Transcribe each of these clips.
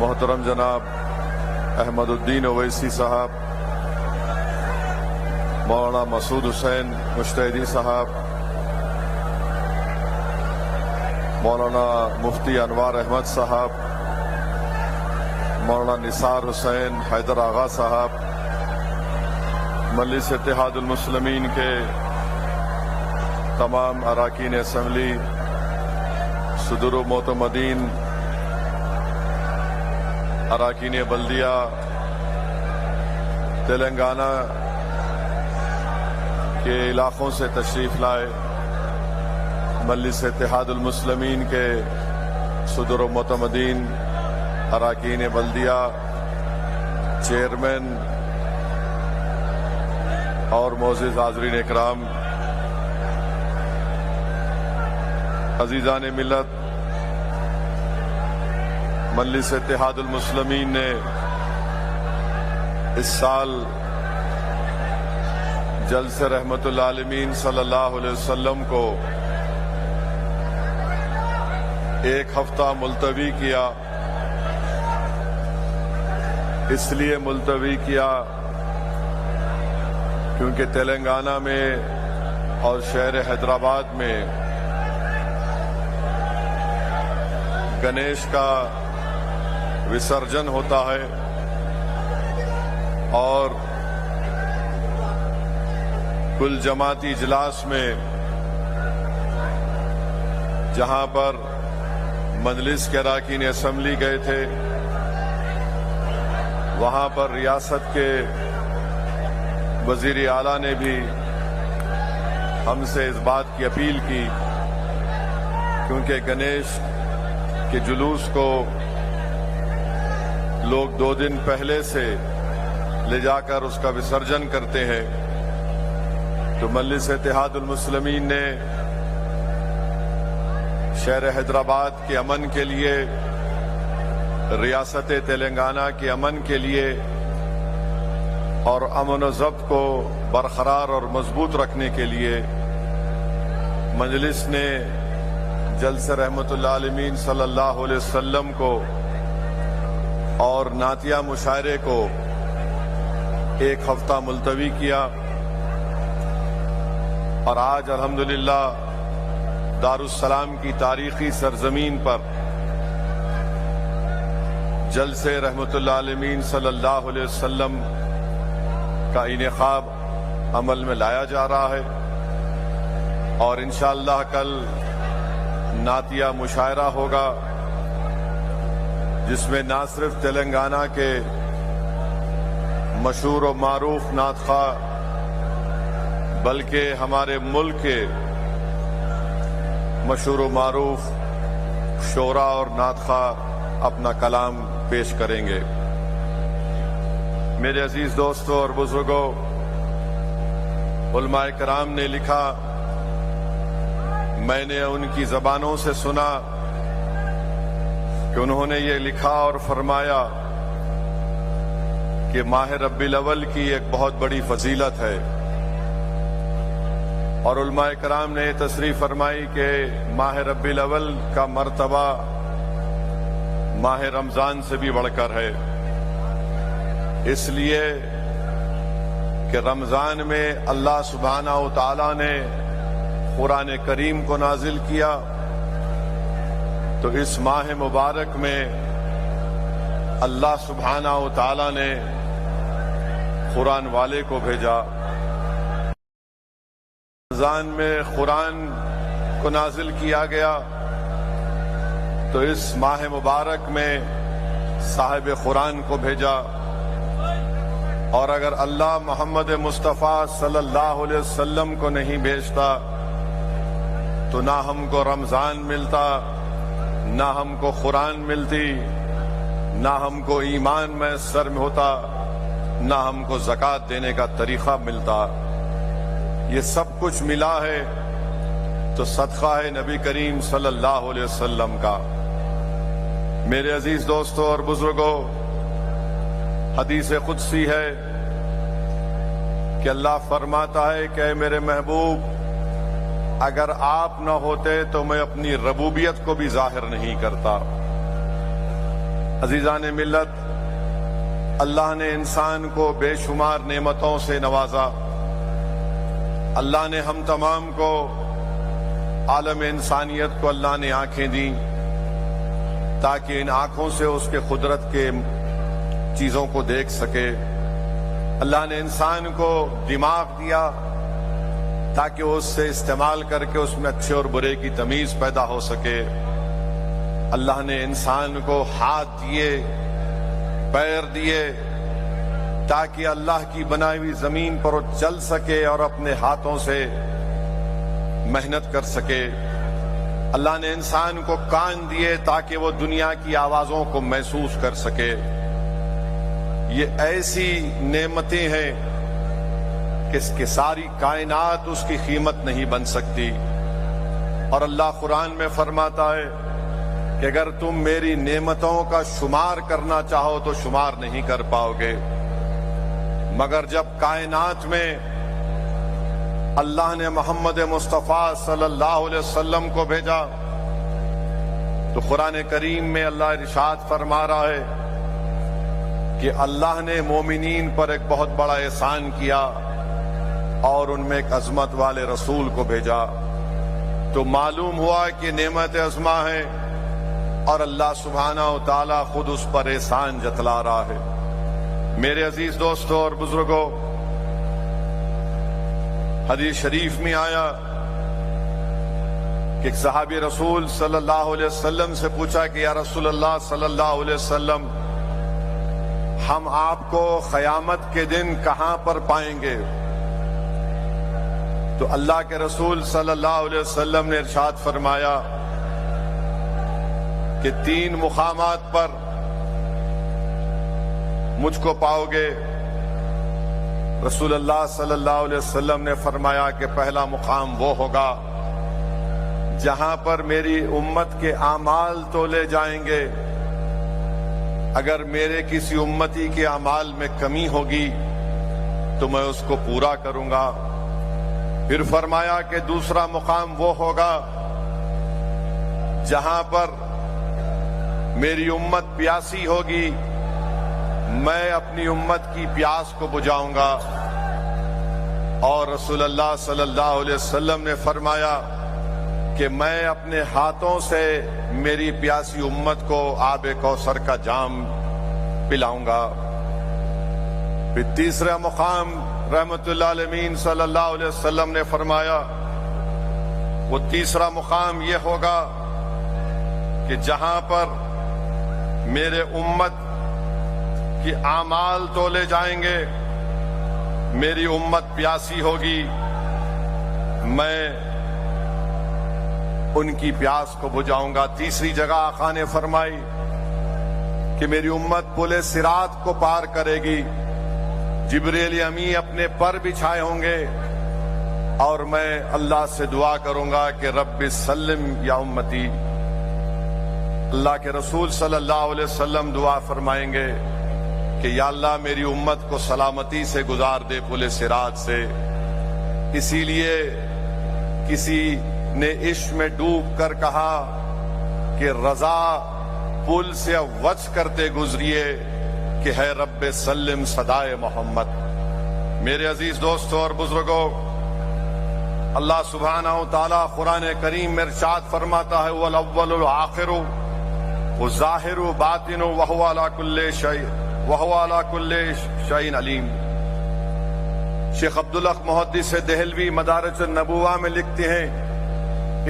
محترم جناب احمد الدین اویسی صاحب، مولانا مسعود حسین مجتہدی صاحب، مولانا مفتی انوار احمد صاحب، مولانا نثار حسین حیدر آغا صاحب، مجلس اتحاد المسلمین کے تمام اراکین اسمبلی، صدور و معتمدین، اراکین بلدیہ تلنگانہ کے علاقوں سے تشریف لائے، مجلس اتحاد المسلمین کے صدور و معتمدین، اراکین بلدیہ، چیئرمین اور معزز حاضرین اکرام، عزیزان ملت، مجلس اتحاد المسلمین نے اس سال جلسہ رحمت العالمین صلی اللہ علیہ وسلم کو ایک ہفتہ ملتوی کیا۔ اس لیے ملتوی کیا کیونکہ تلنگانہ میں اور شہر حیدرآباد میں گنیش کا وسرجن ہوتا ہے اور کل جماعتی اجلاس میں جہاں پر مجلس کے اراکین اسمبلی گئے تھے، وہاں پر ریاست کے وزیر اعلیٰ نے بھی ہم سے اس بات کی اپیل کی کیونکہ گنیش کے جلوس کو لوگ 2 دن پہلے سے لے جا کر اس کا وسرجن کرتے ہیں، تو مجلس اتحاد المسلمین نے شہر حیدرآباد کے امن کے لیے، ریاست تلنگانہ کے امن کے لیے اور امن و ضبط کو برقرار اور مضبوط رکھنے کے لیے مجلس نے جلسہ رحمت العالمین صلی اللہ علیہ وسلم کو اور نعتیہ مشاعرے کو ایک ہفتہ ملتوی کیا، اور آج الحمدللہ دارالسلام کی تاریخی سرزمین پر جلسے رحمت العالمین صلی اللہ علیہ وسلم کا انعقاد عمل میں لایا جا رہا ہے، اور انشاءاللہ کل نعتیہ مشاعرہ ہوگا جس میں نہ صرف تلنگانہ کے مشہور و معروف نعت خواہ بلکہ ہمارے ملک کے مشہور و معروف شعراء اور نعت خواہ اپنا کلام پیش کریں گے۔ میرے عزیز دوستوں اور بزرگوں، علماء کرام نے لکھا، میں نے ان کی زبانوں سے سنا کہ انہوں نے یہ لکھا اور فرمایا کہ ماہ ربیع الاول کی ایک بہت بڑی فضیلت ہے، اور علماء کرام نے تصریح فرمائی کہ ماہ ربیع الاول کا مرتبہ ماہ رمضان سے بھی بڑھ کر ہے، اس لیے کہ رمضان میں اللہ سبحانہ و تعالی نے قرآن کریم کو نازل کیا، تو اس ماہ مبارک میں اللہ سبحانہ و تعالی نے قرآن والے کو بھیجا۔ رمضان میں قرآن کو نازل کیا گیا، تو اس ماہ مبارک میں صاحب قرآن کو بھیجا، اور اگر اللہ محمد مصطفیٰ صلی اللہ علیہ وسلم کو نہیں بھیجتا تو نہ ہم کو رمضان ملتا، نہ ہم کو قرآن ملتی، نہ ہم کو ایمان میسر میں ہوتا، نہ ہم کو زکوٰۃ دینے کا طریقہ ملتا۔ یہ سب کچھ ملا ہے تو صدقہ ہے نبی کریم صلی اللہ علیہ وسلم کا۔ میرے عزیز دوستوں اور بزرگوں، حدیث قدسی ہے کہ اللہ فرماتا ہے کہ اے میرے محبوب، اگر آپ نہ ہوتے تو میں اپنی ربوبیت کو بھی ظاہر نہیں کرتا۔ عزیزان ملت، اللہ نے انسان کو بے شمار نعمتوں سے نوازا۔ اللہ نے ہم تمام کو، عالم انسانیت کو اللہ نے آنکھیں دیں تاکہ ان آنکھوں سے اس کے قدرت کے چیزوں کو دیکھ سکے۔ اللہ نے انسان کو دماغ دیا تاکہ وہ اس سے استعمال کر کے اس میں اچھے اور برے کی تمیز پیدا ہو سکے۔ اللہ نے انسان کو ہاتھ دیے، پیر دیے تاکہ اللہ کی بنائی ہوئی زمین پر وہ چل سکے اور اپنے ہاتھوں سے محنت کر سکے۔ اللہ نے انسان کو کان دیے تاکہ وہ دنیا کی آوازوں کو محسوس کر سکے۔ یہ ایسی نعمتیں ہیں کہ اس کی ساری کائنات اس کی قیمت نہیں بن سکتی۔ اور اللہ قرآن میں فرماتا ہے کہ اگر تم میری نعمتوں کا شمار کرنا چاہو تو شمار نہیں کر پاؤ گے، مگر جب کائنات میں اللہ نے محمد مصطفیٰ صلی اللہ علیہ وسلم کو بھیجا تو قرآن کریم میں اللہ ارشاد فرما رہا ہے کہ اللہ نے مومنین پر ایک بہت بڑا احسان کیا اور ان میں ایک عظمت والے رسول کو بھیجا۔ تو معلوم ہوا کہ نعمت عظمہ ہے اور اللہ سبحانہ و تعالیٰ خود اس پر احسان جتلا رہا ہے۔ میرے عزیز دوستوں اور بزرگوں، حدیث شریف میں آیا کہ ایک صحابی رسول صلی اللہ علیہ وسلم سے پوچھا کہ یا رسول اللہ صلی اللہ علیہ وسلم، ہم آپ کو قیامت کے دن کہاں پر پائیں گے؟ تو اللہ کے رسول صلی اللہ علیہ وسلم نے ارشاد فرمایا کہ 3 مقامات پر مجھ کو پاؤ گے۔ رسول اللہ صلی اللہ علیہ وسلم نے فرمایا کہ پہلا مقام وہ ہوگا جہاں پر میری امت کے اعمال تولے جائیں گے۔ اگر میرے کسی امتی کے اعمال میں کمی ہوگی تو میں اس کو پورا کروں گا۔ پھر فرمایا کہ دوسرا مقام وہ ہوگا جہاں پر میری امت پیاسی ہوگی، میں اپنی امت کی پیاس کو بجھاؤں گا۔ اور رسول اللہ صلی اللہ علیہ وسلم نے فرمایا کہ میں اپنے ہاتھوں سے میری پیاسی امت کو آب کوثر کا جام پلاؤں گا۔ پھر تیسرا مقام رحمت اللہ علیہ صلی اللہ علیہ وسلم نے فرمایا وہ تیسرا مقام یہ ہوگا کہ جہاں پر میرے امت کی اعمال تولے جائیں گے، میری امت پیاسی ہوگی، میں ان کی پیاس کو بجھاؤں گا۔ تیسری جگہ آقا نے فرمائی کہ میری امت پل صراط کو پار کرے گی، جبریل امی اپنے پر بچھائے ہوں گے اور میں اللہ سے دعا کروں گا کہ رب سلم یا امتی۔ اللہ کے رسول صلی اللہ علیہ وسلم دعا فرمائیں گے کہ یا اللہ میری امت کو سلامتی سے گزار دے پل صراط سے۔ اسی لیے کسی نے عشق میں ڈوب کر کہا کہ رضا پل سے وچ کرتے گزریے کہ ہے رب سلم صدائے محمد۔ میرے عزیز دوستوں اور بزرگوں، اللہ سبحانہ و تعالیٰ قرآن کریم میں ارشاد فرماتا ہے وَالْأَوَّلُ الْآخِرُ وَالظَّاهِرُ بَاطِنُ وَهُوَ عَلَى كُلِّ شَيْءٍ عَلِيمٌ۔ شیخ عبدالحق محدث دہلوی مدارج النبوہ میں لکھتے ہیں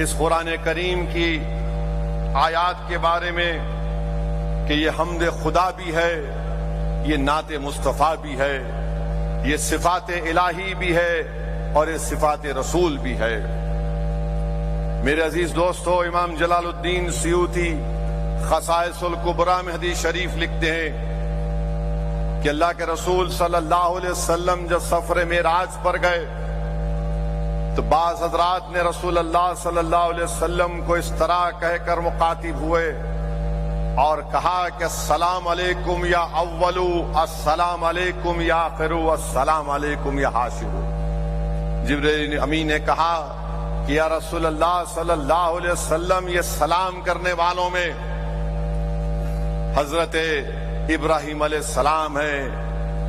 اس قرآن کریم کی آیات کے بارے میں کہ یہ حمد خدا بھی ہے، یہ نعت مصطفیٰ بھی ہے، یہ صفات الہی بھی ہے اور یہ صفات رسول بھی ہے۔ میرے عزیز دوستو، امام جلال الدین سیوطی خصائص الکبریٰ میں حدیث شریف لکھتے ہیں کہ اللہ کے رسول صلی اللہ علیہ وسلم جب سفر معراج پر گئے تو بعض حضرات نے رسول اللہ صلی اللہ علیہ وسلم کو اس طرح کہہ کر مخاطب ہوئے اور کہا کہ السلام علیکم یا اولو، السلام علیکم یا آخرو، السلام علیکم یا حاشرو۔ جبریل امین نے کہا کہ یا رسول اللہ صلی اللہ علیہ وسلم، یہ سلام کرنے والوں میں حضرت ابراہیم علیہ السلام ہے،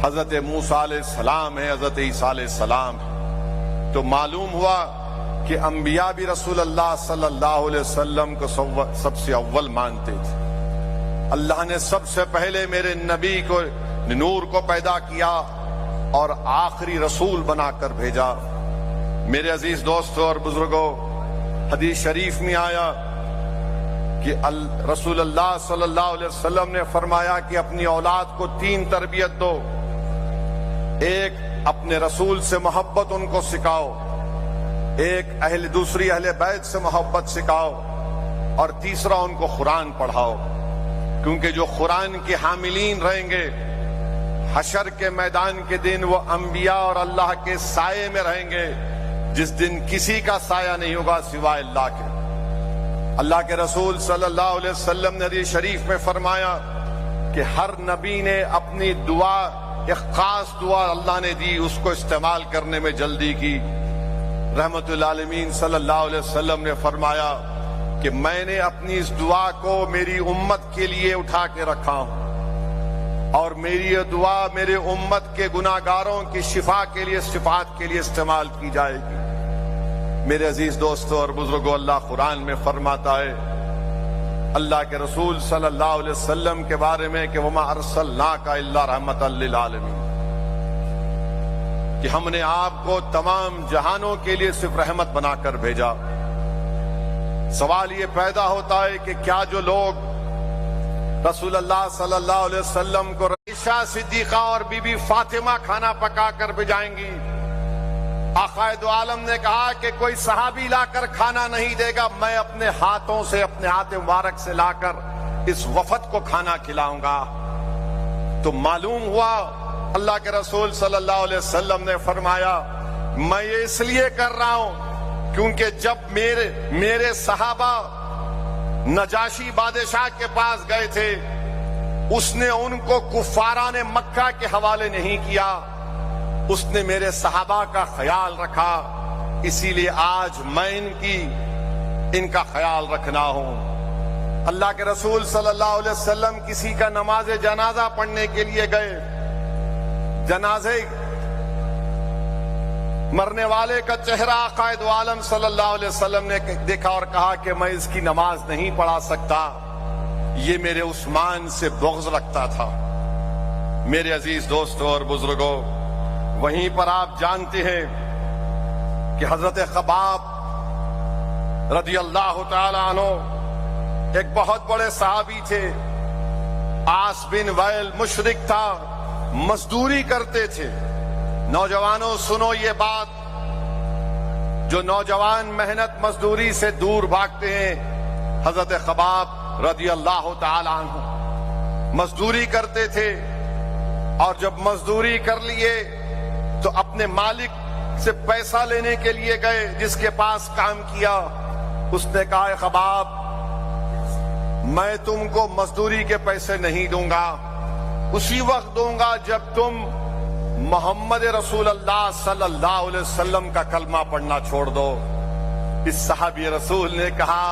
حضرت موسیٰ علیہ السلام ہے، حضرت عیسیٰ علیہ السلام ہے۔ تو معلوم ہوا کہ انبیاء بھی رسول اللہ صلی اللہ علیہ وسلم کو سب سے اول مانتے تھے۔ اللہ نے سب سے پہلے میرے نبی کو نور کو پیدا کیا اور آخری رسول بنا کر بھیجا۔ میرے عزیز دوستوں اور بزرگوں، حدیث شریف میں آیا کہ رسول اللہ صلی اللہ علیہ وسلم نے فرمایا کہ اپنی اولاد کو 3 تربیت دو۔ ایک، اپنے رسول سے محبت ان کو سکھاؤ، ایک دوسری اہل بیت سے محبت سکھاؤ، اور تیسرا ان کو قرآن پڑھاؤ، کیونکہ جو قرآن کے حاملین رہیں گے حشر کے میدان کے دن وہ انبیاء اور اللہ کے سائے میں رہیں گے، جس دن کسی کا سایہ نہیں ہوگا سوائے اللہ کے۔ اللہ کے رسول صلی اللہ علیہ وسلم نے حدیث شریف میں فرمایا کہ ہر نبی نے اپنی دعا، ایک خاص دعا اللہ نے دی، اس کو استعمال کرنے میں جلدی کی۔ رحمت العالمین صلی اللہ علیہ وسلم نے فرمایا کہ میں نے اپنی اس دعا کو میری امت کے لیے اٹھا کے رکھا ہوں، اور میری یہ دعا میرے امت کے گناہگاروں کی شفا کے لیے، شفاعت کے لیے استعمال کی جائے گی۔ میرے عزیز دوستوں اور بزرگوں، اللہ قرآن میں فرماتا ہے اللہ کے رسول صلی اللہ علیہ وسلم کے بارے میں کہ وَمَا أَرْسَلْنَاكَ إِلَّا رَحْمَةً لِّلْعَالَمِينَ، کہ ہم نے آپ کو تمام جہانوں کے لیے صرف رحمت بنا کر بھیجا۔ سوال یہ پیدا ہوتا ہے کہ کیا جو لوگ رسول اللہ صلی اللہ علیہ وسلم کو عائشہ صدیقہ اور بی بی فاطمہ کھانا پکا کر بھیجائیں گی؟ آقا دو عالم نے کہا کہ کوئی صحابی لا کر کھانا نہیں دے گا، میں اپنے ہاتھوں سے، اپنے ہاتھ مبارک سے لا کر اس وفد کو کھانا کھلاؤں گا۔ تو معلوم ہوا اللہ کے رسول صلی اللہ علیہ وسلم نے فرمایا میں یہ اس لیے کر رہا ہوں کیونکہ جب میرے صحابہ نجاشی بادشاہ کے پاس گئے تھے، اس نے ان کو کفاران مکہ کے حوالے نہیں کیا، اس نے میرے صحابہ کا خیال رکھا، اسی لیے آج میں ان کا خیال رکھنا ہوں۔ اللہ کے رسول صلی اللہ علیہ وسلم کسی کا نماز جنازہ پڑھنے کے لیے گئے، جنازے مرنے والے کا چہرہ آقا دو عالم صلی اللہ علیہ وسلم نے دیکھا اور کہا کہ میں اس کی نماز نہیں پڑھا سکتا، یہ میرے عثمان سے بغض رکھتا تھا۔ میرے عزیز دوستوں اور بزرگوں، وہیں پر آپ جانتے ہیں کہ حضرت خباب رضی اللہ تعالی عنہ ایک بہت بڑے صحابی تھے، عاص بن وائل مشرک تھا، مزدوری کرتے تھے۔ نوجوانوں سنو یہ بات، جو نوجوان محنت مزدوری سے دور بھاگتے ہیں، حضرت خباب رضی اللہ تعالی عنہ مزدوری کرتے تھے، اور جب مزدوری کر لیے تو اپنے مالک سے پیسہ لینے کے لیے گئے جس کے پاس کام کیا۔ اس نے کہا اے خباب، میں تم کو مزدوری کے پیسے نہیں دوں گا، اسی وقت دوں گا جب تم محمد رسول اللہ صلی اللہ علیہ وسلم کا کلمہ پڑھنا چھوڑ دو۔ اس صحابی رسول نے کہا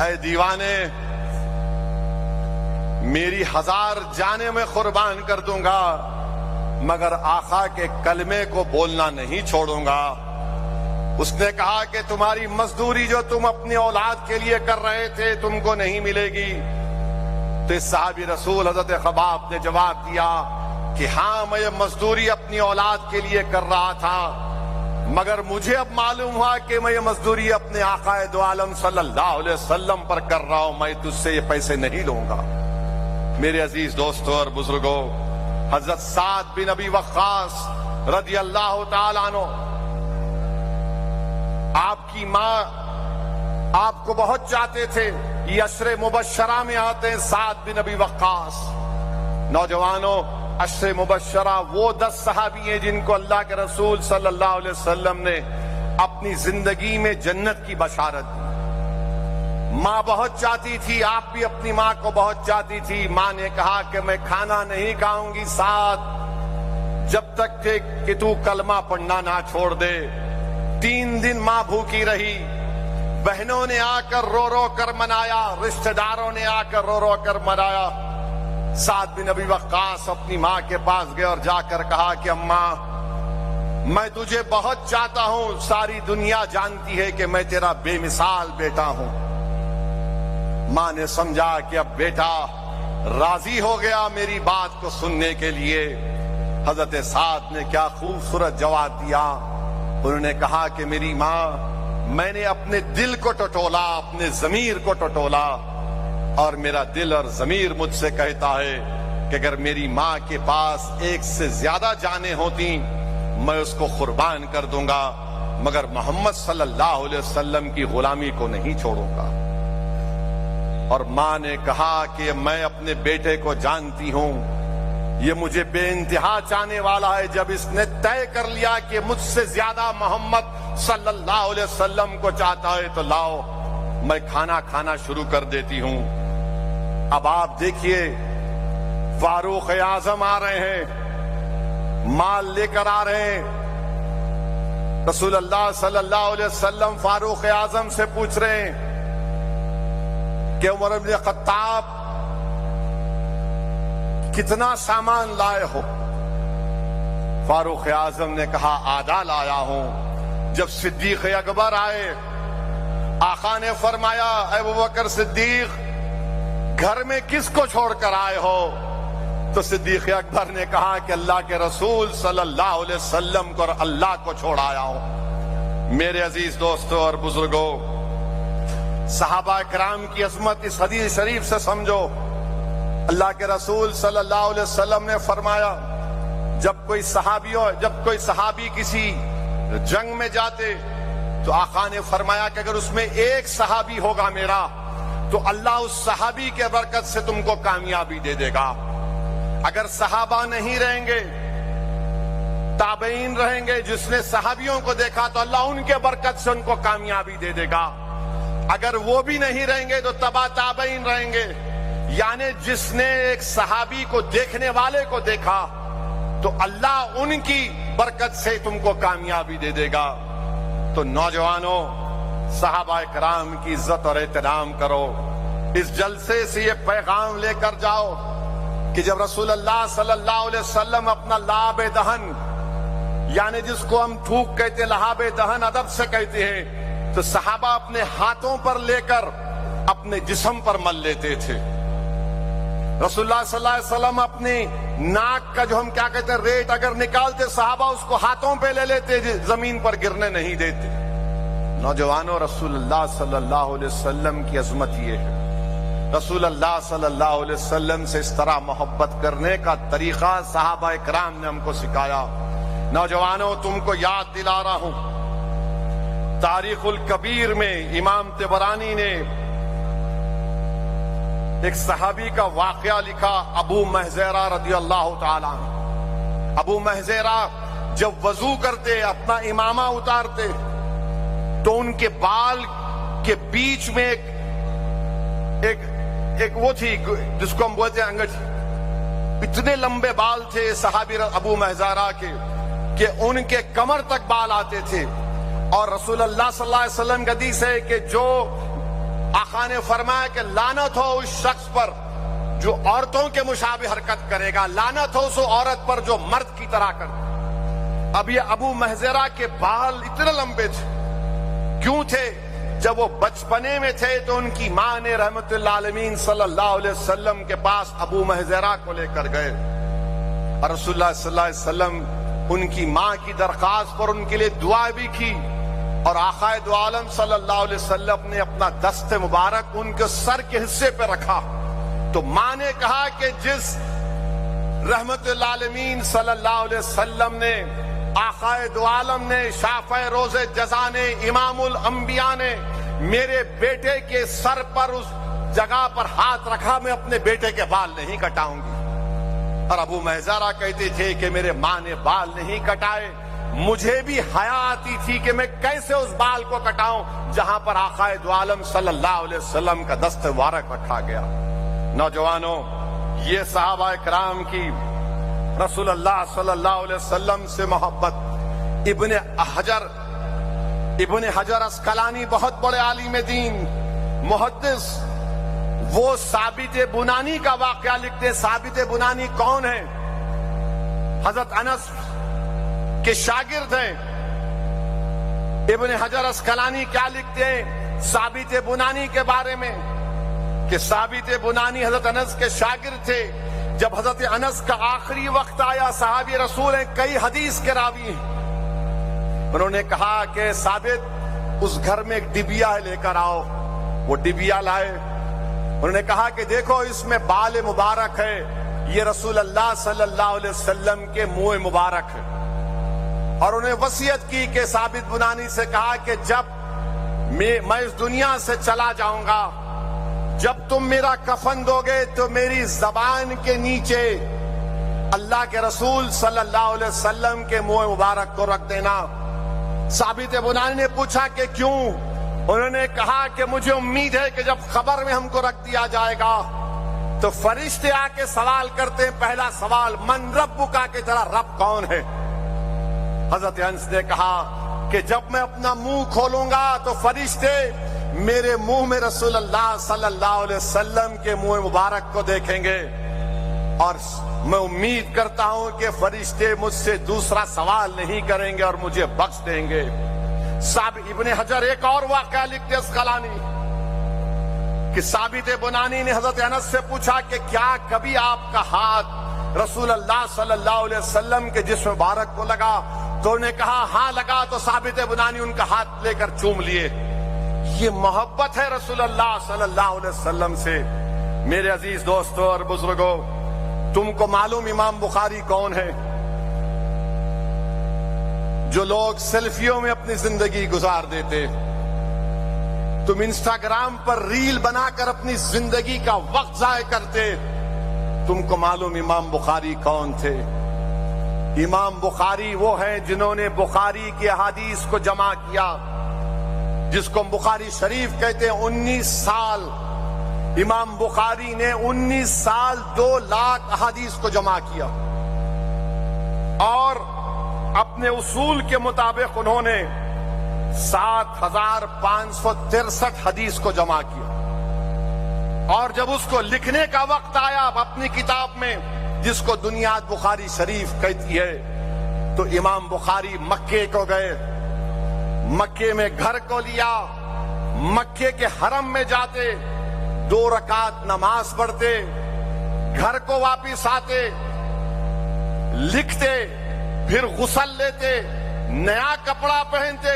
اے دیوانے، میری 1000 جانیں میں قربان کر دوں گا مگر آقا کے کلمے کو بولنا نہیں چھوڑوں گا۔ اس نے کہا کہ تمہاری مزدوری جو تم اپنی اولاد کے لیے کر رہے تھے تم کو نہیں ملے گی۔ تو اس صحابی رسول حضرت خباب نے جواب دیا کہ ہاں، میں یہ مزدوری اپنی اولاد کے لیے کر رہا تھا، مگر مجھے اب معلوم ہوا کہ میں یہ مزدوری اپنے آقا دو عالم صلی اللہ علیہ وسلم پر کر رہا ہوں، میں تجھ سے یہ پیسے نہیں لوں گا۔ میرے عزیز دوستوں اور بزرگوں، حضرت سعد بن ابی وقاص رضی اللہ تعالی عنہ، آپ کی ماں آپ کو بہت چاہتے تھے، یہ عشر مبشرہ میں آتے ہیں سعد بن ابی وقاص۔ نوجوانوں، عشر مبشرہ وہ 10 صحابی ہیں جن کو اللہ کے رسول صلی اللہ علیہ وسلم نے اپنی زندگی میں جنت کی بشارت دی۔ ماں بہت چاہتی تھی، آپ بھی اپنی ماں کو بہت چاہتی تھی۔ ماں نے کہا کہ میں کھانا نہیں کھاؤں گی سعد جب تک کہ تو کلمہ پڑھنا نہ چھوڑ دے۔ 3 دن ماں بھوکی رہی، بہنوں نے آ کر رو رو کر منایا، رشتہ داروں نے آ کر رو رو کر منایا، سعد بن ابی وقاص اپنی ماں کے پاس گئے اور جا کر کہا کہ اماں میں تجھے بہت چاہتا ہوں، ساری دنیا جانتی ہے کہ میں تیرا بے مثال بیٹا ہوں۔ ماں نے سمجھا کہ اب بیٹا راضی ہو گیا میری بات کو سننے کے لیے۔ حضرت سعد نے کیا خوبصورت جواب دیا، انہوں نے کہا کہ میری ماں، میں نے اپنے دل کو ٹٹولا، اپنے ضمیر کو ٹٹولا، اور میرا دل اور ضمیر مجھ سے کہتا ہے کہ اگر میری ماں کے پاس ایک سے زیادہ جانیں ہوتی میں اس کو قربان کر دوں گا، مگر محمد صلی اللہ علیہ وسلم کی غلامی کو نہیں چھوڑوں گا۔ اور ماں نے کہا کہ میں اپنے بیٹے کو جانتی ہوں، یہ مجھے بے انتہا چاہنے والا ہے، جب اس نے طے کر لیا کہ مجھ سے زیادہ محمد صلی اللہ علیہ وسلم کو چاہتا ہے تو لاؤ میں کھانا کھانا شروع کر دیتی ہوں۔ اب آپ دیکھیے فاروق اعظم آ رہے ہیں، مال لے کر آ رہے ہیں۔ رسول اللہ صلی اللہ علیہ وسلم فاروق اعظم سے پوچھ رہے ہیں کہ عمر بن خطاب کتنا سامان لائے ہو؟ فاروق اعظم نے کہا آدھا لایا ہوں۔ جب صدیق اکبر آئے، آقا نے فرمایا اے ابو بکر صدیق گھر میں کس کو چھوڑ کر آئے ہو؟ تو صدیق اکبر نے کہا کہ اللہ کے رسول صلی اللہ علیہ وسلم کو اور اللہ کو چھوڑ آیا ہوں۔ میرے عزیز دوستوں اور بزرگوں، صحابہ کرام کی عظمت اس حدیث شریف سے سمجھو۔ اللہ کے رسول صلی اللہ علیہ وسلم نے فرمایا جب کوئی صحابی کسی جنگ میں جاتے تو آقا نے فرمایا کہ اگر اس میں ایک صحابی ہوگا میرا تو اللہ اس صحابی کے برکت سے تم کو کامیابی دے دے گا۔ اگر صحابہ نہیں رہیں گے، تابعین رہیں گے، جس نے صحابیوں کو دیکھا تو اللہ ان کے برکت سے ان کو کامیابی دے دے گا۔ اگر وہ بھی نہیں رہیں گے تو تبع تابعین رہیں گے، یعنی جس نے ایک صحابی کو دیکھنے والے کو دیکھا تو اللہ ان کی برکت سے تم کو کامیابی دے دے گا۔ تو نوجوانوں، صحابہ کرام کی عزت اور احترام کرو۔ اس جلسے سے یہ پیغام لے کر جاؤ کہ جب رسول اللہ صلی اللہ علیہ وسلم اپنا لعاب دہن، یعنی جس کو ہم تھوک کہتے ہیں، لعاب دہن ادب سے کہتے ہیں، تو صحابہ اپنے ہاتھوں پر لے کر اپنے جسم پر مل لیتے تھے۔ رسول اللہ صلی اللہ علیہ وسلم اپنی ناک کا جو ہم کیا کہتے ہیں ریٹ اگر نکالتے، صحابہ اس کو ہاتھوں پہ لے لیتے، زمین پر گرنے نہیں دیتے۔ نوجوانوں، رسول اللہ صلی اللہ علیہ وسلم کی عظمت یہ ہے۔ رسول اللہ صلی اللہ علیہ وسلم سے اس طرح محبت کرنے کا طریقہ صحابہ کرام نے ہم کو سکھایا۔ نوجوانوں، تم کو یاد دلا رہا ہوں، تاریخ الکبیر میں امام طبرانی نے ایک صحابی کا واقعہ لکھا، ابو محذیرہ رضی اللہ تعالیٰ عنہ۔ ابو محذیرہ جب وضو کرتے، اپنا امامہ اتارتے تو ان کے بال کے بیچ میں ایک وہ تھی جس کو ہم بولتے ہیں انگٹھی، اتنے لمبے بال تھے صحابی ابو محذیرہ کے کہ ان کے کمر تک بال آتے تھے۔ اور رسول اللہ صلی اللہ علیہ وسلم کا حدیث ہے کہ جو آقا نے فرمایا کہ لعنت ہو اس شخص پر جو عورتوں کے مشابہ حرکت کرے گا، لعنت ہو اس عورت پر جو مرد کی طرح کرے۔ اب یہ ابو محذیرہ کے بال اتنے لمبے تھے، کیوں تھے؟ جب وہ بچپنے میں تھے تو ان کی ماں نے رحمت اللہ عالمین صلی اللہ علیہ وسلم کے پاس ابو محذیرہ کو لے کر گئے، اور رسول اللہ صلی اللہ علیہ وسلم ان کی ماں کی درخواست پر ان کے لیے دعا بھی کی، اور آقا دو عالم صلی اللہ علیہ وسلم نے اپنا دست مبارک ان کے سر کے حصے پہ رکھا۔ تو ماں نے کہا کہ جس رحمت اللہ عالمین صلی اللہ علیہ وسلم نے، آقا دو عالم نے، شافع روز جزا نے، امام الانبیاء نے میرے بیٹے کے سر پر اس جگہ پر ہاتھ رکھا، میں اپنے بیٹے کے بال نہیں کٹاؤں گی۔ اور ابو محذیرہ کہتے تھے کہ میرے ماں نے بال نہیں کٹائے، مجھے بھی حیا آتی تھی کہ میں کیسے اس بال کو کٹاؤں جہاں پر آقا دو عالم صلی اللہ علیہ وسلم کا دست مبارک رکھا گیا۔ نوجوانوں، یہ صحابہ کرام کی رسول اللہ صلی اللہ علیہ وسلم سے محبت۔ ابن حجر اسقلانی بہت بڑے عالم دین، محدث، وہ ثابت بنانی کا واقعہ لکھتے ہیں. ثابت بنانی کون ہے؟ حضرت انس کے شاگرد ہیں. ابن حجر اسقلانی کیا لکھتے ہیں ثابت بنانی کے بارے میں کہ ثابت بنانی حضرت انس کے شاگرد تھے. جب حضرت انس کا آخری وقت آیا، صحابی رسول ہیں، کئی حدیث کے راوی ہیں، انہوں نے کہا کہ ثابت اس گھر میں ایک ڈبیا ہے، لے کر آؤ. وہ ڈبیا لائے. انہوں نے کہا کہ دیکھو اس میں بال مبارک ہے، یہ رسول اللہ صلی اللہ علیہ وسلم کے منہ مبارک ہے. اور انہیں وصیت کی کہ ثابت بنانی سے کہا کہ جب میں اس دنیا سے چلا جاؤں گا، جب تم میرا کفن دو گے تو میری زبان کے نیچے اللہ کے رسول صلی اللہ علیہ وسلم کے منہ مبارک کو رکھ دینا. ثابت بنانی نے پوچھا کہ کیوں؟ انہوں نے کہا کہ مجھے امید ہے کہ جب قبر میں ہم کو رکھ دیا جائے گا تو فرشتے آ کے سوال کرتے ہیں. پہلا سوال من ربک کی طرح رب کون ہے؟ حضرت انس نے کہا کہ جب میں اپنا منہ کھولوں گا تو فرشتے میرے منہ میں رسول اللہ صلی اللہ علیہ وسلم کے منہ مبارک کو دیکھیں گے، اور میں امید کرتا ہوں کہ فرشتے مجھ سے دوسرا سوال نہیں کریں گے اور مجھے بخش دیں گے. ابن حجر ایک اور واقعہ لکھتے اسقلانی کہ ثابت بنانی نے حضرت انس سے پوچھا کہ کیا کبھی آپ کا ہاتھ رسول اللہ صلی اللہ علیہ وسلم کے جسم مبارک کو لگا؟ تو انہوں نے کہا ہاں لگا. تو ثابت بنانی ان کا ہاتھ لے کر چوم لیے. یہ محبت ہے رسول اللہ صلی اللہ علیہ وسلم سے. میرے عزیز دوستوں اور بزرگوں، تم کو معلوم امام بخاری کون ہے؟ جو لوگ سیلفیوں میں اپنی زندگی گزار دیتے، تم انسٹاگرام پر ریل بنا کر اپنی زندگی کا وقت ضائع کرتے، تم کو معلوم امام بخاری کون تھے؟ امام بخاری وہ ہیں جنہوں نے بخاری کی احادیث کو جمع کیا، جس کو بخاری شریف کہتے ہیں. 19 سال امام بخاری نے 19 سال 2 لاکھ احادیث کو جمع کیا، اور اپنے اصول کے مطابق انہوں نے 7563 حدیث کو جمع کیا. اور جب اس کو لکھنے کا وقت آیا اپنی کتاب میں جس کو بنیاد بخاری شریف کہتی ہے، تو امام بخاری مکے کو گئے، مکے میں گھر کو لیا، مکے کے حرم میں جاتے، 2 رکعت نماز پڑھتے، گھر کو واپس آتے، لکھتے، پھر غسل لیتے، نیا کپڑا پہنتے،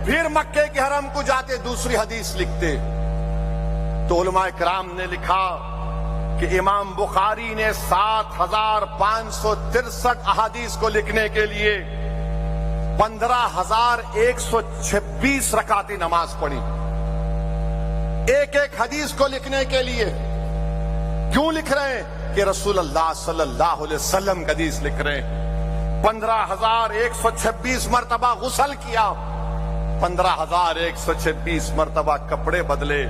پھر مکے کے حرم کو جاتے، دوسری حدیث لکھتے. تو علماء کرام نے لکھا کہ امام بخاری نے 7563 احادیث کو لکھنے کے لیے 15126 رکعت نماز پڑھی. ایک ایک حدیث کو لکھنے کے لیے. کیوں لکھ رہے ہیں؟ کہ رسول اللہ صلی اللہ علیہ وسلم کا حدیث لکھ رہے ہیں. 15126 مرتبہ غسل کیا، 15126 مرتبہ کپڑے بدلے.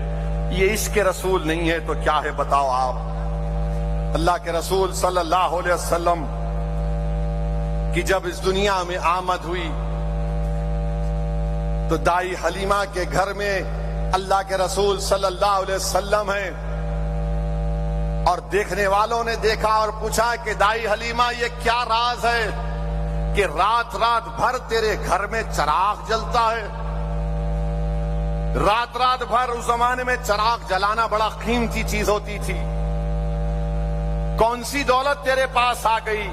یہ عشق رسول نہیں ہے تو کیا ہے بتاؤ آپ؟ اللہ کے رسول صلی اللہ علیہ وسلم کی جب اس دنیا میں آمد ہوئی تو دائی حلیمہ کے گھر میں اللہ کے رسول صلی اللہ علیہ وسلم ہیں، اور دیکھنے والوں نے دیکھا اور پوچھا کہ دائی حلیمہ یہ کیا راز ہے کہ رات رات بھر تیرے گھر میں چراغ جلتا ہے؟ رات رات بھر اس زمانے میں چراغ جلانا بڑا قیمتی چیز ہوتی تھی. کون سی دولت تیرے پاس آ گئی؟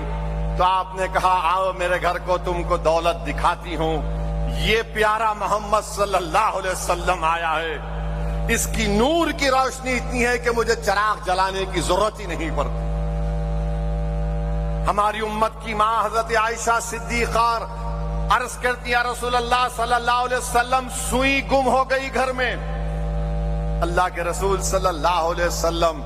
تو آپ نے کہا آؤ میرے گھر کو تم کو دولت دکھاتی ہوں. یہ پیارا محمد صلی اللہ علیہ وسلم آیا ہے، اس کی نور کی روشنی اتنی ہے کہ مجھے چراغ جلانے کی ضرورت ہی نہیں پڑتی. ہماری امت کی ماں حضرت عائشہ صدیقہ عرض کرتی ہے رسول اللہ صلی اللہ علیہ وسلم سوئی گم ہو گئی گھر میں. اللہ کے رسول صلی اللہ علیہ وسلم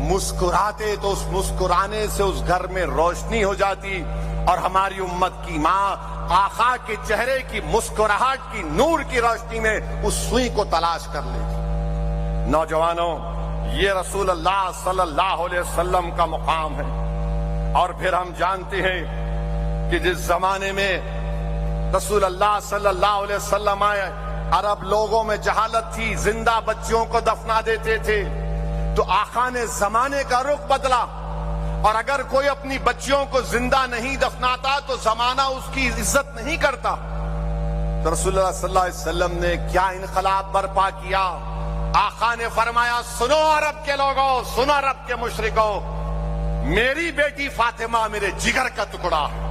مسکراتے تو اس مسکرانے سے اس گھر میں روشنی ہو جاتی، اور ہماری امت کی ماں آقا کے چہرے کی مسکراہٹ کی نور کی روشنی میں اس سوئی کو تلاش کر لیتی. نوجوانوں، یہ رسول اللہ صلی اللہ علیہ وسلم کا مقام ہے. اور پھر ہم جانتے ہیں کہ جس زمانے میں رسول اللہ صلی اللہ علیہ وسلم آئے، عرب لوگوں میں جہالت تھی، زندہ بچیوں کو دفنا دیتے تھے. تو آقا نے زمانے کا رخ بدلا، اور اگر کوئی اپنی بچیوں کو زندہ نہیں دفناتا تو زمانہ اس کی عزت نہیں کرتا۔ تو رسول اللہ صلی اللہ علیہ وسلم نے کیا انقلاب برپا کیا۔ آقا نے فرمایا، سنو عرب کے لوگوں، سنو عرب کے مشرکوں، میری بیٹی فاطمہ میرے جگر کا ٹکڑا ہے۔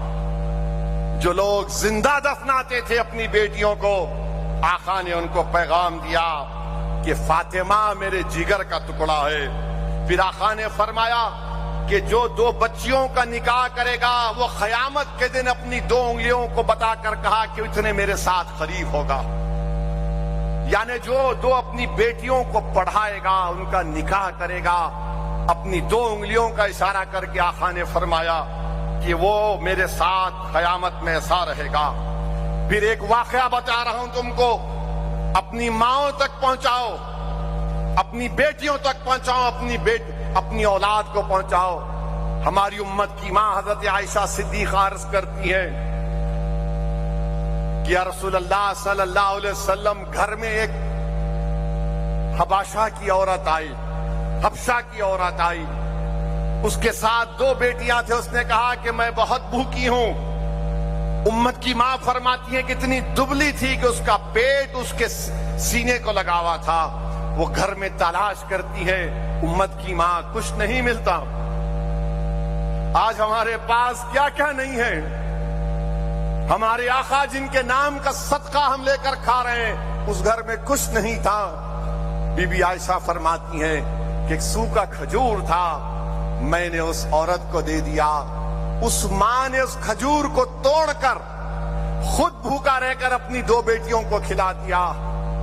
جو لوگ زندہ دفناتے تھے اپنی بیٹیوں کو، آقا نے ان کو پیغام دیا کہ فاطمہ میرے جگر کا ٹکڑا ہے۔ پھر آقا نے فرمایا کہ جو 2 بچیوں کا نکاح کرے گا وہ قیامت کے دن اپنی 2 انگلیوں کو بتا کر کہا کہ اتنے میرے ساتھ قریب ہوگا۔ یعنی جو 2 اپنی بیٹیوں کو پڑھائے گا، ان کا نکاح کرے گا، اپنی 2 انگلیوں کا اشارہ کر کے آقا نے فرمایا کہ وہ میرے ساتھ قیامت میں ایسا رہے گا۔ پھر ایک واقعہ بتا رہا ہوں تم کو، اپنی ماؤں تک پہنچاؤ، اپنی بیٹیوں تک پہنچاؤ، اپنی اولاد کو پہنچاؤ۔ ہماری امت کی ماں حضرت عائشہ صدیقہ عرض کرتی ہے کہ یا رسول اللہ صلی اللہ علیہ وسلم، گھر میں ایک حبشہ کی عورت آئی، اس کے ساتھ 2 بیٹیاں تھے۔ اس نے کہا کہ میں بہت بھوکی ہوں۔ امت کی ماں فرماتی ہے کہ اتنی دبلی تھی کہ اس کا پیٹ اس کے سینے کو لگا ہوا تھا۔ وہ گھر میں تلاش کرتی ہے، امت کی ماں، کچھ نہیں ملتا۔ آج ہمارے پاس کیا کیا نہیں ہے۔ ہمارے آقا جن کے نام کا صدقہ ہم لے کر کھا رہے ہیں، اس گھر میں کچھ نہیں تھا۔ بی بی عائشہ فرماتی ہیں کہ ایک سوکھا کھجور تھا، میں نے اس عورت کو دے دیا۔ اس ماں نے اس کھجور کو توڑ کر خود بھوکا رہ کر اپنی 2 بیٹیوں کو کھلا دیا۔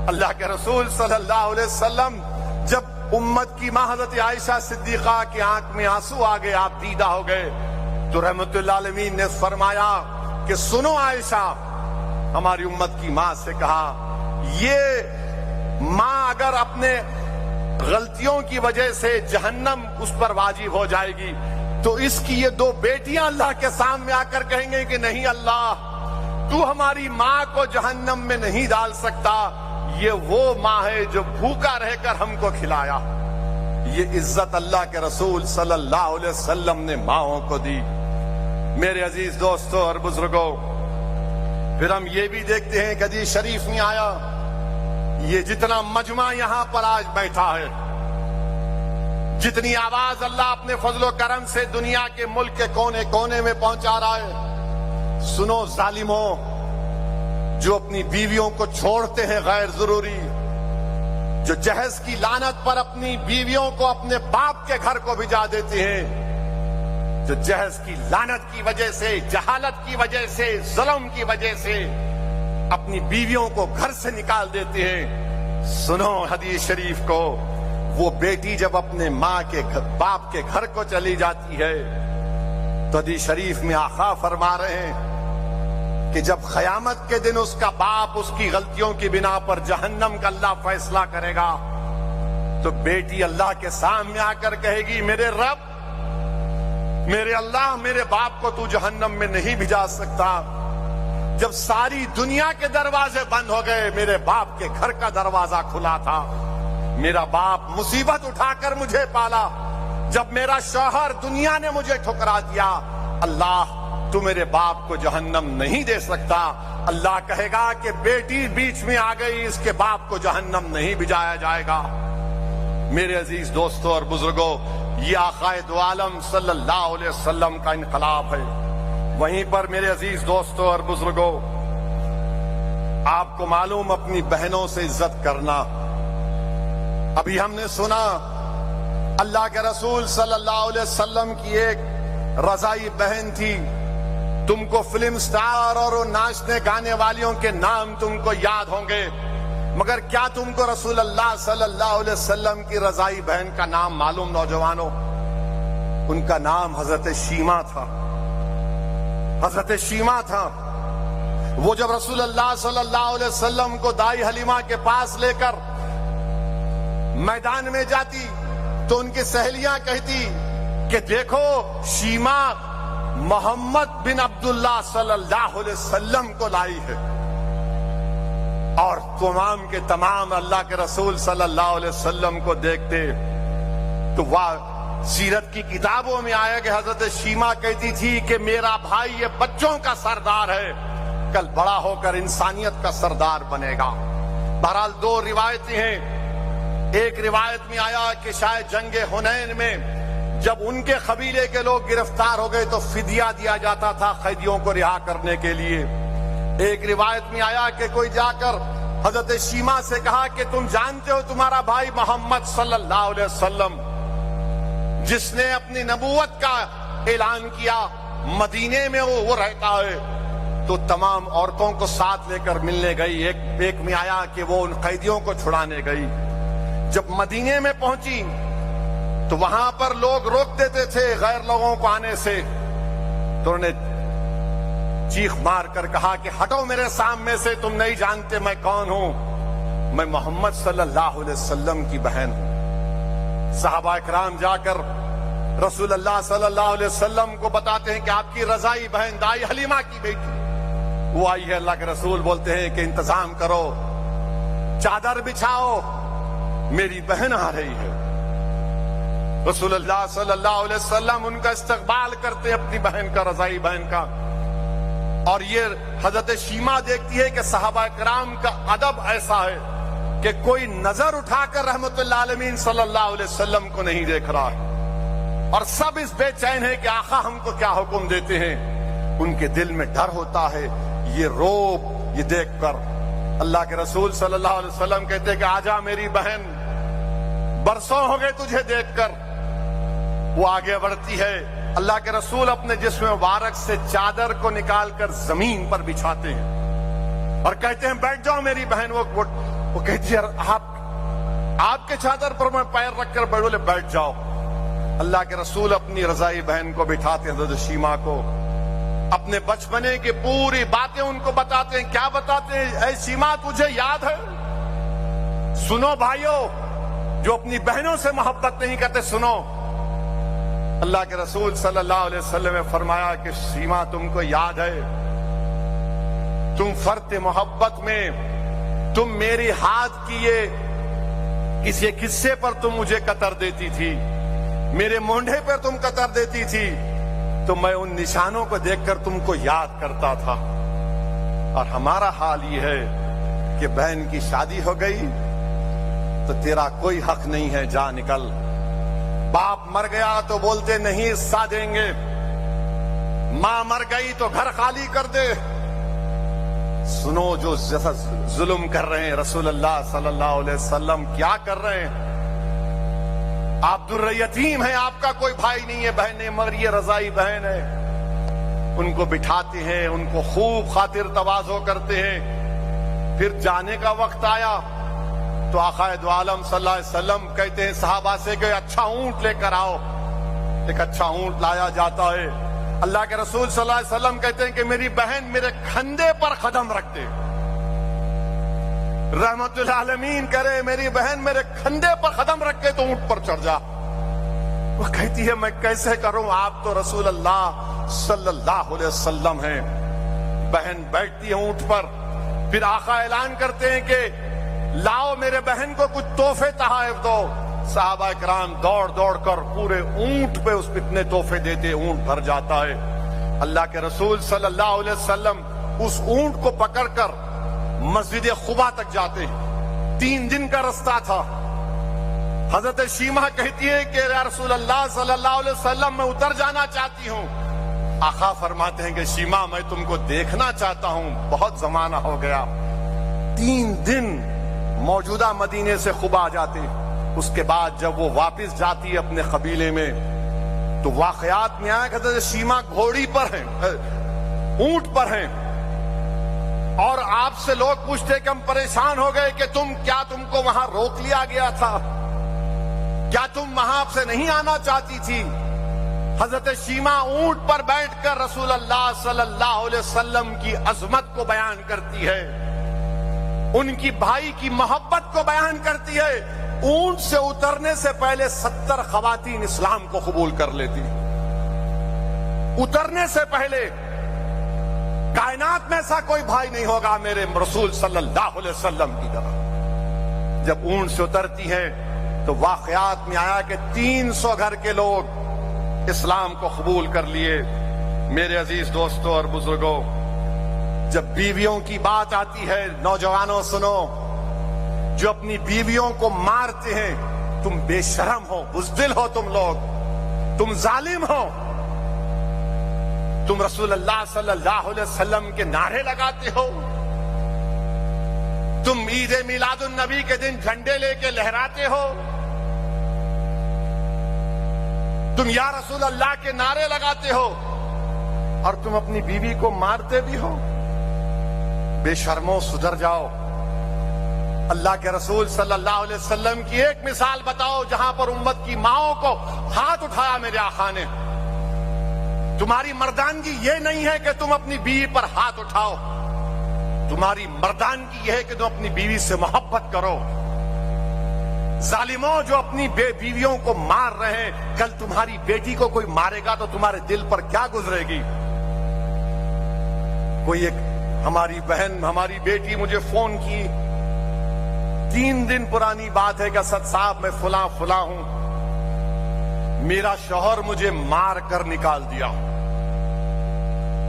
اللہ کے رسول صلی اللہ علیہ وسلم جب امت کی ماں حضرت عائشہ صدیقہ کی آنکھ میں آنسو آ گئے، آپ دیدہ ہو گئے، تو رحمت اللہ عالمین نے فرمایا کہ سنو عائشہ، ہماری امت کی ماں سے کہا، یہ ماں اگر اپنے غلطیوں کی وجہ سے جہنم اس پر واجب ہو جائے گی تو اس کی یہ 2 بیٹیاں اللہ کے سامنے آ کر کہیں گے کہ نہیں اللہ، تو ہماری ماں کو جہنم میں نہیں ڈال سکتا، یہ وہ ماں ہے جو بھوکا رہ کر ہم کو کھلایا۔ یہ عزت اللہ کے رسول صلی اللہ علیہ وسلم نے ماؤں کو دی۔ میرے عزیز دوستوں اور بزرگوں، پھر ہم یہ بھی دیکھتے ہیں کہ حدیث شریف میں آیا، یہ جتنا مجمع یہاں پر آج بیٹھا ہے، جتنی آواز اللہ اپنے فضل و کرم سے دنیا کے ملک کے کونے کونے میں پہنچا رہا ہے، سنو ظالموں، جو اپنی بیویوں کو چھوڑتے ہیں غیر ضروری، جو جہیز کی لعنت پر اپنی بیویوں کو اپنے باپ کے گھر کو بھجا دیتے ہیں، جو جہیز کی لعنت کی وجہ سے، جہالت کی وجہ سے، ظلم کی وجہ سے اپنی بیویوں کو گھر سے نکال دیتے ہیں، سنو حدیث شریف کو، وہ بیٹی جب اپنے ماں کے باپ کے گھر کو چلی جاتی ہے تو حدیث شریف میں آقا فرما رہے ہیں کہ جب قیامت کے دن اس کا باپ اس کی غلطیوں کی بنا پر جہنم کا اللہ فیصلہ کرے گا تو بیٹی اللہ کے سامنے آ کر کہے گی، میرے رب، میرے اللہ، میرے باپ کو تو جہنم میں نہیں بھجا سکتا۔ جب ساری دنیا کے دروازے بند ہو گئے، میرے باپ کے گھر کا دروازہ کھلا تھا۔ میرا باپ مصیبت اٹھا کر مجھے پالا، جب میرا شوہر دنیا نے مجھے ٹھکرا دیا، اللہ تو میرے باپ کو جہنم نہیں دے سکتا۔ اللہ کہے گا کہ بیٹی بیچ میں آ گئی، اس کے باپ کو جہنم نہیں بھجایا جائے گا۔ میرے عزیز دوستوں اور بزرگوں، یہ آقا دو عالم صلی اللہ علیہ وسلم کا انقلاب ہے۔ وہیں پر میرے عزیز دوستوں اور بزرگوں، آپ کو معلوم اپنی بہنوں سے عزت کرنا۔ ابھی ہم نے سنا اللہ کے رسول صلی اللہ علیہ وسلم کی ایک رضائی بہن تھی، تم کو فلم سٹار اور ناچنے گانے والیوں کے نام تم کو یاد ہوں گے، مگر کیا تم کو رسول اللہ صلی اللہ علیہ وسلم کی رضائی بہن کا نام معلوم نوجوانوں؟ ان کا نام حضرت شیمہ تھا۔ حضرت شیمہ تھا۔ وہ جب رسول اللہ صلی اللہ علیہ وسلم کو دائی حلیمہ کے پاس لے کر میدان میں جاتی تو ان کی سہیلیاں کہتی کہ دیکھو شیمہ محمد بن عبداللہ صلی اللہ علیہ وسلم کو لائی ہے، اور تمام کے تمام اللہ کے رسول صلی اللہ علیہ وسلم کو دیکھتے تو وہ سیرت کی کتابوں میں آیا کہ حضرت شیما کہتی تھی کہ میرا بھائی یہ بچوں کا سردار ہے، کل بڑا ہو کر انسانیت کا سردار بنے گا۔ بہرحال دو روایتیں ہیں، ایک روایت میں آیا کہ شاید جنگ حنین میں جب ان کے قبیلے کے لوگ گرفتار ہو گئے تو فدیہ دیا جاتا تھا قیدیوں کو رہا کرنے کے لیے۔ ایک روایت میں آیا کہ کوئی جا کر حضرت شیما سے کہا کہ تم جانتے ہو تمہارا بھائی محمد صلی اللہ علیہ وسلم جس نے اپنی نبوت کا اعلان کیا مدینے میں وہ رہتا ہے، تو تمام عورتوں کو ساتھ لے کر ملنے گئی۔ ایک میں آیا کہ وہ ان قیدیوں کو چھڑانے گئی۔ جب مدینے میں پہنچی تو وہاں پر لوگ روک دیتے تھے غیر لوگوں کو آنے سے، تو انہوں نے چیخ مار کر کہا کہ ہٹو میرے سامنے سے، تم نہیں جانتے میں کون ہوں، میں محمد صلی اللہ علیہ وسلم کی بہن ہوں۔ صحابہ کرام جا کر رسول اللہ صلی اللہ علیہ وسلم کو بتاتے ہیں کہ آپ کی رضائی بہن دائی حلیمہ کی بیٹی وہ آئی ہے۔ اللہ کے رسول بولتے ہیں کہ انتظام کرو، چادر بچھاؤ، میری بہن آ رہی ہے۔ رسول اللہ صلی اللہ علیہ وسلم ان کا استقبال کرتے اپنی بہن کا، رضائی بہن کا، اور یہ حضرت شیما دیکھتی ہے کہ صحابہ کرام کا ادب ایسا ہے کہ کوئی نظر اٹھا کر رحمت اللہ عالمین صلی اللہ علیہ وسلم کو نہیں دیکھ رہا ہے، اور سب اس بے چین ہے کہ آقا ہم کو کیا حکم دیتے ہیں۔ ان کے دل میں ڈر ہوتا ہے، یہ روب یہ دیکھ کر۔ اللہ کے رسول صلی اللہ علیہ وسلم کہتے کہ آجا میری بہن، برسوں ہو گئے تجھے دیکھ کر۔ وہ آگے بڑھتی ہے، اللہ کے رسول اپنے جسم مبارک سے چادر کو نکال کر زمین پر بچھاتے ہیں اور کہتے ہیں بیٹھ جاؤ میری بہن۔ وہ کہتی ہے آپ کے چادر پر میں پیر رکھ کر بولے بیٹھ جاؤ۔ اللہ کے رسول اپنی رضائی بہن کو بٹھاتے ہیں، حضرت شیما کو، اپنے بچپنے کی پوری باتیں ان کو بتاتے ہیں۔ کیا بتاتے ہیں؟ اے شیما تجھے یاد ہے؟ سنو بھائیو، جو اپنی بہنوں سے محبت نہیں کرتے سنو۔ اللہ کے رسول صلی اللہ علیہ وسلم نے فرمایا کہ شیما تم کو یاد ہے، تم فرط محبت میں تم میری ہاتھ کی یہ کسی قصے پر تم مجھے قطر دیتی تھی، میرے مونڈھے پر تم قطر دیتی تھی، تو میں ان نشانوں کو دیکھ کر تم کو یاد کرتا تھا۔ اور ہمارا حال یہ ہے کہ بہن کی شادی ہو گئی تو تیرا کوئی حق نہیں ہے، جا نکل۔ باپ مر گیا تو بولتے نہیں حصہ دیں گے، ماں مر گئی تو گھر خالی کر دے۔ سنو جو ظلم کر رہے ہیں رسول اللہ صلی اللہ علیہ وسلم کیا کر رہے ہیں۔ آپ دریتیم ہیں، آپ کا کوئی بھائی نہیں ہے، بہن نہیں، مگر یہ رضائی بہن ہے۔ ان کو بٹھاتے ہیں، ان کو خوب خاطر تواضع کرتے ہیں۔ پھر جانے کا وقت آیا تو آقا دو عالم صلی اللہ علیہ وسلم کہتے ہیں صحابہ سے کہ اچھا اونٹ لے کر آؤ۔ ایک اچھا اونٹ لایا جاتا ہے۔ اللہ کے رسول صلی اللہ علیہ وسلم کہتے ہیں کہ میری بہن میرے کھندے پر قدم رکھ دے۔ رحمت العالمین کرے میری بہن میرے کھندے پر قدم رکھ کے تو اونٹ پر چڑھ جا۔ وہ کہتی ہے میں کیسے کروں، آپ تو رسول اللہ صلی اللہ علیہ وسلم ہیں۔ بہن بیٹھتی ہے اونٹ پر۔ پھر آقا اعلان کرتے ہیں کہ لاؤ میرے بہن کو کچھ تحفے تحائف دو۔ صحابہ کرام دوڑ دوڑ کر پورے اونٹ پہ اس اتنے تحفے دیتے، اونٹ بھر جاتا ہے۔ اللہ کے رسول صلی اللہ علیہ وسلم اس اونٹ کو پکڑ کر مسجد قباء تک جاتے ہیں۔ 3 دن کا رستہ تھا۔ حضرت شیما کہتی ہے کہ یا رسول اللہ صلی اللہ علیہ وسلم میں اتر جانا چاہتی ہوں۔ آقا فرماتے ہیں کہ شیما میں تم کو دیکھنا چاہتا ہوں، بہت زمانہ ہو گیا۔ 3 دن موجودہ مدینے سے قباء جاتے۔ اس کے بعد جب وہ واپس جاتی ہے اپنے قبیلے میں تو واقعات میں آیا کہ حضرت شیما گھوڑی پر ہیں، اونٹ پر ہیں، اور آپ سے لوگ پوچھتے کہ ہم پریشان ہو گئے کہ تم کو وہاں روک لیا گیا تھا، کیا تم وہاں سے نہیں آنا چاہتی تھی؟ حضرت شیما اونٹ پر بیٹھ کر رسول اللہ صلی اللہ علیہ وسلم کی عظمت کو بیان کرتی ہے، ان کی بھائی کی محبت کو بیان کرتی ہے۔ اونٹ سے اترنے سے پہلے 70 خواتین اسلام کو قبول کر لیتی، اترنے سے پہلے۔ کائنات میں ایسا کوئی بھائی نہیں ہوگا میرے رسول صلی اللہ علیہ وسلم کی طرح۔ جب اونٹ سے اترتی ہے تو واقعات میں آیا کہ 300 گھر کے لوگ اسلام کو قبول کر لیے۔ میرے عزیز دوستوں اور بزرگوں، جب بیویوں کی بات آتی ہے، نوجوانوں سنو، جو اپنی بیویوں کو مارتے ہیں، تم بے شرم ہو، بزدل ہو، تم لوگ، تم ظالم ہو، تم رسول اللہ صلی اللہ علیہ وسلم کے نعرے لگاتے ہو، تم عید میلاد النبی کے دن جھنڈے لے کے لہراتے ہو، تم یا رسول اللہ کے نعرے لگاتے ہو، اور تم اپنی بیوی کو مارتے بھی ہو۔ بے شرمو، سدھر جاؤ۔ اللہ کے رسول صلی اللہ علیہ وسلم کی ایک مثال بتاؤ جہاں پر امت کی ماؤں کو ہاتھ اٹھایا میرے آقا نے۔ تمہاری مردانگی یہ نہیں ہے کہ تم اپنی بیوی پر ہاتھ اٹھاؤ، تمہاری مردانگی یہ ہے کہ تم اپنی بیوی سے محبت کرو۔ ظالموں جو اپنی بیویوں کو مار رہے ہیں، کل تمہاری بیٹی کو کوئی مارے گا تو تمہارے دل پر کیا گزرے گی؟ کوئی ایک ہماری بہن، ہماری بیٹی مجھے فون کی، 3 دن پرانی بات ہے کہ اسد صاحب میں فلاں فلاں ہوں، میرا شوہر مجھے مار کر نکال دیا۔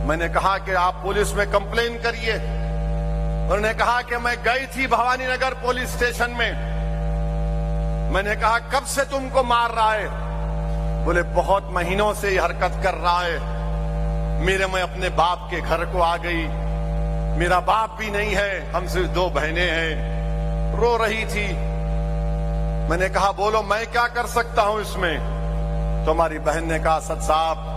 میں نے کہا کہ آپ پولیس میں کمپلین کریے۔ انہوں نے کہا کہ میں گئی تھی بھوانی نگر پولیس اسٹیشن میں۔ میں نے کہا کب سے تم کو مار رہا ہے؟ بولے بہت مہینوں سے یہ حرکت کر رہا ہے۔ میں اپنے باپ کے گھر کو آ گئی، میرا باپ بھی نہیں ہے، ہم صرف 2 بہنیں ہیں۔ رو رہی تھی۔ میں نے کہا بولو میں کیا کر سکتا ہوں اس میں؟ تو ہماری بہن نے کہا اسد صاحب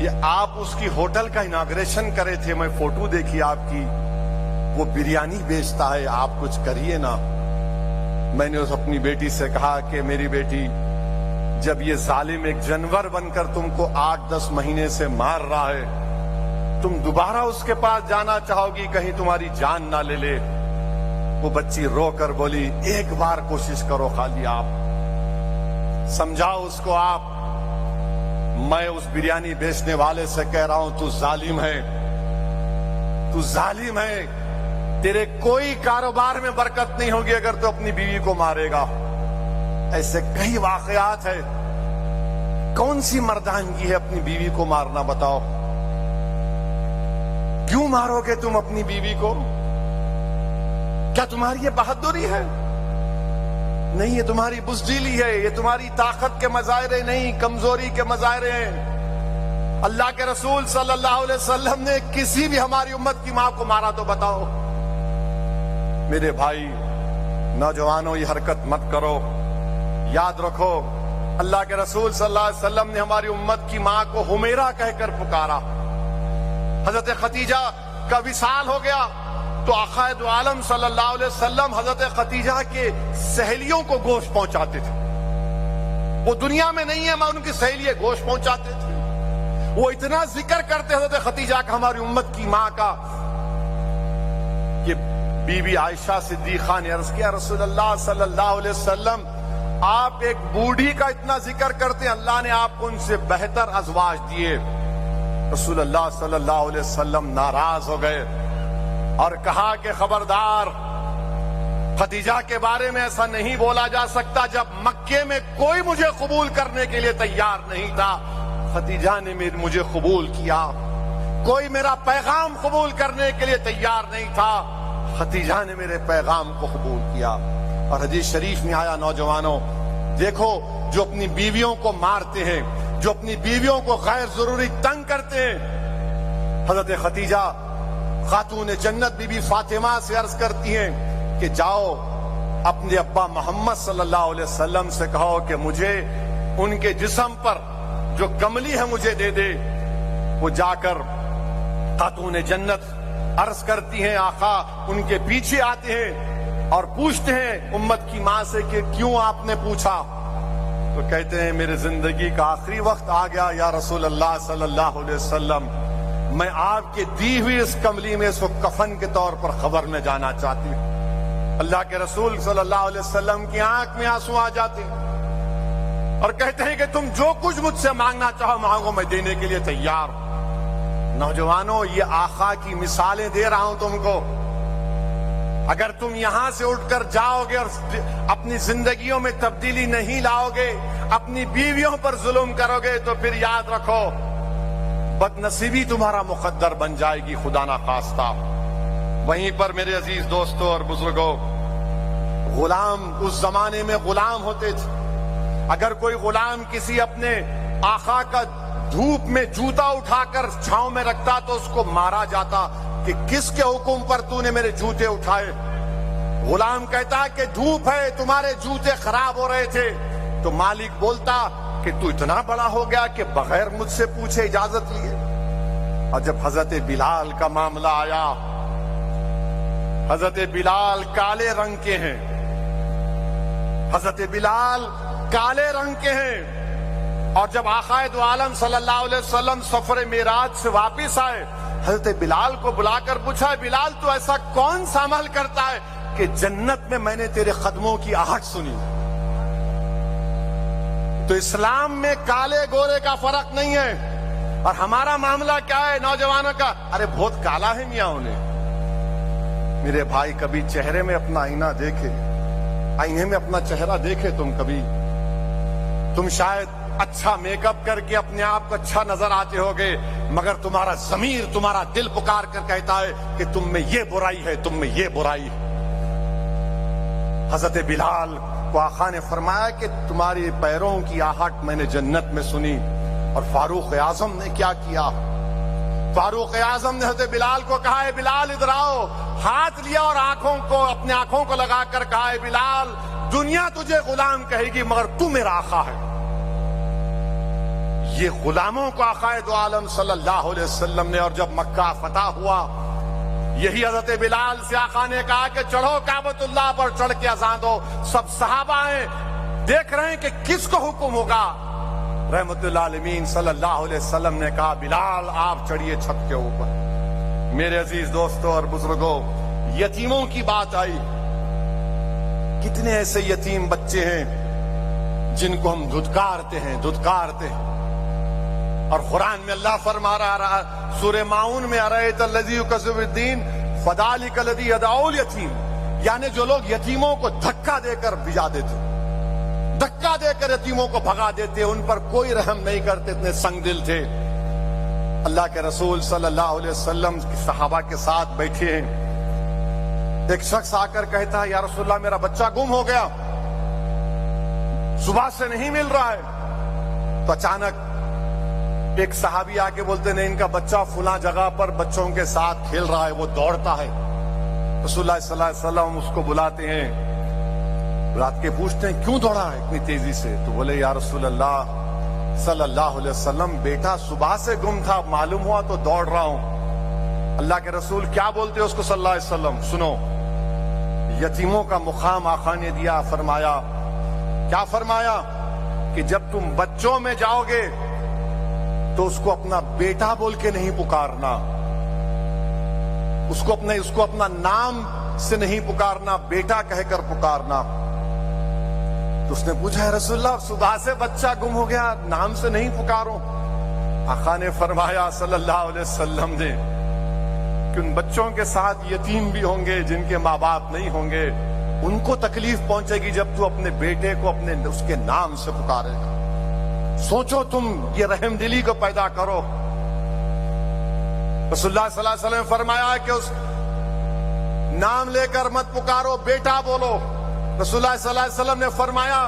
یہ آپ اس کی ہوٹل کا اناگریشن کرے تھے، میں فوٹو دیکھی آپ کی، وہ بریانی بیچتا ہے، آپ کچھ کریے نا۔ میں نے اپنی بیٹی سے کہا کہ میری بیٹی، جب یہ ظالم ایک جانور بن کر تم کو 8-10 مہینے سے مار رہا ہے، تم دوبارہ اس کے پاس جانا چاہو گی کہیں تمہاری جان نہ لے لے؟ وہ بچی رو کر بولی ایک بار کوشش کرو خالی، آپ سمجھاؤ اس کو۔ آپ، میں اس بریانی بیچنے والے سے کہہ رہا ہوں تو ظالم ہے، تو ظالم ہے، تیرے کوئی کاروبار میں برکت نہیں ہوگی اگر تو اپنی بیوی کو مارے گا۔ ایسے کئی واقعات ہیں۔ کون سی مردانگی ہے اپنی بیوی کو مارنا؟ بتاؤ کیوں مارو گے تم اپنی بیوی کو؟ کیا تمہاری یہ بہادری ہے؟ نہیں، یہ تمہاری بزدلی ہے، یہ تمہاری طاقت کے مظاہرے نہیں، کمزوری کے مظاہرے ہیں۔ اللہ کے رسول صلی اللہ علیہ وسلم نے کسی بھی ہماری امت کی ماں کو مارا تو بتاؤ؟ میرے بھائی نوجوانوں، یہ حرکت مت کرو۔ یاد رکھو اللہ کے رسول صلی اللہ علیہ وسلم نے ہماری امت کی ماں کو حمیرہ کہہ کر پکارا۔ حضرت خدیجہ کا وصال ہو گیا تو آقا دو عالم صلی اللہ علیہ وسلم حضرت خدیجہ کے سہیلیوں کو گوشت پہنچاتے تھے۔ وہ دنیا میں نہیں ہے، میں ان کی سہیلیے گوشت پہنچاتے تھے۔ وہ اتنا ذکر کرتے حضرت خدیجہ کا، ہماری امت کی ماں کا، کہ بی بی عائشہ صدیقہ نے عرض کیا رسول اللہ صلی اللہ علیہ وسلم آپ ایک بوڑھی کا اتنا ذکر کرتے ہیں، اللہ نے آپ کو ان سے بہتر ازواج دیے۔ رسول اللہ صلی اللہ علیہ وسلم ناراض ہو گئے اور کہا کہ خبردار، خدیجہ کے بارے میں ایسا نہیں بولا جا سکتا۔ جب مکے میں کوئی مجھے قبول کرنے کے لیے تیار نہیں تھا، خدیجہ نے مجھے قبول کیا۔ کوئی میرا پیغام قبول کرنے کے لیے تیار نہیں تھا، خدیجہ نے میرے پیغام کو قبول کیا۔ اور حدیث شریف میں آیا، نوجوانوں دیکھو، جو اپنی بیویوں کو مارتے ہیں، جو اپنی بیویوں کو غیر ضروری تنگ کرتے ہیں، حضرت خدیجہ خاتون جنت بی بی فاطمہ سے عرض کرتی ہیں کہ جاؤ اپنے ابا محمد صلی اللہ علیہ وسلم سے کہو کہ مجھے ان کے جسم پر جو کملی ہے مجھے دے دے۔ وہ جا کر خاتون جنت عرض کرتی ہیں، آقا ان کے پیچھے آتے ہیں اور پوچھتے ہیں امت کی ماں سے کہ کیوں آپ نے پوچھا؟ تو کہتے ہیں میرے زندگی کا آخری وقت آ گیا یا رسول اللہ صلی اللہ علیہ وسلم، میں آپ کے دی ہوئی اس کملی میں اس کو کفن کے طور پر خبر میں جانا چاہتی ہوں۔ اللہ کے رسول صلی اللہ علیہ وسلم کی آنکھ میں آنسو آ جاتے ہیں اور کہتے ہیں کہ تم جو کچھ مجھ سے مانگنا چاہو مانگو، میں دینے کے لیے تیار ہوں۔ نوجوانوں، یہ آقا کی مثالیں دے رہا ہوں تم کو۔ اگر تم یہاں سے اٹھ کر جاؤ گے اور اپنی زندگیوں میں تبدیلی نہیں لاؤ گے، اپنی بیویوں پر ظلم کرو گے، تو پھر یاد رکھو بد نصیبی تمہارا مقدر بن جائے گی، خدا نہ خواستہ۔ وہیں پر میرے عزیز دوستوں اور بزرگوں، غلام اس زمانے میں غلام ہوتے تھے۔ اگر کوئی غلام کسی اپنے آقا کا دھوپ میں جوتا اٹھا کر چھاؤں میں رکھتا تو اس کو مارا جاتا کہ کس کے حکم پر تو نے میرے جوتے اٹھائے؟ غلام کہتا کہ دھوپ ہے، تمہارے جوتے خراب ہو رہے تھے، تو مالک بولتا کہ تو اتنا بڑا ہو گیا کہ بغیر مجھ سے پوچھے اجازت لیے۔ اور جب حضرت بلال کا معاملہ آیا، حضرت بلال کالے رنگ کے ہیں، حضرت بلال کالے رنگ کے ہیں، اور جب آقا دو عالم صلی اللہ علیہ وسلم سفر معراج سے واپس آئے، حضرت بلال کو بلا کر پوچھا، بلال تو ایسا کون سا عمل کرتا ہے کہ جنت میں میں نے تیرے قدموں کی آہٹ سنی؟ تو اسلام میں کالے گورے کا فرق نہیں ہے، اور ہمارا معاملہ کیا ہے نوجوانوں کا؟ ارے بہت کالا ہے میاں انہیں۔ میرے بھائی کبھی چہرے میں اپنا آئینہ دیکھے، آئینے میں اپنا چہرہ دیکھے تم شاید اچھا میک اپ کر کے اپنے آپ کو اچھا نظر آتے ہوگے، مگر تمہارا ضمیر، تمہارا دل پکار کر کہتا ہے کہ تم میں یہ برائی ہے، تم میں یہ برائی ہے۔ حضرت بلال کو آقا نے فرمایا کہ تمہاری پیروں کی آہٹ میں نے جنت میں سنی۔ اور فاروق اعظم نے کیا کیا؟ فاروق اعظم نے حضرت بلال کو کہا، ہے بلال ادھر آؤ، ہاتھ لیا اور اپنے آنکھوں کو لگا کر کہا، ہے بلال دنیا تجھے غلام کہے گی مگر تو میرا آقا ہے۔ یہ غلاموں کو آقا دو عالم صلی اللہ علیہ وسلم نے، اور جب مکہ فتح ہوا، یہی حضرت بلال سے آقا نے کہا کہ چڑھو کعبۃ اللہ پر، چڑھ کے اذان دو۔ سب صحابہ ہیں، دیکھ رہے ہیں کہ کس کو حکم ہوگا۔ رحمت اللہ عالمین صلی اللہ علیہ وسلم نے کہا، بلال آپ چڑھیے چھت کے اوپر۔ میرے عزیز دوستوں اور بزرگوں، یتیموں کی بات آئی۔ کتنے ایسے یتیم بچے ہیں جن کو ہم دھتکارتے ہیں۔ اور قرآن میں اللہ فرما رہا، سورہ ماؤن میں، ارأیت الذی یکذب بالدین فذلک الذی یدعو الیتیم، یعنی جو لوگ یتیموں کو دھکا دے کر بھجا دیتے، دھکا دے کر یتیموں کو بھگا دیتے، ان پر کوئی رحم نہیں کرتے، اتنے سنگ دل تھے۔ اللہ کے رسول صلی اللہ علیہ وسلم صحابہ کے ساتھ بیٹھے ہیں، ایک شخص آ کر کہتا ہے، یا رسول اللہ میرا بچہ گم ہو گیا، صبح سے نہیں مل رہا ہے۔ تو اچانک ایک صحابی آ کے بولتے نہیں، ان کا بچہ فلاں جگہ پر بچوں کے ساتھ کھیل رہا ہے، وہ دوڑتا ہے۔ رسول اللہ صلی اللہ علیہ وسلم اس کو بلاتے ہیں، رات کے پوچھتے ہیں کیوں دوڑا ہے اتنی تیزی سے؟ تو بولے، یا رسول اللہ صلی اللہ علیہ وسلم بیٹا صبح سے گم تھا، معلوم ہوا تو دوڑ رہا ہوں۔ اللہ کے رسول کیا بولتے اس کو صلی اللہ علیہ وسلم؟ سنو، یتیموں کا مقام آقا نے دیا، فرمایا کیا؟ فرمایا کہ جب تم بچوں میں جاؤ گے تو اس کو اپنا بیٹا بول کے نہیں پکارنا، اس کو اپنا نام سے نہیں پکارنا، بیٹا کہہ کر پکارنا۔ تو اس نے پوچھا، ہے رسول اللہ صبح سے بچہ گم ہو گیا، نام سے نہیں پکاروں؟ آقا نے فرمایا صلی اللہ علیہ وسلم نے کہ ان بچوں کے ساتھ یتیم بھی ہوں گے جن کے ماں باپ نہیں ہوں گے، ان کو تکلیف پہنچے گی جب تو اپنے بیٹے کو اس کے نام سے پکارے گا۔ سوچو تم یہ رحم دلی کو پیدا کرو۔ رسول اللہ صلی اللہ علیہ وسلم نے فرمایا کہ اس نام لے کر مت پکارو، بیٹا بولو۔ رسول اللہ صلی اللہ علیہ وسلم نے فرمایا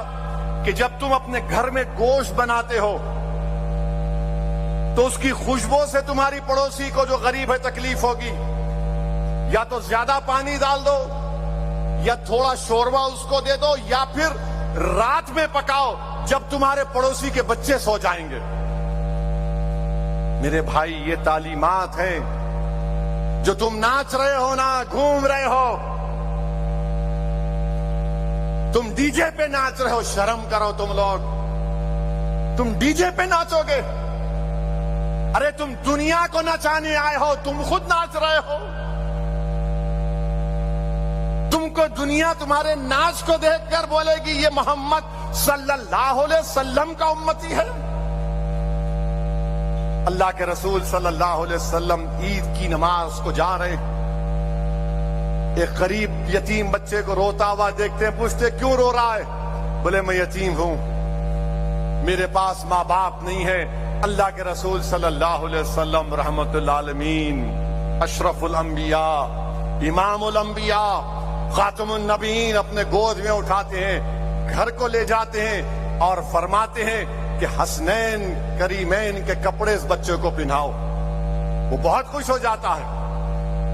کہ جب تم اپنے گھر میں گوشت بناتے ہو تو اس کی خوشبو سے تمہاری پڑوسی کو جو غریب ہے تکلیف ہوگی، یا تو زیادہ پانی ڈال دو، یا تھوڑا شوربہ اس کو دے دو، یا پھر رات میں پکاؤ جب تمہارے پڑوسی کے بچے سو جائیں گے۔ میرے بھائی یہ تعلیمات ہیں۔ جو تم ناچ رہے ہو نا، گھوم رہے ہو، تم ڈی جے پہ ناچ رہے ہو، شرم کرو تم لوگ، تم ڈی جے پہ ناچو گے؟ ارے تم دنیا کو نچانے آئے ہو، تم خود ناچ رہے ہو۔ تم کو دنیا تمہارے ناچ کو دیکھ کر بولے گی یہ محمد صلی اللہ علیہ وسلم کا امتی ہے۔ اللہ کے رسول صلی اللہ علیہ وسلم عید کی نماز کو جا رہے، ایک غریب یتیم بچے کو روتا ہوا دیکھتے ہیں، پوچھتے کیوں رو رہا ہے؟ بولے میں یتیم ہوں، میرے پاس ماں باپ نہیں ہے۔ اللہ کے رسول صلی اللہ علیہ وسلم رحمت للعالمین، اشرف الانبیاء، امام الانبیاء، خاتم النبیین اپنے گود میں اٹھاتے ہیں، گھر کو لے جاتے ہیں اور فرماتے ہیں کہ حسنین کریمین کے کپڑے اس بچے کو پہناؤ۔ وہ بہت خوش ہو جاتا ہے،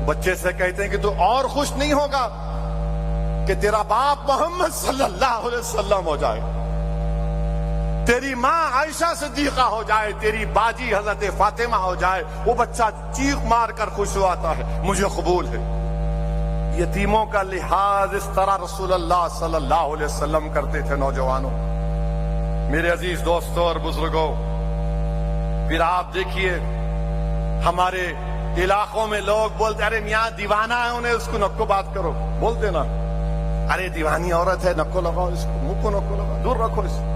بچے سے کہتے ہیں کہ تو اور خوش نہیں ہوگا کہ تیرا باپ محمد صلی اللہ علیہ وسلم ہو جائے، تیری ماں عائشہ صدیقہ ہو جائے، تیری باجی حضرت فاطمہ ہو جائے۔ وہ بچہ چیخ مار کر خوش ہوا ہے، مجھے قبول ہے۔ یتیموں کا لحاظ اس طرح رسول اللہ صلی اللہ علیہ وسلم کرتے تھے۔ نوجوانوں، میرے عزیز دوستوں اور بزرگوں، پھر آپ دیکھیے ہمارے علاقوں میں لوگ بولتے ارے میاں دیوانہ ہے، انہیں اس کو نکو بات کرو، بولتے نا ارے دیوانی عورت ہے، نکو لگاؤ اس کو، منہ کو نکو لگاؤ، دور رکھو اس کو۔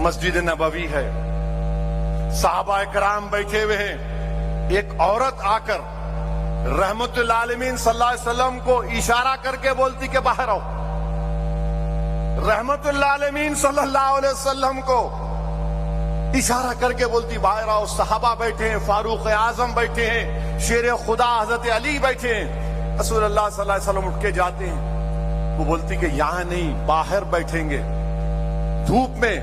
مسجد نبوی ہے، صحابہ کرام بیٹھے ہوئے ہیں، ایک عورت آ کر رحمت للعالمین صلی اللہ علیہ وسلم کو اشارہ کر کے بولتی کہ باہر آؤ۔ رحمت للعالمین صلی اللہ علیہ وسلم کو اشارہ کر کے بولتی باہر آؤ۔ صحابہ بیٹھے ہیں، فاروق اعظم بیٹھے ہیں، شیر خدا حضرت علی بیٹھے ہیں۔ رسول اللہ صلی اللہ علیہ وسلم اٹھ کے جاتے ہیں، وہ بولتی کہ یہاں نہیں، باہر بیٹھیں گے دھوپ میں۔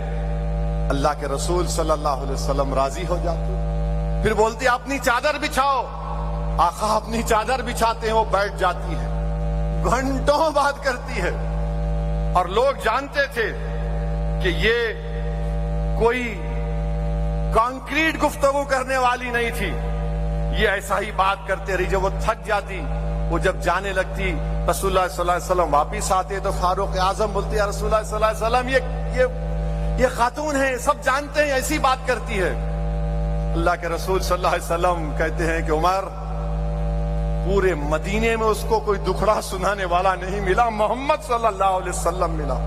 اللہ کے رسول صلی اللہ علیہ وسلم راضی ہو جاتے، پھر بولتی اپنی چادر بچھاؤ۔ آقا اپنی چادر بچھاتے ہیں، وہ بیٹھ جاتی ہے، گھنٹوں بات کرتی ہے۔ اور لوگ جانتے تھے کہ یہ کوئی کانکریٹ گفتگو کرنے والی نہیں تھی، یہ ایسا ہی بات کرتے رہی۔ جب وہ تھک جاتی، وہ جب جانے لگتی، رسول اللہ صلی اللہ علیہ وسلم واپس آتے تو فاروق اعظم بولتے یا رسول اللہ صلی اللہ علیہ وسلم یہ خاتون ہے، سب جانتے ہیں ایسی بات کرتی ہے۔ اللہ کے رسول صلی اللہ علیہ وسلم کہتے ہیں کہ عمر، پورے مدینے میں اس کو کوئی دکھڑا سنانے والا نہیں ملا، محمد صلی اللہ علیہ وسلم ملا،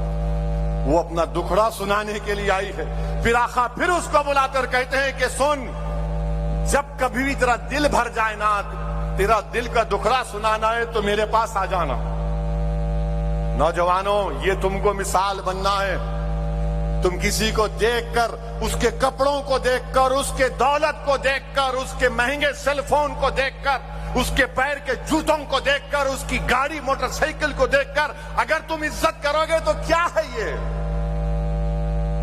وہ اپنا دکھڑا سنانے کے لیے آئی ہے۔ پھر آقا پھر اس کو بلا کر کہتے ہیں کہ سن، جب کبھی بھی تیرا دل بھر جائے نا، تیرا دل کا دکھڑا سنانا ہے تو میرے پاس آ جانا۔ نوجوانوں، یہ تم کو مثال بننا ہے۔ تم کسی کو دیکھ کر، اس کے کپڑوں کو دیکھ کر، اس کے دولت کو دیکھ کر، اس کے مہنگے سیل فون کو دیکھ کر، اس کے پیر کے جوتوں کو دیکھ کر، اس کی گاڑی موٹر سائیکل کو دیکھ کر اگر تم عزت کرو گے تو کیا ہے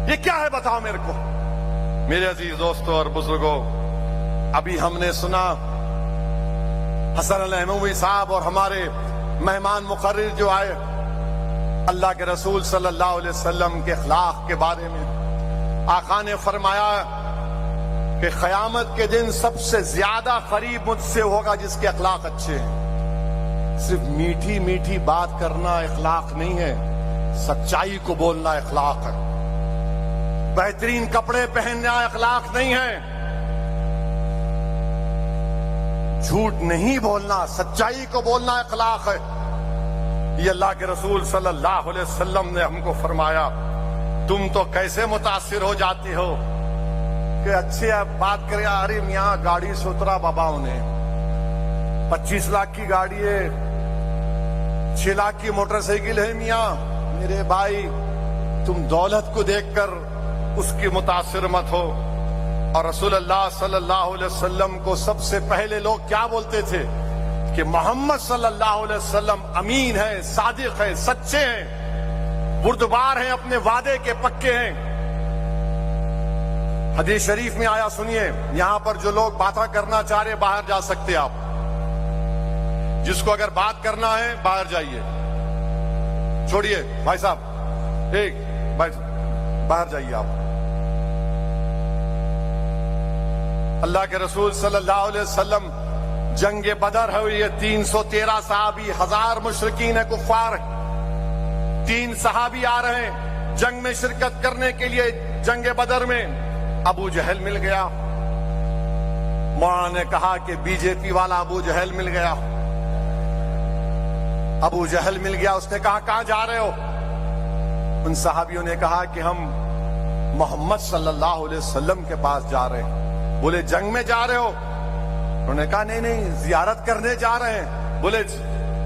یہ کیا ہے بتاؤ میرے کو۔ میرے عزیز دوستوں اور بزرگوں، ابھی ہم نے سنا حسن الاموی صاحب اور ہمارے مہمان مقرر جو آئے، اللہ کے رسول صلی اللہ علیہ وسلم کے اخلاق کے بارے میں آقا نے فرمایا کہ قیامت کے دن سب سے زیادہ قریب مجھ سے ہوگا جس کے اخلاق اچھے ہیں۔ صرف میٹھی میٹھی بات کرنا اخلاق نہیں ہے، سچائی کو بولنا اخلاق ہے۔ بہترین کپڑے پہننا اخلاق نہیں ہے، جھوٹ نہیں بولنا، سچائی کو بولنا اخلاق ہے۔ یہ اللہ کے رسول صلی اللہ علیہ وسلم نے ہم کو فرمایا۔ تم تو کیسے متاثر ہو جاتے ہو کہ اچھے بات کرے، ارے میاں گاڑی سترا باباؤں نے 25 لاکھ کی گاڑی ہے، 6 لاکھ کی موٹر سائیکل ہے۔ میاں میرے بھائی، تم دولت کو دیکھ کر اس کی متاثر مت ہو۔ اور رسول اللہ صلی اللہ علیہ وسلم کو سب سے پہلے لوگ کیا بولتے تھے کہ محمد صلی اللہ علیہ وسلم امین ہے، صادق ہے، سچے ہیں، بردبار ہیں، اپنے وعدے کے پکے ہیں۔ حدیث شریف میں آیا، سنیے، یہاں پر جو لوگ باتیں کرنا چاہ رہے باہر جا سکتے آپ، جس کو اگر بات کرنا ہے باہر جائیے، چھوڑیے بھائی صاحب، ایک بھائی باہر جائیے آپ۔ اللہ کے رسول صلی اللہ علیہ وسلم جنگ بدر ہوئی ہے، 313 صحابی، 1000 مشرکین کفار، 3 صحابی آ رہے ہیں جنگ میں شرکت کرنے کے لیے۔ جنگ بدر میں ابو جہل مل گیا، مولانا نے کہا کہ بی جے پی والا ابو جہل مل گیا۔ ابو جہل مل گیا، اس نے کہا کہاں جا رہے ہو؟ ان صحابیوں نے کہا کہ ہم محمد صلی اللہ علیہ وسلم کے پاس جا رہے ہیں۔ بولے جنگ میں جا رہے ہو؟ انہوں نے کہا نہیں نہیں، زیارت کرنے جا رہے ہیں۔ بولے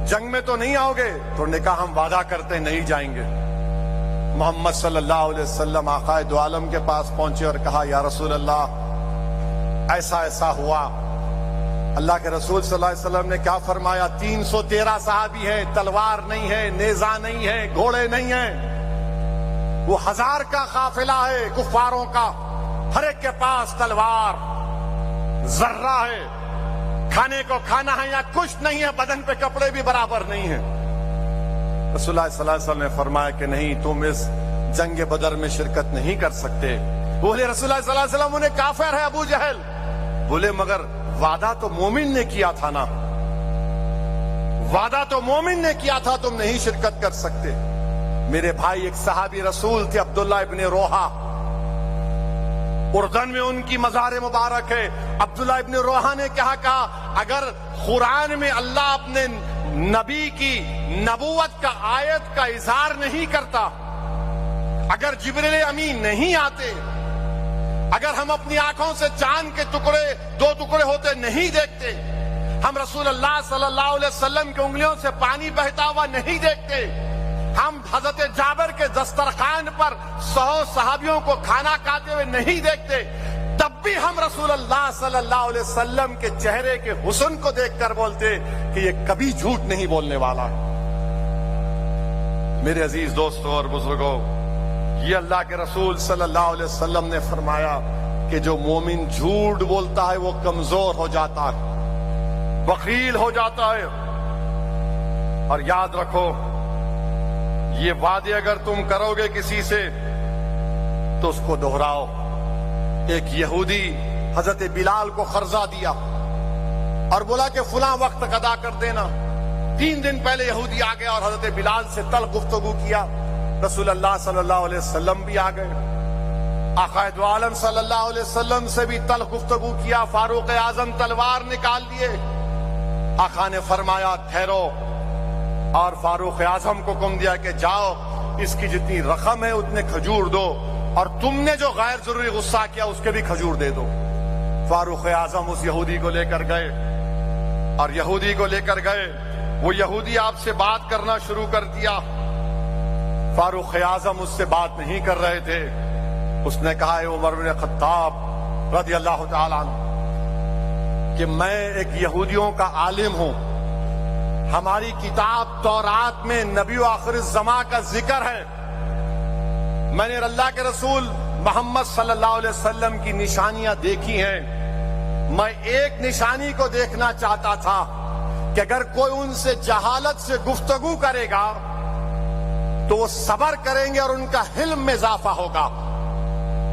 جنگ میں تو نہیں آؤ گے؟ تو انہوں نے کہا ہم وعدہ کرتے نہیں جائیں گے۔ محمد صلی اللہ علیہ وسلم آقائے دو عالم کے پاس پہنچے اور کہا یا رسول اللہ ایسا ایسا ہوا۔ اللہ کے رسول صلی اللہ علیہ وسلم نے کیا فرمایا؟ 313 صحابی ہیں، تلوار نہیں ہے، نیزہ نہیں ہے، گھوڑے نہیں ہیں، وہ 1000 کا قافلہ ہے کفاروں کا، ہر ایک کے پاس تلوار، ذرہ ہے، کھانے کو کھانا ہے یا کچھ نہیں ہے، بدن پہ کپڑے بھی برابر نہیں ہیں۔ رسول اللہ صلی اللہ علیہ وسلم نے فرمایا کہ نہیں، تم اس جنگ بدر میں شرکت نہیں کر سکتے۔ بولے رسول اللہ صلی اللہ علیہ وسلم انہیں کافر ہے ابو جہل۔ بولے مگر وعدہ تو مومن نے کیا تھا نا، وعدہ تو مومن نے کیا تھا، تم نہیں شرکت کر سکتے۔ میرے بھائی ایک صحابی رسول تھے عبداللہ ابن روحہ، اردن میں ان کی مزار مبارک ہے۔ عبداللہ ابن روحہ نے کیا کہا؟ اگر قرآن میں اللہ اپنے نبی کی نبوت کا آیت کا اظہار نہیں کرتا، اگر جبریل امین نہیں آتے، اگر ہم اپنی آنکھوں سے چاند کے ٹکڑے 2 ٹکڑے ہوتے نہیں دیکھتے، ہم رسول اللہ صلی اللہ علیہ وسلم کی انگلیوں سے پانی بہتا ہوا نہیں دیکھتے، ہم حضرت جابر کے دسترخوان پر 100 صحابیوں کو کھانا کھاتے ہوئے نہیں دیکھتے، تب بھی ہم رسول اللہ صلی اللہ علیہ وسلم کے چہرے کے حسن کو دیکھ کر بولتے کہ یہ کبھی جھوٹ نہیں بولنے والا۔ میرے عزیز دوستوں اور بزرگوں، یہ اللہ کے رسول صلی اللہ علیہ وسلم نے فرمایا کہ جو مومن جھوٹ بولتا ہے وہ کمزور ہو جاتا ہے، بخیل ہو جاتا ہے۔ اور یاد رکھو، یہ وعدے اگر تم کرو گے کسی سے تو اس کو دہراؤ۔ ایک یہودی حضرت بلال کو قرضہ دیا اور بولا کہ فلاں وقت تک ادا کر دینا۔ 3 دن پہلے یہودی آ گیا اور حضرت بلال سے تلخ گفتگو کیا۔ رسول اللہ صلی اللہ علیہ وسلم بھی آ گئے، آقا دو عالم صلی اللہ علیہ وسلم سے بھی تلخ گفتگو کیا۔ فاروق اعظم تلوار نکال لیے۔ آقا نے فرمایا ٹھہرو، اور فاروق اعظم کو حکم دیا کہ جاؤ اس کی جتنی رقم ہے اتنے کھجور دو، اور تم نے جو غیر ضروری غصہ کیا اس کے بھی کھجور دے دو۔ فاروق اعظم اس یہودی کو لے کر گئے، اور یہودی کو لے کر گئے، وہ یہودی آپ سے بات کرنا شروع کر دیا۔ فاروق اعظم اس سے بات نہیں کر رہے تھے۔ اس نے کہا ہے عمر بن خطاب رضی اللہ تعالی عنہ کہ میں ایک یہودیوں کا عالم ہوں، ہماری کتاب تورات میں نبی و آخر الزمان کا ذکر ہے، میں نے اللہ کے رسول محمد صلی اللہ علیہ وسلم کی نشانیاں دیکھی ہیں، میں ایک نشانی کو دیکھنا چاہتا تھا کہ اگر کوئی ان سے جہالت سے گفتگو کرے گا تو وہ صبر کریں گے اور ان کا حلم میں اضافہ ہوگا۔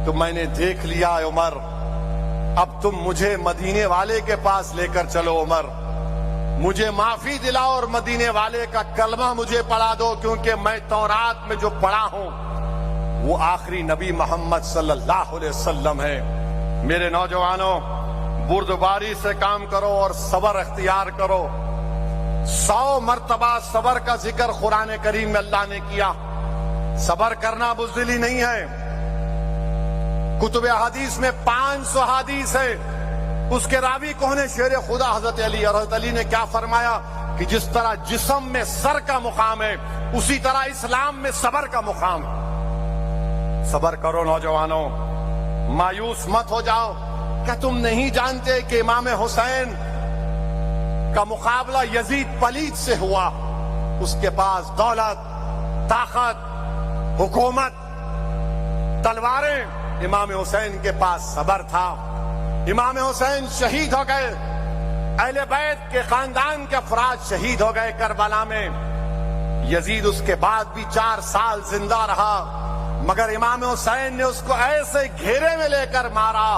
تو میں نے دیکھ لیا ہے عمر، اب تم مجھے مدینے والے کے پاس لے کر چلو عمر، مجھے معافی دلاؤ اور مدینے والے کا کلمہ مجھے پڑھا دو، کیونکہ میں تورات میں جو پڑھا ہوں وہ آخری نبی محمد صلی اللہ علیہ وسلم ہے۔ میرے نوجوانوں، بردباری سے کام کرو اور صبر اختیار کرو۔ 100 مرتبہ صبر کا ذکر قرآن کریم میں اللہ نے کیا۔ صبر کرنا بزدلی نہیں ہے۔ کتب حدیث میں 500 حدیث ہے۔ اس کے راوی کون ہے؟ شیر خدا حضرت علی، اور حضرت علی نے کیا فرمایا کہ جس طرح جسم میں سر کا مقام ہے اسی طرح اسلام میں صبر کا مقام ہے۔ صبر کرو نوجوانوں، مایوس مت ہو جاؤ۔ کیا تم نہیں جانتے کہ امام حسین کا مقابلہ یزید پلید سے ہوا؟ اس کے پاس دولت، طاقت، حکومت، تلواریں، امام حسین کے پاس صبر تھا۔ امام حسین شہید ہو گئے، اہل بیت کے خاندان کے افراد شہید ہو گئے کربلا میں۔ یزید اس کے بعد بھی 4 سال زندہ رہا، مگر امام حسین نے اس کو ایسے گھیرے میں لے کر مارا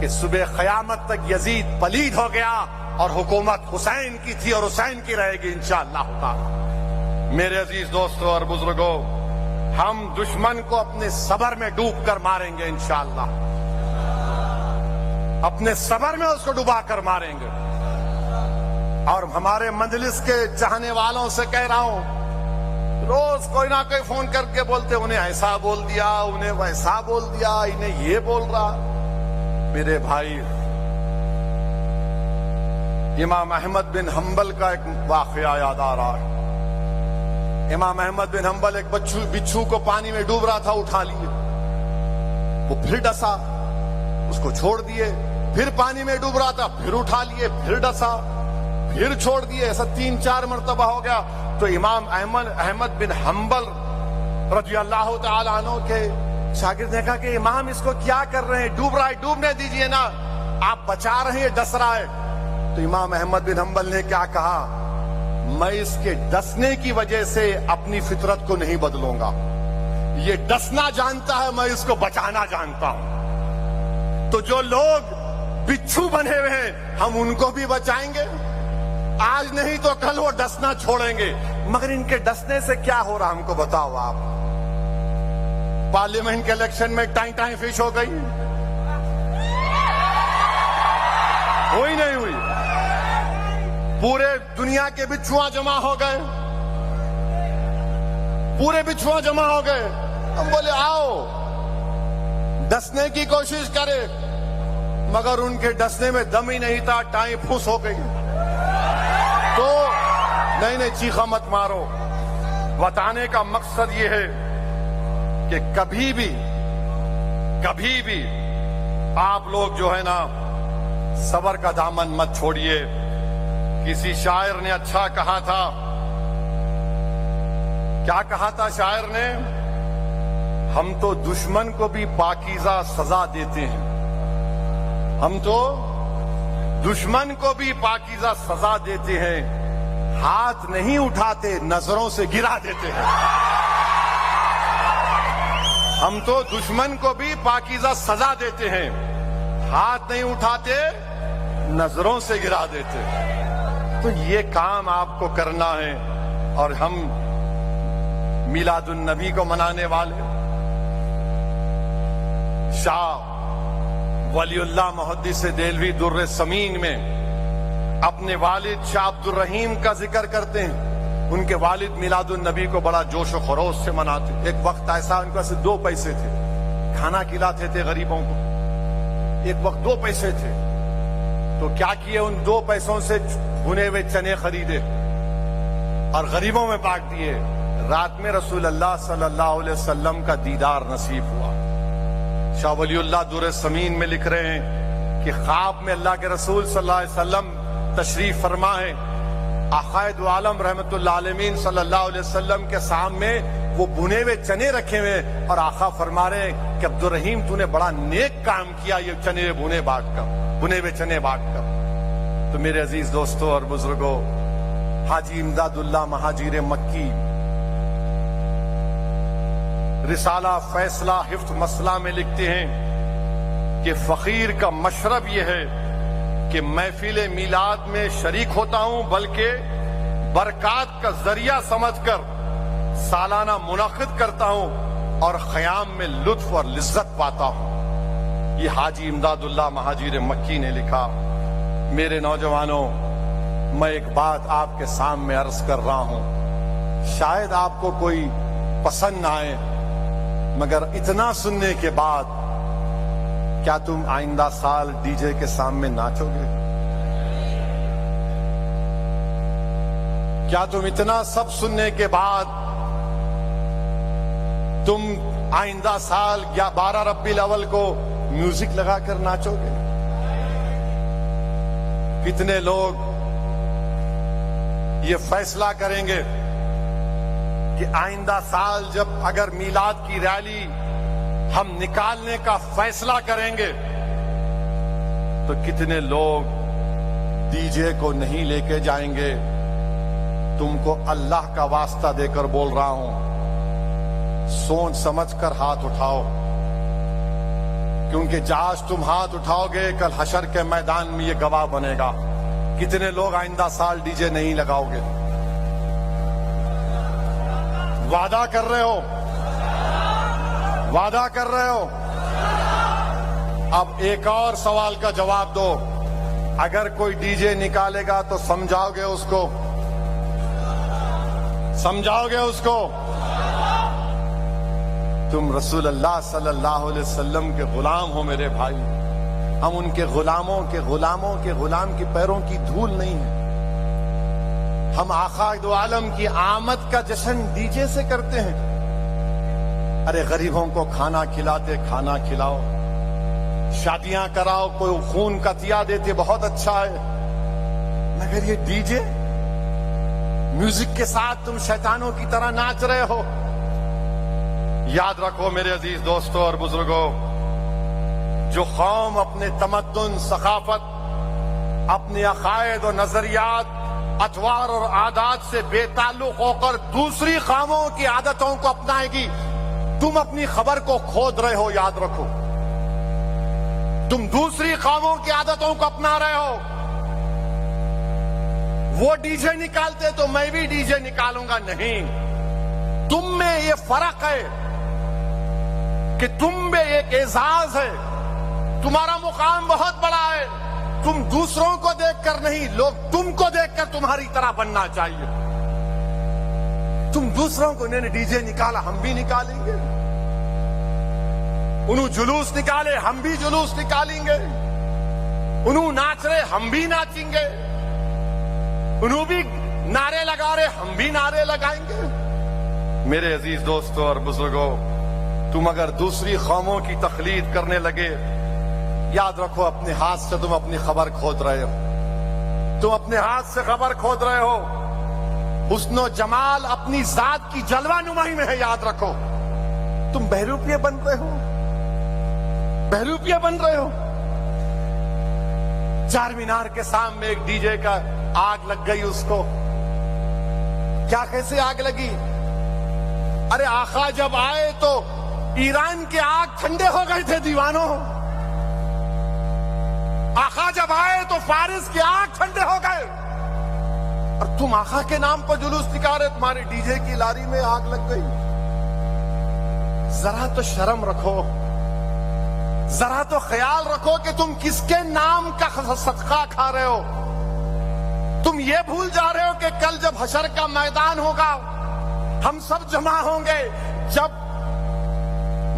کہ صبح قیامت تک یزید پلید ہو گیا اور حکومت حسین کی تھی اور حسین کی رہے گی انشاءاللہ تعالی۔ میرے عزیز دوستوں اور بزرگوں، ہم دشمن کو اپنے صبر میں ڈوب کر ماریں گے انشاءاللہ، اپنے صبر میں اس کو ڈبا کر ماریں گے۔ اور ہمارے مجلس کے چاہنے والوں سے کہہ رہا ہوں، روز کوئی نہ کوئی فون کر کے بولتے انہیں ایسا بول دیا، انہیں ویسا بول دیا، انہیں یہ بول رہا۔ میرے بھائی، امام احمد بن حنبل کا ایک واقعہ یاد آ رہا ہے. امام احمد بن حنبل ایک بچھو کو پانی میں ڈوب رہا تھا, اٹھا لیے, وہ پھر ڈسا, اس کو چھوڑ دیے, پھر پانی میں ڈوب رہا تھا, پھر اٹھا لیے, پھر ڈسا, پھر چھوڑ دیے, ایسا 3-4 مرتبہ ہو گیا. تو امام احمد بن حنبل رضی اللہ تعالی عنہ کے شاگرد نے کہا کہ امام اس کو کیا کر رہے ہیں, ڈوب رہا ہے, ڈوبنے دیجئے نا, آپ بچا رہے ہیں, ڈس رہا ہے. تو امام احمد بن حنبل نے کیا کہا, میں اس کے ڈسنے کی وجہ سے اپنی فطرت کو نہیں بدلوں گا, یہ ڈسنا جانتا ہے, میں اس کو بچانا جانتا ہوں. تو جو لوگ بچھو بنے ہوئے ہیں ہم ان کو بھی بچائیں گے, آج نہیں تو کل وہ ڈسنا چھوڑیں گے. مگر ان کے ڈسنے سے کیا ہو رہا ہم کو بتاؤ آپ. پارلیمنٹ کے الیکشن میں ٹائیں فش ہو گئی, ہوئی نہیں ہوئی, پورے دنیا کے بچھواں جمع ہو گئے, پورے بچھواں جمع ہو گئے. ہم بولے آؤ ڈسنے کی کوشش کرے, مگر ان کے ڈسنے میں دم ہی نہیں تھا, ٹائیں پھوس ہو گئی. تو نہیں چیخا مت مارو. بتانے کا مقصد یہ ہے کہ کبھی بھی آپ لوگ جو ہے نا صبر کا دامن مت چھوڑیے. کسی شاعر نے اچھا کہا تھا, کیا کہا تھا شاعر نے, ہم تو دشمن کو بھی پاکیزہ سزا دیتے ہیں, ہم تو دشمن کو بھی پاکیزہ سزا دیتے ہیں, ہاتھ نہیں اٹھاتے نظروں سے گرا دیتے ہیں. ہم تو دشمن کو بھی پاکیزہ سزا دیتے ہیں, ہاتھ نہیں اٹھاتے نظروں سے گرا دیتے ہیں. تو یہ کام آپ کو کرنا ہے. اور ہم میلاد النبی کو منانے والے شاہ ولی اللہ محدث دہلوی در سمین میں اپنے والد شاہ عبد الرحیم کا ذکر کرتے ہیں. ان کے والد میلاد النبی کو بڑا جوش و خروش سے مناتے. ایک وقت ایسا ان کے پاس 2 پیسے تھے, کھانا کھلاتے تھے غریبوں کو. ایک وقت 2 پیسے تھے, تو کیا کیے, ان 2 پیسوں سے بھنے ہوئے چنے خریدے اور غریبوں میں بانٹ دیے. رات میں رسول اللہ صلی اللہ علیہ وسلم کا دیدار نصیب ہوا. شاہ ولی اللہ در سمین میں لکھ رہے ہیں کہ خواب میں اللہ کے رسول صلی اللہ علیہ وسلم تشریف فرما ہے. آقائے دو عالم رحمت اللہ عالمین صلی اللہ علیہ وسلم کے سامنے وہ بھنے ہوئے چنے رکھے ہوئے, اور آقا فرما رہے ہیں کہ عبد الرحیم تو نے بڑا نیک کام کیا یہ چنے بھنے ہوئے چنے بانٹ کر. تو میرے عزیز دوستوں اور بزرگوں, حاجی امداد اللہ مہاجر مکی رسالہ فیصلہ حفظ مسئلہ میں لکھتے ہیں کہ فقیر کا مشرب یہ ہے کہ محفل میلاد میں شریک ہوتا ہوں, بلکہ برکات کا ذریعہ سمجھ کر سالانہ منعقد کرتا ہوں اور خیام میں لطف اور لذت پاتا ہوں. یہ حاجی امداد اللہ مہاجر مکی نے لکھا. میرے نوجوانوں, میں ایک بات آپ کے سامنے عرض کر رہا ہوں, شاید آپ کو کوئی پسند نہ آئے, مگر اتنا سننے کے بعد کیا تم آئندہ سال ڈی جے کے سامنے ناچو گے؟ کیا تم اتنا سب سننے کے بعد تم آئندہ سال یا 12 ربیع الاول کو میوزک لگا کر ناچو گے؟ کتنے لوگ یہ فیصلہ کریں گے کہ آئندہ سال جب اگر میلاد کی ریلی ہم نکالنے کا فیصلہ کریں گے تو کتنے لوگ ڈی جے کو نہیں لے کے جائیں گے؟ تم کو اللہ کا واسطہ دے کر بول رہا ہوں, سوچ سمجھ کر ہاتھ اٹھاؤ, کیونکہ آج تم ہاتھ اٹھاؤ گے کل حشر کے میدان میں یہ گواہ بنے گا. کتنے لوگ آئندہ سال ڈی جے نہیں لگاؤ گے؟ وعدہ کر رہے ہو؟ وعدہ کر رہے ہو؟ اب ایک اور سوال کا جواب دو. اگر کوئی ڈی جے نکالے گا تو سمجھاؤ گے اس کو؟ سمجھاؤ گے اس کو؟ تم رسول اللہ صلی اللہ علیہ وسلم کے غلام ہو میرے بھائی. ہم ان کے غلاموں کے غلام کی پیروں کی دھول نہیں ہیں. ہم آقا دو عالم کی آمد کا جشن ڈی جے سے کرتے ہیں. ارے غریبوں کو کھانا کھلاتے کھانا کھلاؤ, شادیاں کراؤ, کوئی خون کا عطیہ دیتے بہت اچھا ہے, مگر یہ ڈی جے میوزک کے ساتھ تم شیطانوں کی طرح ناچ رہے ہو. یاد رکھو میرے عزیز دوستوں اور بزرگوں, جو قوم اپنے تمدن, ثقافت, اپنے عقائد اور نظریات, اطوار اور عادات سے بے تعلق ہو کر دوسری قوموں کی عادتوں کو اپنائے گی, تم اپنی خبر کو کھود رہے ہو. یاد رکھو, تم دوسری قوموں کی عادتوں کو اپنا رہے ہو. وہ ڈی جے نکالتے تو میں بھی ڈی جے نکالوں گا. نہیں, تم میں یہ فرق ہے کہ تم میں ایک اعزاز ہے, تمہارا مقام بہت بڑا ہے. تم دوسروں کو دیکھ کر نہیں, لوگ تم کو دیکھ کر تمہاری طرح بننا چاہیے. تم دوسروں کو, انہوں نے ڈی جے نکالا ہم بھی نکالیں گے, انہوں جلوس نکالے ہم بھی جلوس نکالیں گے, انہوں ناچ رہے ہم بھی ناچیں گے, انہوں بھی نعرے لگا رہے ہم بھی نعرے لگائیں گے. میرے عزیز دوستوں اور بزرگوں, تم اگر دوسری قوموں کی تقلید کرنے لگے, یاد رکھو اپنے ہاتھ سے تم اپنی خبر کھود رہے ہو. تم اپنے ہاتھ سے خبر کھود رہے ہو. حسن و جمال اپنی ذات کی جلوہ نمائی میں ہے. یاد رکھو, تم بہروپیے بن رہے ہو, بہروپیے بن رہے ہو. چار مینار کے سامنے ایک ڈی جے کا آگ لگ گئی, اس کو کیا کیسے آگ لگی؟ ارے آقا جب آئے تو ایران کے آگ ٹھنڈے ہو گئے تھے دیوانوں. آقا جب آئے تو فارس کے آگ ٹھنڈے ہو گئے, اور تم آقا کے نام پر جلوس نکالے, تمہارے ڈی جے کی لاری میں آگ لگ گئی. ذرا تو شرم رکھو, ذرا تو خیال رکھو کہ تم کس کے نام کا صدقہ کھا رہے ہو. تم یہ بھول جا رہے ہو کہ کل جب حشر کا میدان ہوگا, ہم سب جمع ہوں گے, جب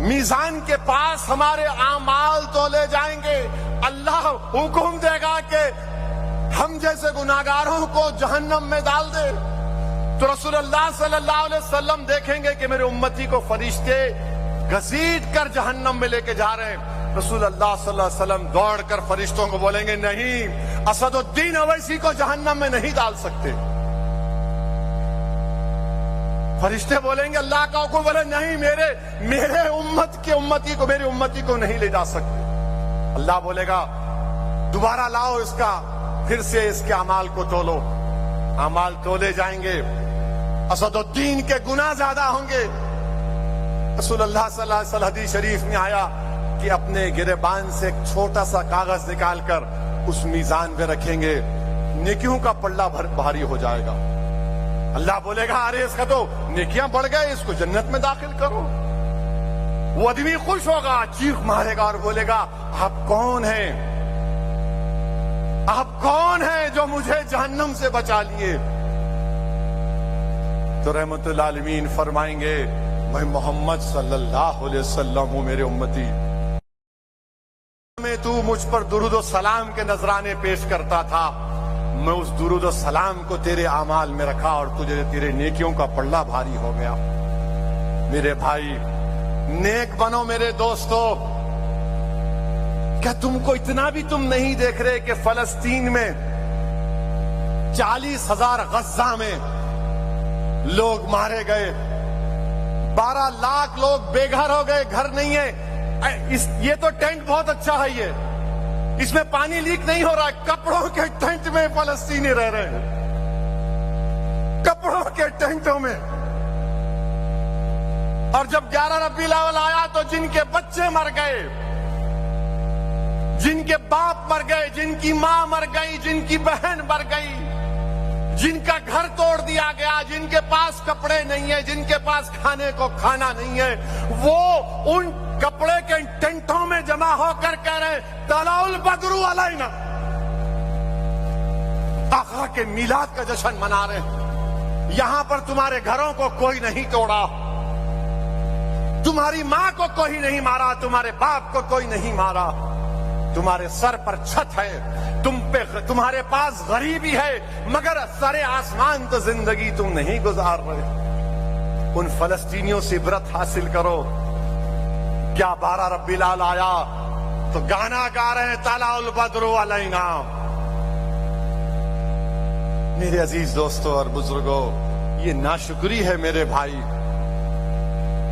میزان کے پاس ہمارے اعمال تولے جائیں گے, اللہ حکم دے گا کہ ہم جیسے گناہگاروں کو جہنم میں ڈال دے, تو رسول اللہ صلی اللہ علیہ وسلم دیکھیں گے کہ میرے امتی کو فرشتے گھسیٹ کر جہنم میں لے کے جا رہے ہیں. رسول اللہ صلی اللہ علیہ وسلم دوڑ کر فرشتوں کو بولیں گے, نہیں, اسد الدین اویسی کو جہنم میں نہیں ڈال سکتے. فرشتے بولیں گے, اللہ کا حکم, بولے نہیں, میرے امتی کو نہیں لے جا سکتے. اللہ بولے گا دوبارہ لاؤ اس کا, پھر سے اس کے اعمال کو تولو. اعمال تولے جائیں گے, اسد الدین کے گناہ زیادہ ہوں گے. رسول اللہ صلی اللہ علیہ وسلم حدیث شریف میں آیا کہ اپنے گریبان سے ایک چھوٹا سا کاغذ نکال کر اس میزان پہ رکھیں گے, نیکیوں کا پلہ بھاری ہو جائے گا. اللہ بولے گا ارے اس کا تو نیکیاں بڑھ گئے, اس کو جنت میں داخل کرو. وہ آدمی خوش ہوگا, چیخ مارے گا اور بولے گا آپ کون ہیں, آپ کون ہیں جو مجھے جہنم سے بچا لیے؟ تو رحمت العالمین فرمائیں گے میں محمد صلی اللہ علیہ وسلم ہوں, میرے امتی. میں تو مجھ پر درود و سلام کے نذرانے پیش کرتا تھا, میں اس درود و سلام کو تیرے اعمال میں رکھا اور تیرے نیکیوں کا پلہ بھاری ہو گیا. میرے بھائی نیک بنو میرے دوستو. کیا تم کو اتنا بھی تم نہیں دیکھ رہے کہ فلسطین میں 40,000 غزہ میں لوگ مارے گئے, 12 لاکھ لوگ بے گھر ہو گئے, گھر نہیں ہے. یہ تو ٹینٹ بہت اچھا ہے, یہ اس میں پانی لیک نہیں ہو رہا ہے. کپڑوں کے ٹینٹ میں فلسطینی رہ رہے ہیں, کپڑوں کے ٹینٹوں میں. اور جب 11 ربیع الاول آیا تو جن کے بچے مر گئے, جن کے باپ مر گئے, جن کی ماں مر گئی, جن کی بہن مر گئی, جن کا گھر توڑ دیا گیا, جن کے پاس کپڑے نہیں ہیں, جن کے پاس کھانے کو کھانا نہیں ہے, وہ ان کپڑے کے ٹینٹوں میں جمع ہو کر کہہ رہے طلع البدر علینا, آقا کے میلاد کا جشن منا رہے ہیں. یہاں پر تمہارے گھروں کو کوئی نہیں توڑا, تمہاری ماں کو کوئی نہیں مارا, تمہارے باپ کو کوئی نہیں مارا, تمہارے سر پر چھت ہے، تمہارے پاس غریبی ہے، مگر سر آسمان تو زندگی تم نہیں گزار رہے۔ ان فلسطینیوں سے عبرت حاصل کرو۔ کیا 12 ربیع الاول آیا تو گانا گا رہے ہیں طلع البدر علینا۔ میرے عزیز دوستوں اور بزرگوں، یہ ناشکری ہے میرے بھائی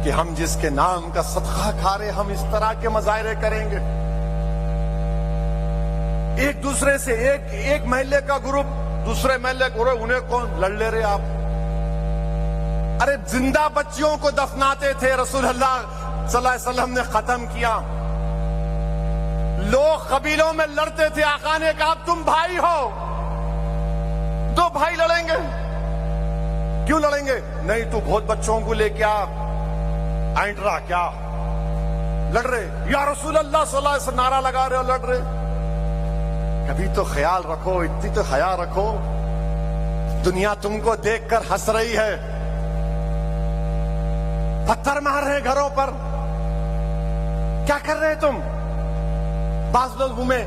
کہ ہم جس کے نام کا صدقہ کھا رہے ہم اس طرح کے مظاہرے کریں گے۔ ایک دوسرے سے ایک محلے کا گروپ دوسرے محلے کو، انہیں کون لڑ لے رہے آپ؟ ارے زندہ بچیوں کو دفناتے تھے، رسول اللہ صلی اللہ علیہ وسلم نے ختم کیا۔ لوگ قبیلوں میں لڑتے تھے، آقا نے کہا تم بھائی ہو، دو بھائی لڑیں گے، کیوں لڑیں گے؟ نہیں تو بہت بچوں کو لے کے اینٹ رہا کیا لڑ رہے؟ یا رسول اللہ صلی اللہ علیہ وسلم نعرہ لگا رہے اور لڑ رہے۔ کبھی تو خیال رکھو، اتنی تو حیا رکھو۔ دنیا تم کو دیکھ کر ہنس رہی ہے، پتھر مار رہے گھروں پر، کیا کر رہے تم؟ بعض لوگ منہ میں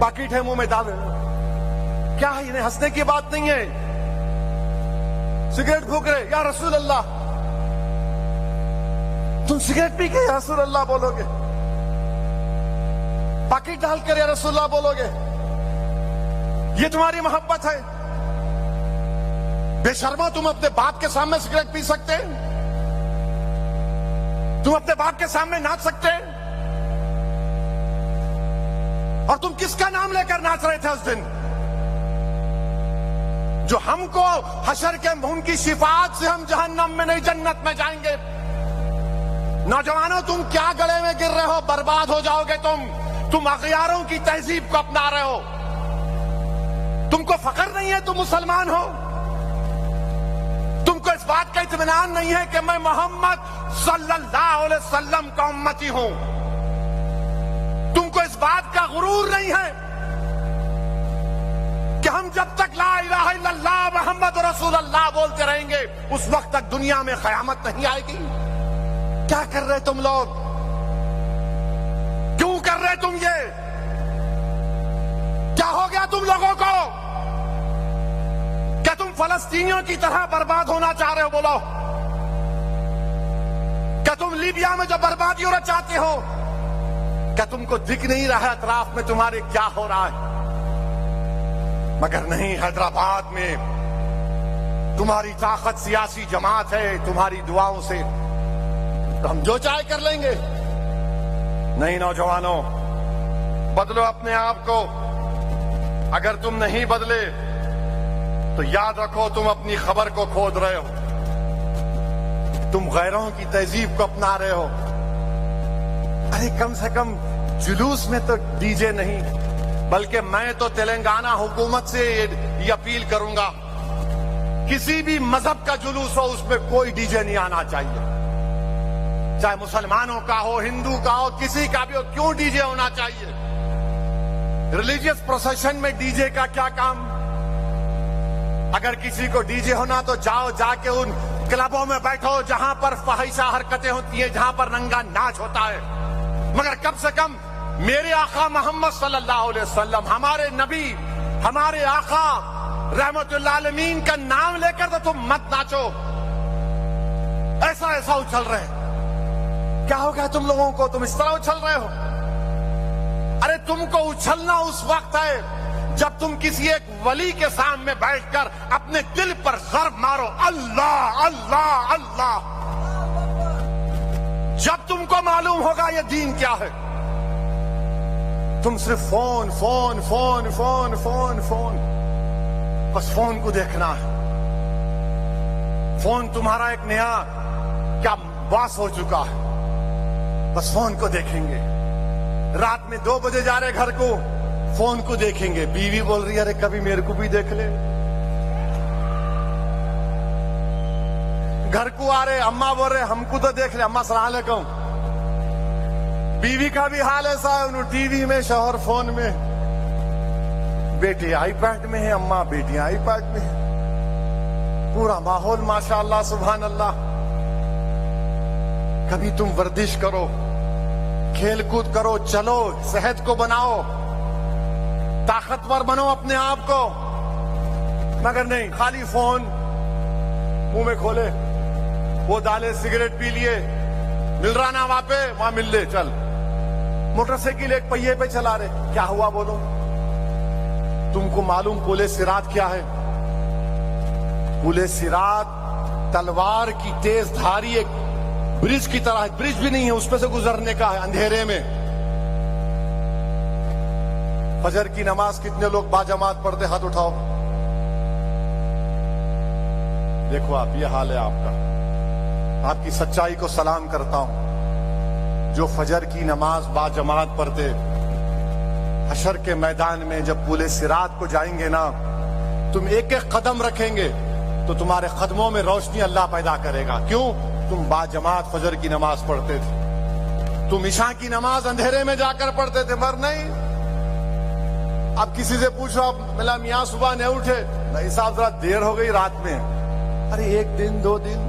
باکیٹ ہے، منہ میں ڈال رہے، کیا ہے؟ انہیں ہنسنے کی بات نہیں ہے۔ سگریٹ پھونک رہے، یا رسول اللہ، تم سگریٹ پی کے یا رسول اللہ بولو گے؟ باکیٹ ڈال کر یا رسول اللہ بولو گے؟ یہ تمہاری محبت ہے؟ بے شرمو، تم اپنے باپ کے سامنے سگریٹ پی سکتے؟ تم اپنے باپ کے سامنے ناچ سکتے؟ اور تم کس کا نام لے کر ناچ رہے تھے اس دن؟ جو ہم کو حشر کے ان کی شفاعت سے ہم جہنم میں نہیں جنت میں جائیں گے۔ نوجوانوں، تم کیا گلے میں گر رہے ہو؟ برباد ہو جاؤ گے تم اغیاروں کی تہذیب کو اپنا رہے ہو۔ تم کو فخر نہیں ہے تم مسلمان ہو؟ تم کو اس بات کا اطمینان نہیں ہے کہ میں محمد صلی اللہ علیہ وسلم کا امتی ہوں؟ تم کو اس بات کا غرور نہیں ہے کہ ہم جب تک لا الہ الا اللہ محمد رسول اللہ بولتے رہیں گے اس وقت تک دنیا میں قیامت نہیں آئے گی؟ کیا کر رہے تم لوگ؟ کیوں کر رہے تم یہ؟ کیا ہو گیا تم لوگوں کو؟ کیا تم فلسطینیوں کی طرح برباد ہونا چاہ رہے ہو؟ بولو، کیا تم لیبیا میں جو بربادی ہونا چاہتے ہو؟ کیا تم کو دکھ نہیں رہا ہے اطراف میں تمہارے کیا ہو رہا ہے؟ مگر نہیں، حیدرآباد میں تمہاری طاقت سیاسی جماعت ہے، تمہاری دعاؤں سے تو ہم جو چاہے کر لیں گے۔ نہیں نوجوانوں، بدلو اپنے آپ کو۔ اگر تم نہیں بدلے تو یاد رکھو تم اپنی خبر کو کھود رہے ہو، تم غیروں کی تہذیب کو اپنا رہے ہو۔ ارے کم سے کم جلوس میں تو ڈی جے نہیں، بلکہ میں تو تلنگانہ حکومت سے یہ اپیل کروں گا، کسی بھی مذہب کا جلوس ہو اس میں کوئی ڈی جے نہیں آنا چاہیے، چاہے مسلمانوں کا ہو، ہندو کا ہو، کسی کا بھی ہو۔ کیوں ڈی جے ہونا چاہیے؟ ریلیجیس پروسیشن میں ڈی جے کا کیا کام؟ اگر کسی کو ڈی جے ہونا تو جا کے ان کلبوں میں بیٹھو جہاں پر فحشہ حرکتیں ہوتی ہیں، جہاں پر ننگا ناچ ہوتا ہے۔ مگر کم سے کم میرے آقا محمد صلی اللہ علیہ وسلم، ہمارے نبی، ہمارے آقا رحمت اللہ عالمین کا نام لے کر تو تم مت ناچو، ایسا اچھل رہے۔ کیا ہو گیا تم لوگوں کو؟ تم اس طرح اچھل رہے ہو۔ ارے تم کو اچھلنا اس وقت ہے جب تم کسی ایک ولی کے سامنے بیٹھ کر اپنے دل پر ضرب مارو، اللہ اللہ اللہ۔ جب تم کو معلوم ہوگا یہ دین کیا ہے، تم صرف phone phone phone phone phone phone, بس فون کو دیکھنا ہے۔ فون تمہارا ایک نیا کیا باس ہو چکا ہے، بس فون کو دیکھیں گے۔ رات میں 2 بجے جا رہے گھر کو، فون کو دیکھیں گے۔ بیوی بول رہی ہے ارے کبھی میرے کو بھی دیکھ لے۔ گھر کو آ رہے، اماں بول رہے ہم کو تو دیکھ لے، اماں السلام علیکم۔ بیوی کا بھی حال ایسا ہے، انہوں ٹی وی میں، شوہر فون میں، بیٹے آئی پیڈ میں ہے، اماں بیٹیاں آئی پیڈ میں ہے، پورا ماحول ماشاءاللہ سبحان اللہ۔ کبھی تم ورزش کرو، کھیل کود کرو, چلو, صحت کو بناؤ, طاقتور بنو اپنے آپ کو, مگر نہیں خالی فون منہ میں کھولے, وہ ڈالے, سگریٹ پی لیے, مل رہا نا وہاں پہ, وہاں مل لے, چل. موٹر سائیکل ایک پہیے پہ چلا رہے, کیا ہوا بولو؟ تم کو معلوم پولے صراط کیا ہے؟ پولے صراط تلوار کی تیز دھاری ایک برج کی طرح ہے, برج بھی نہیں ہے, اس پہ سے گزرنے کا ہے اندھیرے میں. فجر کی نماز کتنے لوگ باجماعت پڑھتے؟ ہاتھ اٹھاؤ. دیکھو آپ, یہ حال ہے آپ کا. آپ کی سچائی کو سلام کرتا ہوں. جو فجر کی نماز باجماعت پڑھتے, حشر کے میدان میں جب پولے صراط کو جائیں گے نا, تم ایک ایک قدم رکھیں گے تو تمہارے قدموں میں روشنی اللہ پیدا کرے گا. کیوں؟ تم باجماعت فجر کی نماز پڑھتے تھے. تم عشاء کی نماز اندھیرے میں جا کر پڑھتے تھے, مر نہیں. اب کسی سے پوچھو, ملا میاں صبح نہیں اٹھے؟ نہیں صاحب, ذرا دیر ہو گئی رات میں. ارے ایک دن, 2 دن,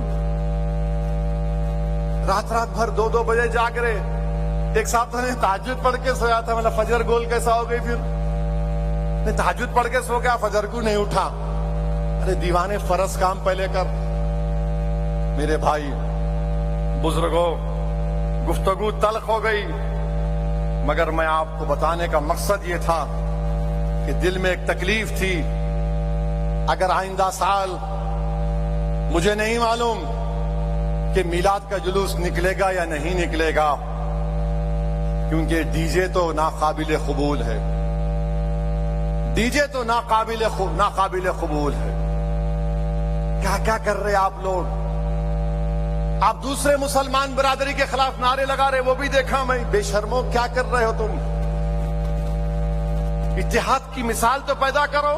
رات بھر 2 بجے جاگ رہے. ایک صاحب نے تہجد پڑھ کے سویا تھا, مطلب فجر گول کیسا ہو گئی؟ پھر میں تہجد پڑھ کے سو گیا, فجر کو نہیں اٹھا. ارے دیوانے, فرض کام پہلے کر. میرے بھائی بزرگوں, گفتگو تلخ ہو گئی, مگر میں آپ کو بتانے کا مقصد یہ تھا کہ دل میں ایک تکلیف تھی. اگر آئندہ سال, مجھے نہیں معلوم کہ میلاد کا جلوس نکلے گا یا نہیں نکلے گا, کیونکہ ڈی جے تو ناقابل قبول ہے. ڈی جے تو ناقابل قبول ہے. کیا کیا کر رہے آپ لوگ؟ آپ دوسرے مسلمان برادری کے خلاف نعرے لگا رہے, وہ بھی دیکھا میں. بے شرمو, کیا کر رہے ہو تم؟ اتحاد کی مثال تو پیدا کرو.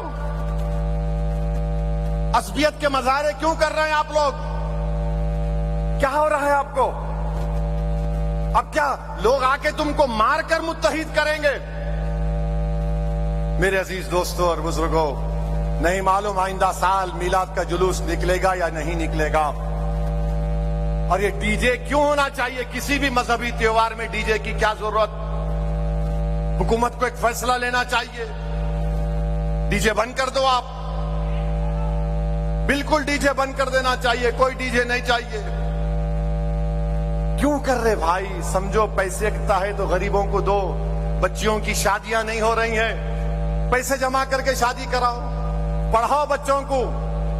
عصبیت کے مظاہرے کیوں کر رہے ہیں آپ لوگ؟ کیا ہو رہا ہے آپ کو؟ اب کیا لوگ آ کے تم کو مار کر متحد کریں گے؟ میرے عزیز دوستوں اور بزرگوں, نہیں معلوم آئندہ سال میلاد کا جلوس نکلے گا یا نہیں نکلے گا. اور یہ ڈی جے کیوں ہونا چاہیے؟ کسی بھی مذہبی تہوار میں ڈی جے کی کیا ضرورت؟ حکومت کو ایک فیصلہ لینا چاہیے, ڈی جے بند کر دو. آپ بالکل ڈی جے بند کر دینا چاہیے, کوئی ڈی جے نہیں چاہیے. کیوں کر رہے بھائی؟ سمجھو پیسے اکتا ہے تو غریبوں کو دو. بچیوں کی شادیاں نہیں ہو رہی ہیں, پیسے جمع کر کے شادی کراؤ, پڑھاؤ بچوں کو.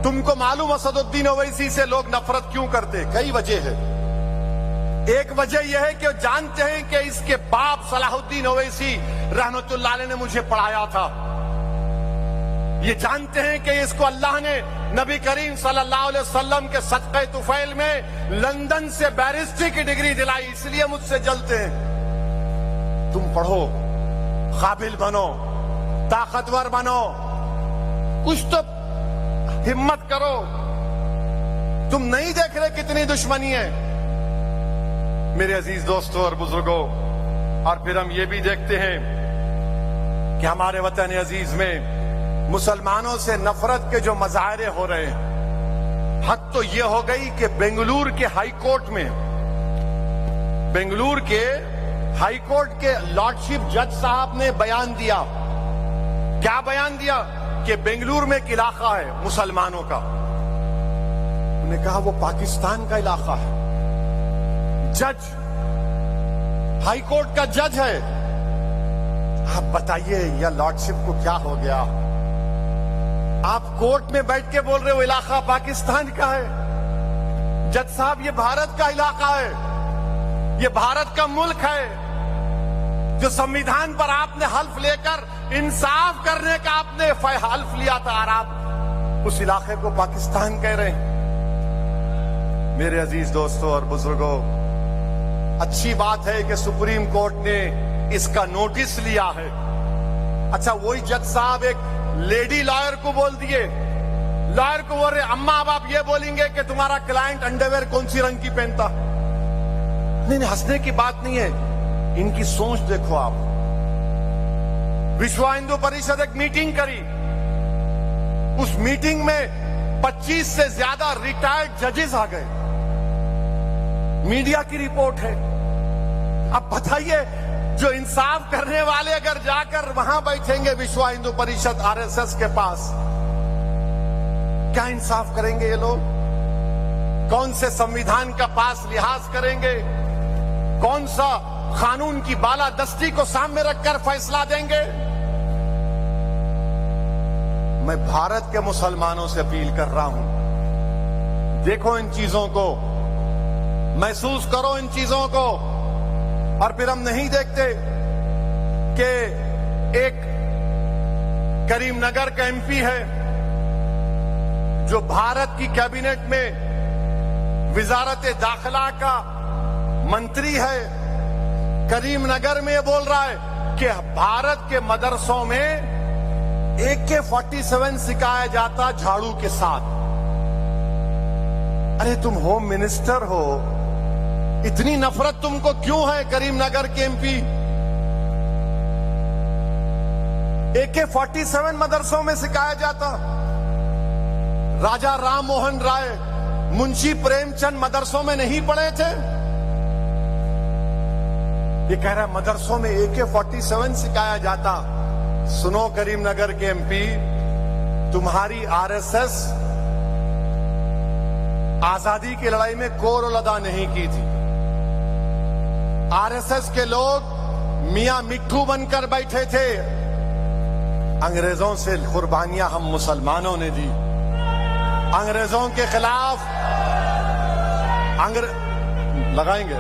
تم کو معلوم اسد الدین اویسی سے لوگ نفرت کیوں کرتے؟ کئی وجہ ہے. ایک وجہ یہ ہے کہ جانتے ہیں کہ اس کے باپ صلاح الدین اویسی رحمت اللہ علیہ نے مجھے پڑھایا تھا. یہ جانتے ہیں کہ اس کو اللہ نے نبی کریم صلی اللہ علیہ وسلم کے صدقہ طفیل میں لندن سے بیرسٹری کی ڈگری دلائی, اس لیے مجھ سے جلتے ہیں. تم پڑھو, قابل بنو, طاقتور بنو, کچھ تو ہمت کرو. تم نہیں دیکھ رہے کتنی دشمنی ہے؟ میرے عزیز دوستوں اور بزرگوں, اور پھر ہم یہ بھی دیکھتے ہیں کہ ہمارے وطن عزیز میں مسلمانوں سے نفرت کے جو مظاہرے ہو رہے ہیں, حد تو یہ ہو گئی کہ بنگلور کے ہائی کورٹ میں, بنگلور کے ہائی کورٹ کے لارڈشپ جج صاحب نے بیان دیا. کیا بیان دیا؟ کہ بنگلور میں ایک علاقہ ہے مسلمانوں کا. انہوں نے کہا وہ پاکستان کا علاقہ ہے. جج, ہائی کورٹ کا جج ہے. آپ بتائیے یا لارڈشپ کو کیا ہو گیا؟ آپ کورٹ میں بیٹھ کے بول رہے وہ علاقہ پاکستان کا ہے. جج صاحب, یہ بھارت کا علاقہ ہے, یہ بھارت کا ملک ہے. جو سمویدھان پر آپ نے حلف لے کر انصاف کرنے کا آپ نے حلف لیا تھا, اور آپ اس علاقے کو پاکستان کہہ رہے ہیں. میرے عزیز دوستوں اور بزرگوں, اچھی بات ہے کہ سپریم کورٹ نے اس کا نوٹس لیا ہے. اچھا, وہی جج صاحب ایک لیڈی لائر کو بول دیے, لائر کو بول رہے اماں اب آپ یہ بولیں گے کہ تمہارا کلائنٹ انڈرویئر کون سی رنگ کی پہنتا؟ نہیں, ہنسنے کی بات نہیں ہے, ان کی سوچ دیکھو آپ. وشو ہندو پریشد ایک میٹنگ کری, اس میٹنگ میں 25 سے زیادہ ریٹائرڈ ججز آ گئے. میڈیا کی رپورٹ ہے. اب بتائیے جو انصاف کرنے والے اگر جا کر وہاں بیٹھیں گے وشوا ہندو پریشد RSS کے پاس، کیا انصاف کریں گے یہ لوگ؟ کون سے سمویدھان کا پاس لحاظ کریں گے؟ کون سا قانون کی بالادستی کو سامنے رکھ کر فیصلہ دیں گے؟ میں بھارت کے مسلمانوں سے اپیل کر رہا ہوں، دیکھو ان چیزوں کو، محسوس کرو ان چیزوں کو، اور پھر ہم نہیں دیکھتے کہ ایک کریم نگر کا MP ہے جو بھارت کی کیبنٹ میں وزارت داخلہ کا منتری ہے، کریم نگر میں یہ بول رہا ہے کہ بھارت کے مدرسوں میں AK-47 سکھایا جاتا جھاڑو کے ساتھ۔ ارے تم ہوم منسٹر ہو، اتنی نفرت تم کو کیوں ہے کریم نگر کے MP؟ AK-47 مدرسوں میں سکھایا جاتا، راجا رام موہن رائے، منشی پریم چند مدرسوں میں نہیں پڑھے تھے؟ یہ کہہ رہا ہے مدرسوں میں AK-47 سکھایا جاتا۔ سنو کریم نگر کے MP، تمہاری RSS آزادی کی لڑائی میں کوئی رول ادا نہیں کی تھی۔ RSS کے لوگ میاں مٹھو بن کر بیٹھے تھے، انگریزوں سے قربانیاں ہم مسلمانوں نے دی، انگریزوں کے خلاف لگائیں گے،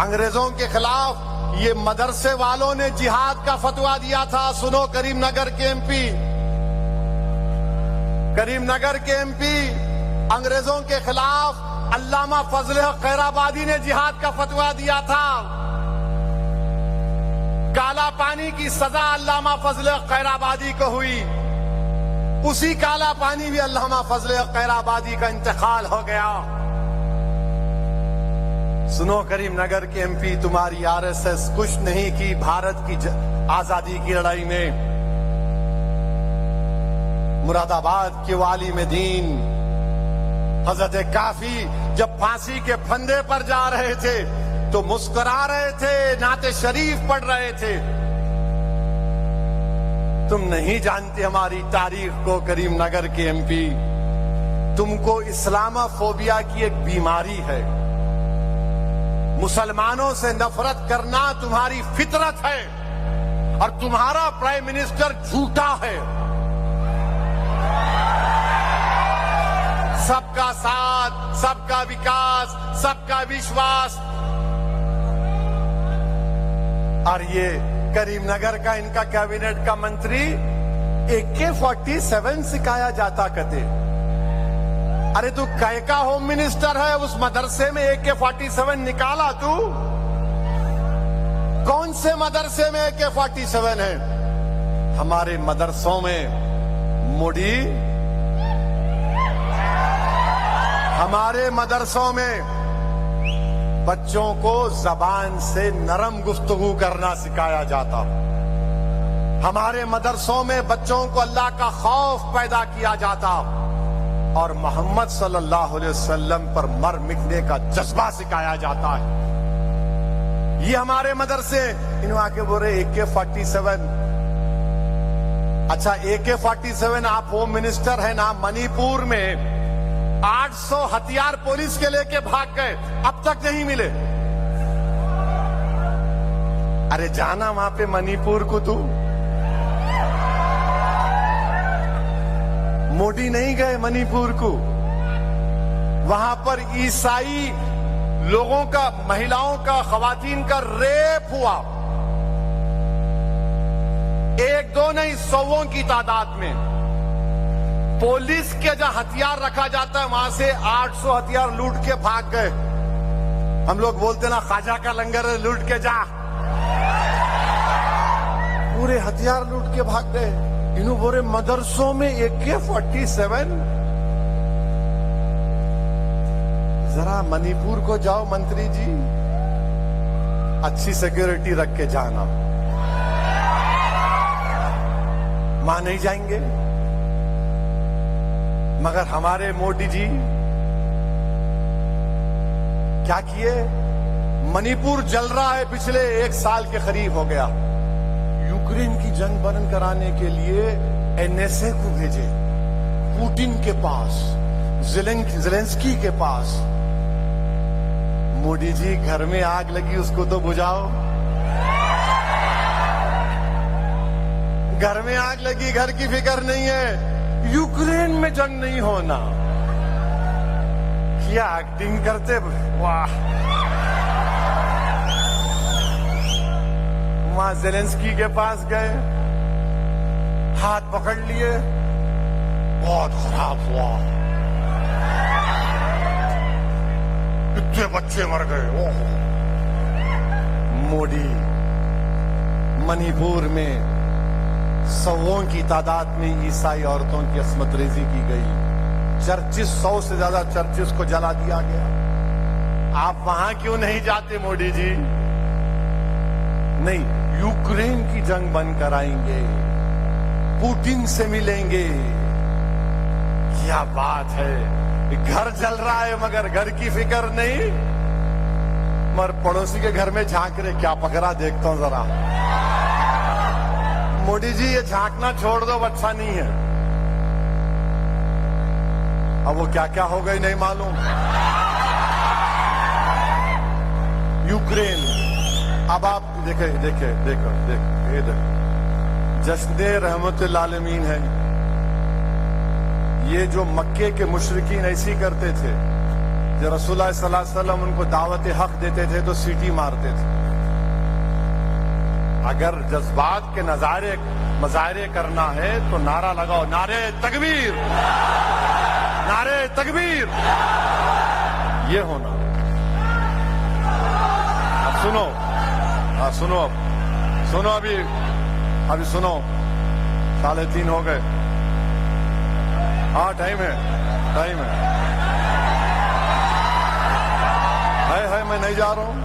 انگریزوں کے خلاف یہ مدرسے والوں نے جہاد کا فتویٰ دیا تھا۔ سنو کریم نگر کے MP، کریم نگر کے MP انگریزوں کے خلاف علامہ فضل حق خیرآبادی نے جہاد کا فتویٰ دیا تھا۔ کالا پانی کی سزا علامہ فضل حق خیرآبادی کو ہوئی، اسی کالا پانی بھی علامہ فضل حق خیرآبادی کا انتقال ہو گیا۔ سنو کریم نگر کے MP، تمہاری RSS کچھ نہیں کی بھارت کی آزادی کی لڑائی میں۔ مراد آباد کے عالم دین حضرت کافی جب پھانسی کے پھندے پر جا رہے تھے تو مسکرا رہے تھے، نعت شریف پڑھ رہے تھے۔ تم نہیں جانتے ہماری تاریخ کو کریم نگر کے MP، تم کو اسلامہ فوبیا کی ایک بیماری ہے، مسلمانوں سے نفرت کرنا تمہاری فطرت ہے، اور تمہارا پرائم منسٹر جھوٹا ہے۔ سب کا ساتھ، سب کا وکاس، سب کا وشواس، اور یہ کریم نگر کا ان کا کیبنٹ کا منتری AK-47 سکھایا جاتا کہتے۔ ارے تو کہے کا ہوم منسٹر ہے، اس مدرسے میں AK-47 نکالا تو؟ کون سے مدرسے میں AK-47 ہے؟ ہمارے مدرسوں میں موڈی، ہمارے مدرسوں میں بچوں کو زبان سے نرم گفتگو کرنا سکھایا جاتا، ہمارے مدرسوں میں بچوں کو اللہ کا خوف پیدا کیا جاتا، اور محمد صلی اللہ علیہ وسلم پر مر مٹنے کا جذبہ سکھایا جاتا ہے۔ یہ ہمارے مدرسے، انہوں آگے بول رہے AK-47۔ اچھا AK-47 آپ ہوم منسٹر ہیں نا، منی پور میں 800 ہتھیار پولیس کے لے کے بھاگ گئے، اب تک نہیں ملے۔ ارے جانا وہاں پہ منی پور کو، تو موڈی نہیں گئے منی پور کو، وہاں پر عیسائی لوگوں کا، مہیلاؤں کا، خواتین کا ریپ ہوا، 1-2 نہیں 100 کی تعداد میں۔ پولیس کے جہاں ہتھیار رکھا جاتا ہے وہاں سے 800 ہتھیار لوٹ کے بھاگ گئے۔ ہم لوگ بولتے نا خواجہ کا لنگر لوٹ کے جا، پورے ہتھیار لوٹ کے بھاگ گئے۔ انہوں بولے مدرسوں میں AK-47۔ ذرا منی پور کو جاؤ منتری جی، اچھی سیکیورٹی رکھ کے جانا، وہاں نہیں جائیں گے۔ مگر ہمارے موڈی جی کیا کیے؟ منی پور جل رہا ہے، پچھلے 1 سال کے قریب ہو گیا. یوکرین کی جنگ بند کرانے کے لیے NSA کو بھیجے، پوٹن کے پاس، زیلنسکی کے پاس. مودی جی گھر میں آگ لگی اس کو تو بجھاؤ. گھر میں آگ لگی، گھر کی فکر نہیں ہے. یوکرین میں جنگ نہیں ہونا. کیا ایکٹنگ کرتے، واہ. وہاں زیلنسکی کے پاس گئے، ہاتھ پکڑ لیے، بہت خراب ہوا، کتنے بچے مر گئے. مودی منی پور میں 100 کی تعداد میں عیسائی عورتوں کی عصمت ریزی کی گئی. چرچز 100 سے زیادہ چرچز کو جلا دیا گیا. آپ وہاں کیوں نہیں جاتے مودی جی؟ نہیں، یوکرین کی جنگ بند کرائیں گے، پوٹن سے ملیں گے. کیا بات ہے. گھر جل رہا ہے مگر گھر کی فکر نہیں. مگر پڑوسی کے گھر میں جھانک رہے، کیا پکڑا دیکھتا ہوں ذرا. مودی جی یہ جھانکنا چھوڑ دو، اچھا نہیں ہے. اب وہ کیا کیا ہو گئی نہیں معلوم. یوکرین، اب آپ دیکھو جشن رحمت العالمین ہے. یہ جو مکے کے مشرکین ایسی کرتے تھے، جب رسول اللہ صلی اللہ علیہ وسلم ان کو دعوت حق دیتے تھے تو سیٹی مارتے تھے. اگر جذبات کے مظاہرے کرنا ہے تو نعرہ لگاؤ، نعرے تکبیر، نعرے تکبیر. یہ ہونا. اب سنو، سنو ابھی سنو. 3:30 ہو گئے. ہاں ٹائم ہے. میں نہیں جا رہا ہوں.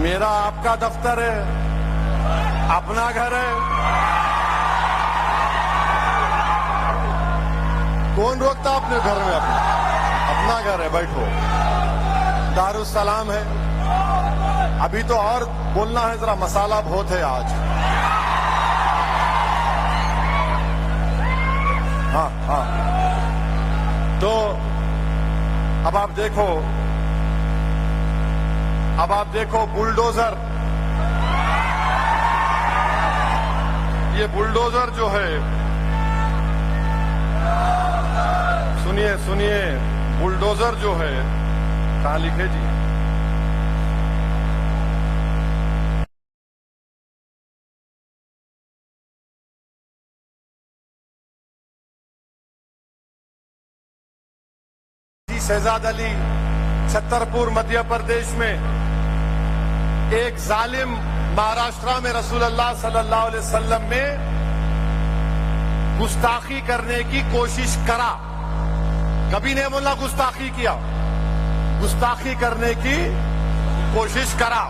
میرا آپ کا دفتر ہے، اپنا گھر ہے. کون روکتا اپنے گھر میں؟ اپنا گھر ہے، بیٹھو. دارالسلام ہے. ابھی تو اور بولنا ہے، ذرا مسالہ بہت ہے آج. ہاں تو اب آپ دیکھو بلڈوزر. یہ بلڈوزر جو ہے، سنیے بلڈوزر جو ہے کہاں لکھے جی؟ شہزاد علی، چھترپور مدھیہ پردیش میں ایک ظالم مہاراشٹرا میں رسول اللہ صلی اللہ علیہ وسلم میں گستاخی کرنے کی کوشش کرا. کبھی نہیں بولنا گستاخی کیا، گستاخی کرنے کی کوشش کرا.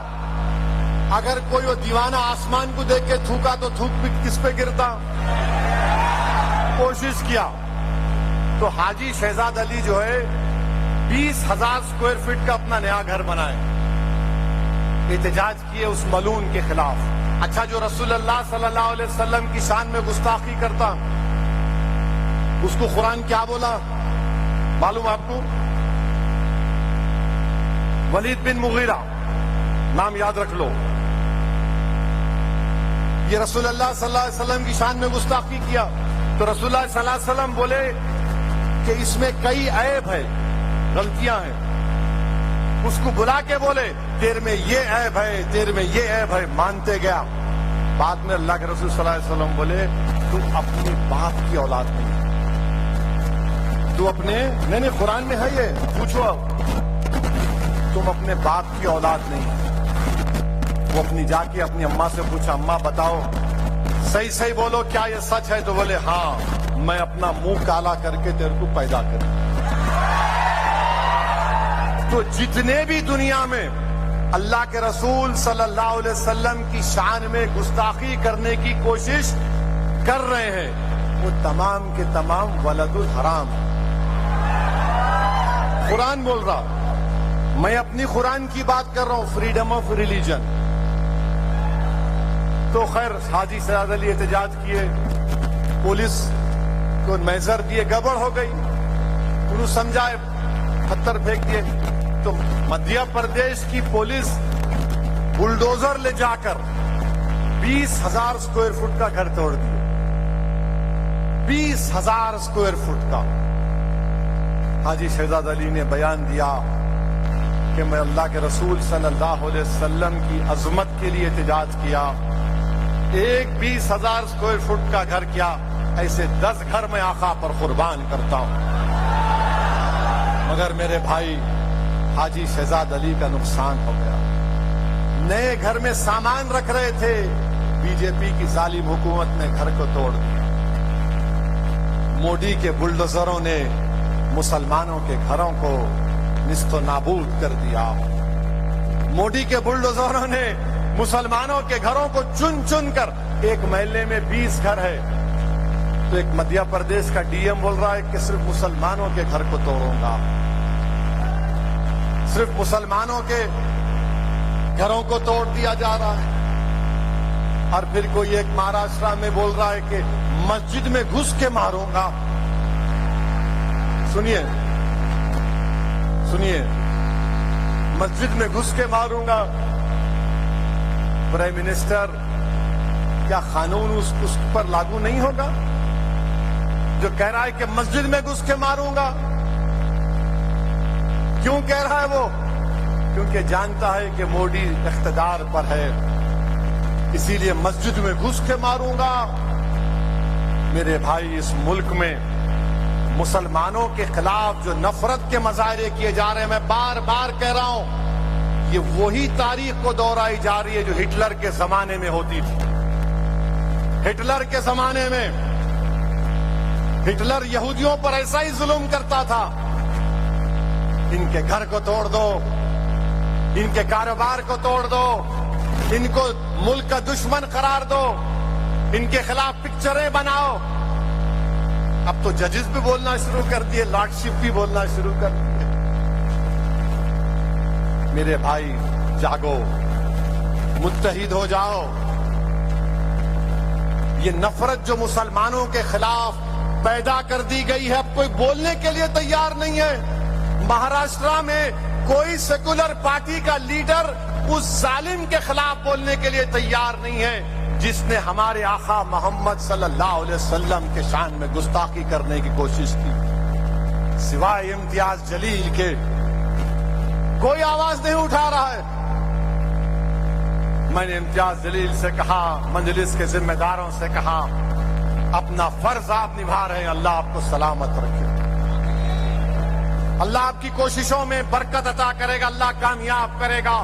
اگر کوئی وہ دیوانہ آسمان کو دیکھ کے تھوکا تو تھوک بھی کس پہ گرتا؟ کوشش کیا. تو حاجی شہزاد علی جو ہے 20,000 اسکوائر فٹ کا اپنا نیا گھر بنائے. احتجاج کیے اس ملعون کے خلاف. اچھا، جو رسول اللہ صلی اللہ علیہ وسلم کی شان میں گستاخی کرتا، اس کو قرآن کیا بولا معلوم آپ کو؟ ولید بن مغیرہ، نام یاد رکھ لو. یہ رسول اللہ صلی اللہ علیہ وسلم کی شان میں گستاخی کیا تو رسول اللہ صلی اللہ علیہ وسلم بولے کہ اس میں کئی عیب ہے، غلطیاں ہیں. اس کو بلا کے بولے تیرے میں یہ عیب ہے، تیرے میں یہ عیب ہے. مانتے گیا. بعد میں اللہ کے رسول صلی اللہ علیہ وسلم بولے تم اپنے باپ کی اولاد نہیں، تو اپنے نہیں قرآن میں ہے یہ، پوچھو تم اپنے باپ کی اولاد نہیں. وہ جا کے اپنی اماں سے پوچھا، اماں بتاؤ صحیح بولو، کیا یہ سچ ہے؟ تو بولے ہاں، میں اپنا منہ کالا کر کے تیرے کو پیدا کروں. تو جتنے بھی دنیا میں اللہ کے رسول صلی اللہ علیہ وسلم کی شان میں گستاخی کرنے کی کوشش کر رہے ہیں، وہ تمام کے تمام ولد الحرام. قرآن بول رہا میں اپنی قرآن کی بات کر رہا ہوں، فریڈم آف ریلیجن. تو خیر حاجی سیاد علی احتجاج کیے، پولیس کو میسر دیے، گڑبڑ ہو گئی، انہوں سمجھائے، پتھر پھینک دیے. تو مدھیہ پردیش کی پولیس بلڈوزر لے جا کر 20,000 اسکوائر فٹ کا گھر توڑ دیا. 20,000 اسکوائر فٹ کا. حاجی شہزاد علی نے بیان دیا کہ میں اللہ کے رسول صلی اللہ علیہ وسلم کی عظمت کے لیے احتجاج کیا. ایک 20,000 اسکوائر فٹ کا گھر کیا، ایسے 10 گھر میں آقا پر قربان کرتا ہوں. مگر میرے بھائی حاجی شہزاد علی کا نقصان ہو گیا. نئے گھر میں سامان رکھ رہے تھے، بی جے پی کی ظالم حکومت نے گھر کو توڑ دیا. مودی کے بلڈوزروں نے مسلمانوں کے گھروں کو نیست و نابود کر دیا. مودی کے بلڈوزروں نے مسلمانوں کے گھروں کو چن چن کر، ایک محلے میں 20 گھر ہے تو ایک مدھیہ پردیش کا ڈی ایم بول رہا ہے کہ صرف مسلمانوں کے گھر کو توڑوں گا، صرف مسلمانوں کے گھروں کو توڑ دیا جا رہا ہے. اور پھر کوئی ایک مہاراشٹرا میں بول رہا ہے کہ مسجد میں گھس کے ماروں گا. سنیے سنیے، مسجد میں گھس کے ماروں گا. پرائم منسٹر، کیا قانون اس پر لاگو نہیں ہوگا جو کہہ رہا ہے کہ مسجد میں گھس کے ماروں گا؟ کیوں کہہ رہا ہے وہ؟ کیونکہ جانتا ہے کہ مودی اقتدار پر ہے، اسی لیے مسجد میں گھس کے ماروں گا. میرے بھائی، اس ملک میں مسلمانوں کے خلاف جو نفرت کے مظاہرے کیے جا رہے ہیں، میں بار بار کہہ رہا ہوں، یہ وہی تاریخ کو دہرائی جا رہی ہے جو ہٹلر کے زمانے میں ہوتی تھی. ہٹلر کے زمانے میں ہٹلر یہودیوں پر ایسا ہی ظلم کرتا تھا. ان کے گھر کو توڑ دو، ان کے کاروبار کو توڑ دو، ان کو ملک کا دشمن قرار دو، ان کے خلاف پکچریں بناؤ. اب تو ججز بھی بولنا شروع کر دیے، لارڈشپ بھی بولنا شروع کر دیے. میرے بھائی جاگو، متحد ہو جاؤ. یہ نفرت جو مسلمانوں کے خلاف پیدا کر دی گئی ہے، اب کوئی بولنے کے لیے تیار نہیں ہے. مہاراشٹرا میں کوئی سیکولر پارٹی کا لیڈر اس ظالم کے خلاف بولنے کے لیے تیار نہیں ہے جس نے ہمارے آقا محمد صلی اللہ علیہ وسلم کے شان میں گستاخی کرنے کی کوشش کی. سوائے امتیاز جلیل کے کوئی آواز نہیں اٹھا رہا ہے. میں نے امتیاز جلیل سے کہا، مجلس کے ذمہ داروں سے کہا، اپنا فرض آپ نبھا رہے ہیں، اللہ آپ کو سلامت رکھے، اللہ آپ کی کوششوں میں برکت عطا کرے گا، اللہ کامیاب کرے گا.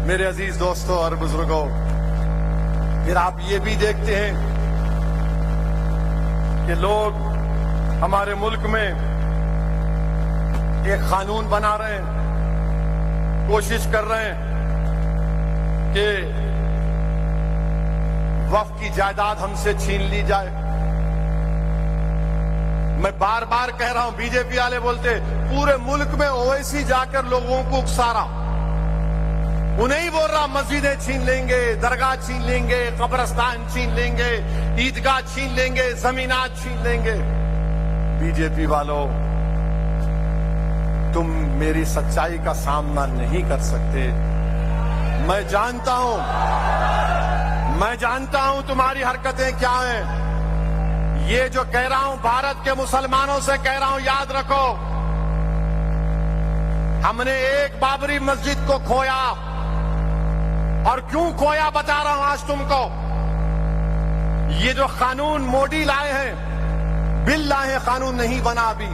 میرے عزیز دوستوں اور بزرگوں، پھر آپ یہ بھی دیکھتے ہیں کہ لوگ ہمارے ملک میں ایک قانون بنا رہے ہیں، کوشش کر رہے ہیں کہ وقف کی جائیداد ہم سے چھین لی جائے. میں بار بار کہہ رہا ہوں، بی جے پی والے بولتے پورے ملک میں اویسی جا کر لوگوں کو اکسارا. انہیں ہی بول رہا مسجدیں چھین لیں گے، درگاہ چھین لیں گے، قبرستان چھین لیں گے، عیدگاہ چھین لیں گے، زمینات چھین لیں گے. بی جے پی والوں، تم میری سچائی کا سامنا نہیں کر سکتے. میں جانتا ہوں تمہاری حرکتیں کیا ہیں. یہ جو کہہ رہا ہوں بھارت کے مسلمانوں سے کہہ رہا ہوں، یاد رکھو، ہم نے ایک بابری مسجد کو کھویا، اور کیوں کھویا بتا رہا ہوں آج تم کو. یہ جو قانون مودی لائے ہیں، بل لائے ہیں، قانون نہیں بنا ابھی،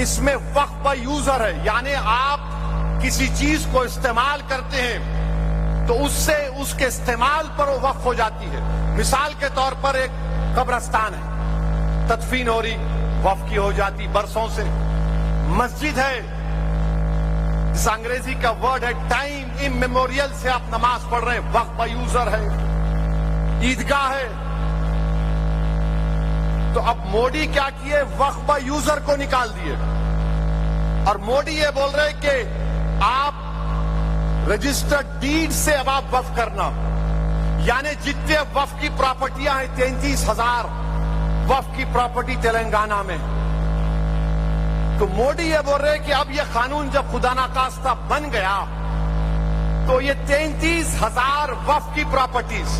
اس میں وقف بائی یوزر ہے. یعنی آپ کسی چیز کو استعمال کرتے ہیں تو اس سے اس کے استعمال پر وہ وقف ہو جاتی ہے. مثال کے طور پر ایک قبرستان ہے، تدفین ہو رہی، وقف کی ہو جاتی برسوں سے. مسجد ہے، جس انگریزی کا ورڈ ہے ٹائم امیموریل سے آپ نماز پڑھ رہے ہیں، وقف بائی یوزر ہے. عیدگاہ ہے. تو اب مودی کیا کیے، وقف بائی یوزر کو نکال دیے. اور موڈی یہ بول رہے کہ آپ رجسٹرڈ ڈیڈ سے اب آپ وقف کرنا، یعنی جتنے وقف کی پراپرٹیاں ہیں 33,000 وقف کی پراپرٹی تلنگانہ میں. تو موڈی یہ بول رہے کہ اب یہ قانون جب خدا نخواستہ بن گیا تو یہ 33,000 وقف کی پراپرٹیز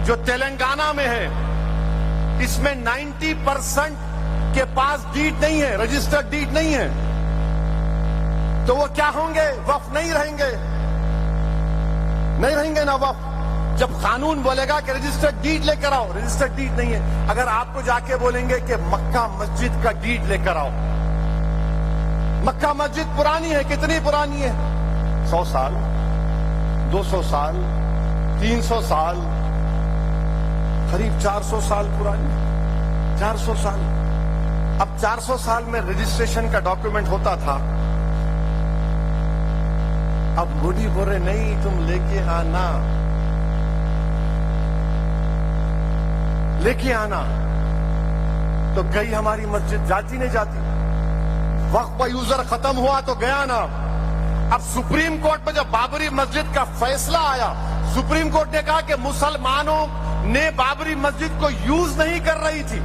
جو تلنگانہ میں ہے، اس میں 90% کے پاس ڈیڈ نہیں ہے، رجسٹرڈ ڈیڈ نہیں ہے. تو وہ کیا ہوں گے؟ وقف نہیں رہیں گے، نہیں رہیں گے نا وقف. جب قانون بولے گا کہ رجسٹرڈ ڈیڈ لے کر آؤ، رجسٹرڈ ڈیڈ نہیں ہے. اگر آپ کو جا کے بولیں گے کہ مکہ مسجد کا ڈیڈ لے کر آؤ، مکہ مسجد پرانی ہے، کتنی پرانی ہے؟ 100 سال، 200 سال، 300 سال، قریب 400 سال پرانی. 400 سال. اب 400 سال میں رجسٹریشن کا ڈاکیومنٹ ہوتا تھا. اب موڈی بول رہے نہیں، تم لے کے آنا، لے کے آنا. تو گئی ہماری مسجد، جاتی نہیں جاتی. وقف کا یوزر ختم ہوا تو گیا نا. اب سپریم کورٹ میں جب بابری مسجد کا فیصلہ آیا، سپریم کورٹ نے کہا کہ مسلمانوں نے بابری مسجد کو یوز نہیں کر رہی تھی،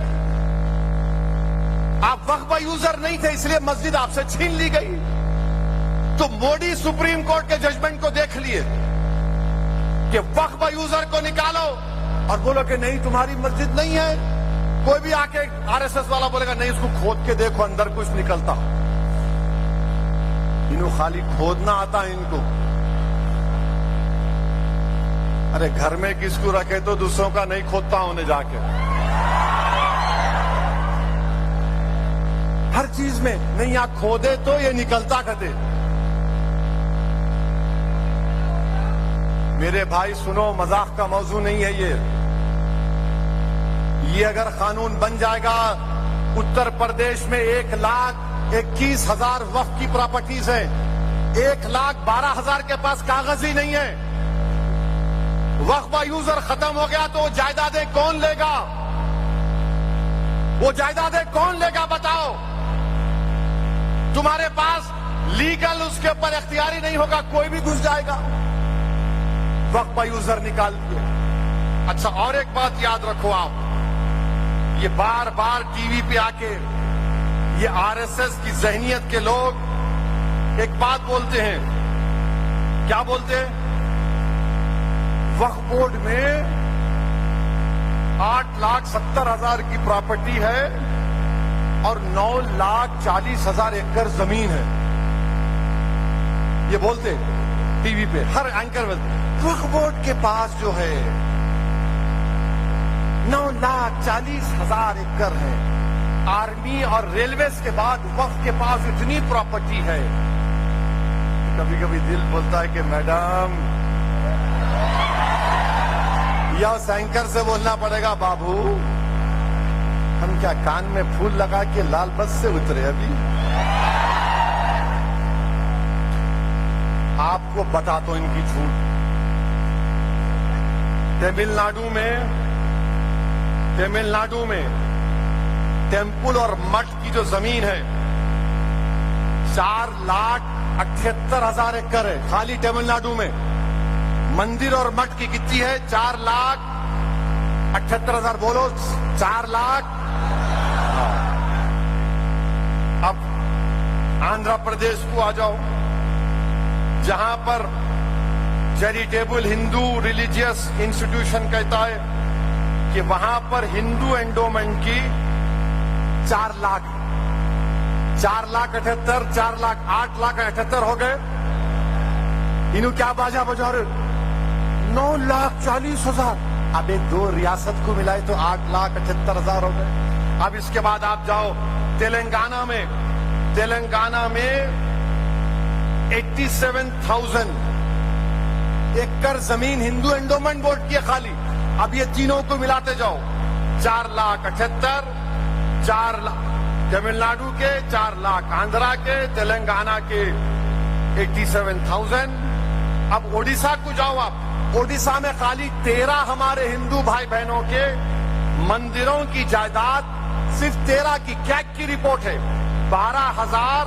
آپ وقف کا یوزر نہیں تھے، اس لیے مسجد آپ سے چھین لی گئی. تو موڈی سپریم کورٹ کے ججمنٹ کو دیکھ لیے کہ وقف کا یوزر کو نکالو اور بولو کہ نہیں تمہاری مسجد نہیں ہے. کوئی بھی آ کے RSS والا بولے گا نہیں، اس کو کھود کے دیکھو اندر کچھ نکلتا. انہوں خالی کھودنا آتا ہے ان کو. ارے گھر میں کس کو رکھے تو دوسروں کا نہیں کھودتا انہیں جا کے. ہر چیز میں نہیں، یہاں کھودے تو یہ نکلتا کتے. میرے بھائی سنو، مذاق کا موضوع نہیں ہے یہ اگر قانون بن جائے گا، اتر پردیش میں 1,21,000 وقف کی پراپرٹیز ہیں، 1,12,000 کے پاس کاغذ ہی نہیں ہے. وقف کا یوزر ختم ہو گیا تو وہ جائیدادیں کون لے گا؟ وہ جائیدادیں کون لے گا بتاؤ؟ تمہارے پاس لیگل اس کے اوپر اختیاری نہیں ہوگا، کوئی بھی گھس جائے گا. وقف کا یوزر نکال دیا. اچھا اور ایک بات یاد رکھو آپ، یہ بار بار ٹی وی پہ آ کے یہ RSS کی ذہنیت کے لوگ ایک بات بولتے ہیں. کیا بولتے ہیں؟ وقف بورڈ میں 8,70,000 کی پراپرٹی ہے اور 9,40,000 ایکڑ زمین ہے. یہ بولتے ٹی وی پہ ہر اینکر میں. وقف بورڈ کے پاس جو ہے 9,40,000 ایکڑ ہے. آرمی اور ریلویز کے بعد وقف کے پاس اتنی پراپرٹی ہے. کبھی کبھی دل بولتا ہے کہ میڈم یا اس اینکر سے بولنا پڑے گا، بابو ہم کیا کان میں پھول لگا کے لال بس سے اترے؟ ابھی آپ کو بتا تو ان کی جھوٹ. تمل ناڈو میں ٹیمپل اور مٹھ کی جو زمین ہے 4,78,000 ایکڑ ہے خالی تمل ناڈو میں. مندر اور مٹھ کی کتنی ہے؟ 4,78,000. بولو 4 لاکھ. اب آندھرا پردیش کو آ جاؤ، جہاں پر چیریٹیبل ہندو ریلیجیس انسٹیٹیوشن کہتا ہے کہ وہاں پر ہندو اینڈومنٹ کی 4 لاکھ 4,78,000 8,78,000 ہو گئے. انہوں کیا باجا بجا رہے؟ 9,40,000. اب ایک 2 ریاست کو ملائے تو 8,78,000 ہو گئے. اب اس کے بعد آپ جاؤ تلنگانہ میں 87,000 ایکڑ زمین ہندو اینڈومنٹ بورڈ کی خالی. اب یہ تینوں کو ملاتے جاؤ 4,78,000 4 لاکھ تمل ناڈو کے، 4 لاکھ آندھرا کے، تلنگانہ کے 87,000. اب اوڈیشہ کو جاؤ آپ، اوڈیشہ میں خالی 13 ہمارے ہندو بھائی بہنوں کے مندروں کی جائیداد، صرف 13 کی کیک کی رپورٹ ہے 12,000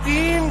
4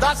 10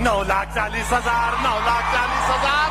9,40,000, 9,40,000।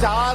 4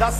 10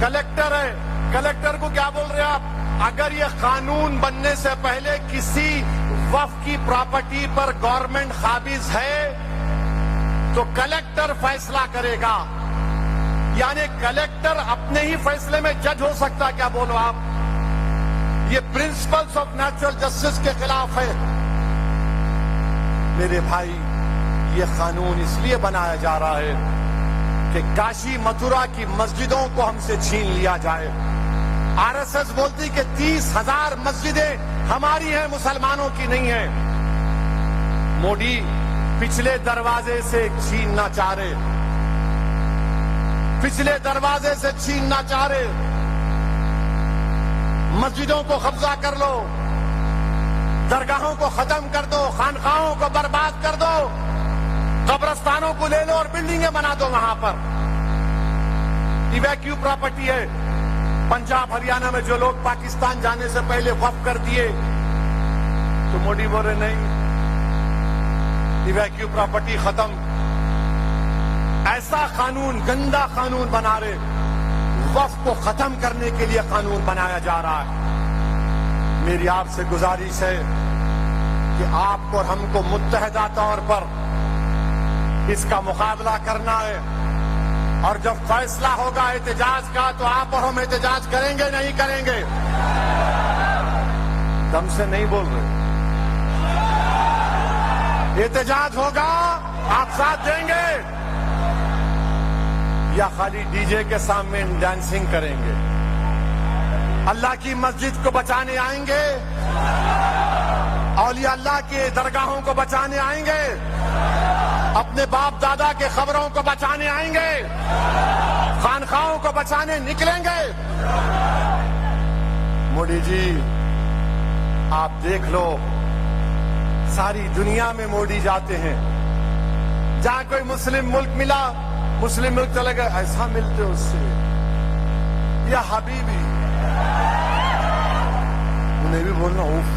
کلیکٹر ہے, کلیکٹر کو کیا بول رہے آپ؟ اگر یہ قانون بننے سے پہلے کسی وقف کی پراپرٹی پر گورنمنٹ قابض ہے تو کلیکٹر فیصلہ کرے گا. یعنی کلیکٹر اپنے ہی فیصلے میں جج ہو سکتا. کیا بولو آپ؟ یہ پرنسپلز آف نیچرل جسٹس کے خلاف ہے. میرے بھائی, یہ قانون اس لیے بنایا جا رہا ہے کہ کاشی متھرا کی مسجدوں کو ہم سے چھین لیا جائے. آر ایس ایس بولتی کہ 30,000 مسجدیں ہماری ہیں, مسلمانوں کی نہیں ہیں. مودی پچھلے دروازے سے چھیننا چاہ رہے, پچھلے دروازے سے چھیننا چاہ رہے. مسجدوں کو قبضہ کر لو, درگاہوں کو ختم کر دو, خانقاہوں کو برباد کر دو, قبرستانوں کو لے لو اور بلڈنگیں بنا دو وہاں پر. ایویکیو پراپرٹی ہے. پنجاب ہریانہ میں جو لوگ پاکستان جانے سے پہلے وقف کر دیے تو مودی بول رہے نہیں, ایویکیو پراپرٹی ختم. ایسا قانون, گندا قانون بنا رہے. وقف کو ختم کرنے کے لیے قانون بنایا جا رہا ہے. میری آپ سے گزارش ہے کہ آپ کو اور ہم کو متحدہ طور پر اس کا مقابلہ کرنا ہے. اور جب فیصلہ ہوگا احتجاج کا تو آپ اور ہم احتجاج کریں گے, نہیں کریں گے؟ دم سے نہیں بول رہے. احتجاج ہوگا, آپ ساتھ دیں گے یا خالی ڈی جے کے سامنے ڈانسنگ کریں گے؟ اللہ کی مسجد کو بچانے آئیں گے, اولیاء اللہ کے درگاہوں کو بچانے آئیں گے, اپنے باپ دادا کے قبروں کو بچانے آئیں گے, خانقاہوں کو بچانے نکلیں گے؟ مودی جی آپ دیکھ لو, ساری دنیا میں مودی جاتے ہیں. جہاں کوئی مسلم ملک ملا, مسلم ملک چلے گئے, ایسا ملتے اس سے یا حبیبی. انہیں بھی بولنا اوف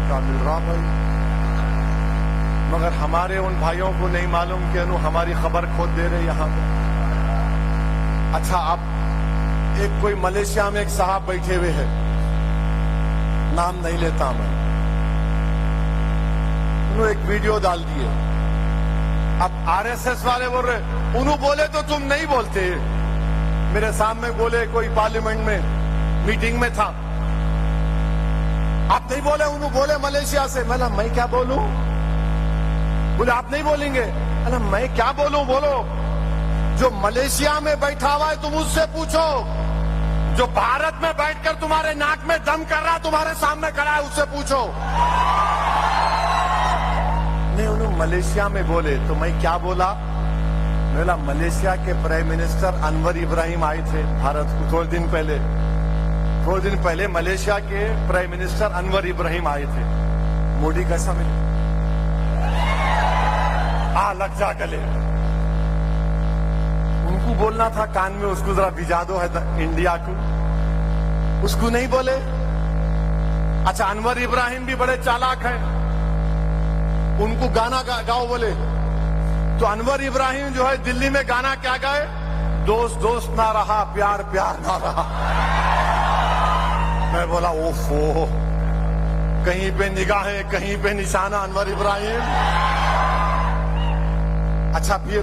کیا مل رہا بھائی, مگر ہمارے ان بھائیوں کو نہیں معلوم کہ انہوں ہماری خبر کھود دے رہے یہاں پہ. اچھا, اب ایک کوئی ملیشیا میں ایک صاحب بیٹھے ہوئے ہیں, نام نہیں لیتا میں, انہوں ایک ویڈیو ڈال دیے. اب آر ایس ایس والے بول رہے, انہوں بولے تو تم نہیں بولتے. میرے سامنے بولے, کوئی پارلیمنٹ میں میٹنگ میں تھا, آپ نہیں بولے, انہوں بولے ملیشیا سے. میں کیا بولوں؟ بولے آپ نہیں بولیں گے. میں کیا بولوں؟ بولو. جو ملیشیا میں بیٹھا ہوا ہے تم اس سے پوچھو, جو بھارت میں بیٹھ کر تمہارے ناک میں دم کر رہا تمہارے سامنے کھڑا ہے اس سے پوچھو. نہیں, انہوں ملیشیا میں بولے تو میں کیا بولا؟ بولا ملیشیا کے پرائم منسٹر انور ابراہیم آئے تھے بھارت کو تھوڑے دن پہلے ملیشیا کے پرائم منسٹر انور ابراہیم آئے تھے. مودی کیسا ملے؟ لگ جا گلے. ان کو بولنا تھا کان میں, اس کو ذرا بھیجا دو ہے انڈیا کو, اس کو نہیں بولے. اچھا, انور ابراہیم بھی بڑے چالاک ہیں, ان کو گانا گاؤ بولے تو انور ابراہیم جو ہے دلی میں گانا کیا گائے؟ دوست دوست نہ رہا, پیار پیار نہ رہا. میں بولا اوفو, کہیں پہ نگاہیں کہیں پہ نشانہ انور ابراہیم. اچھا, پھر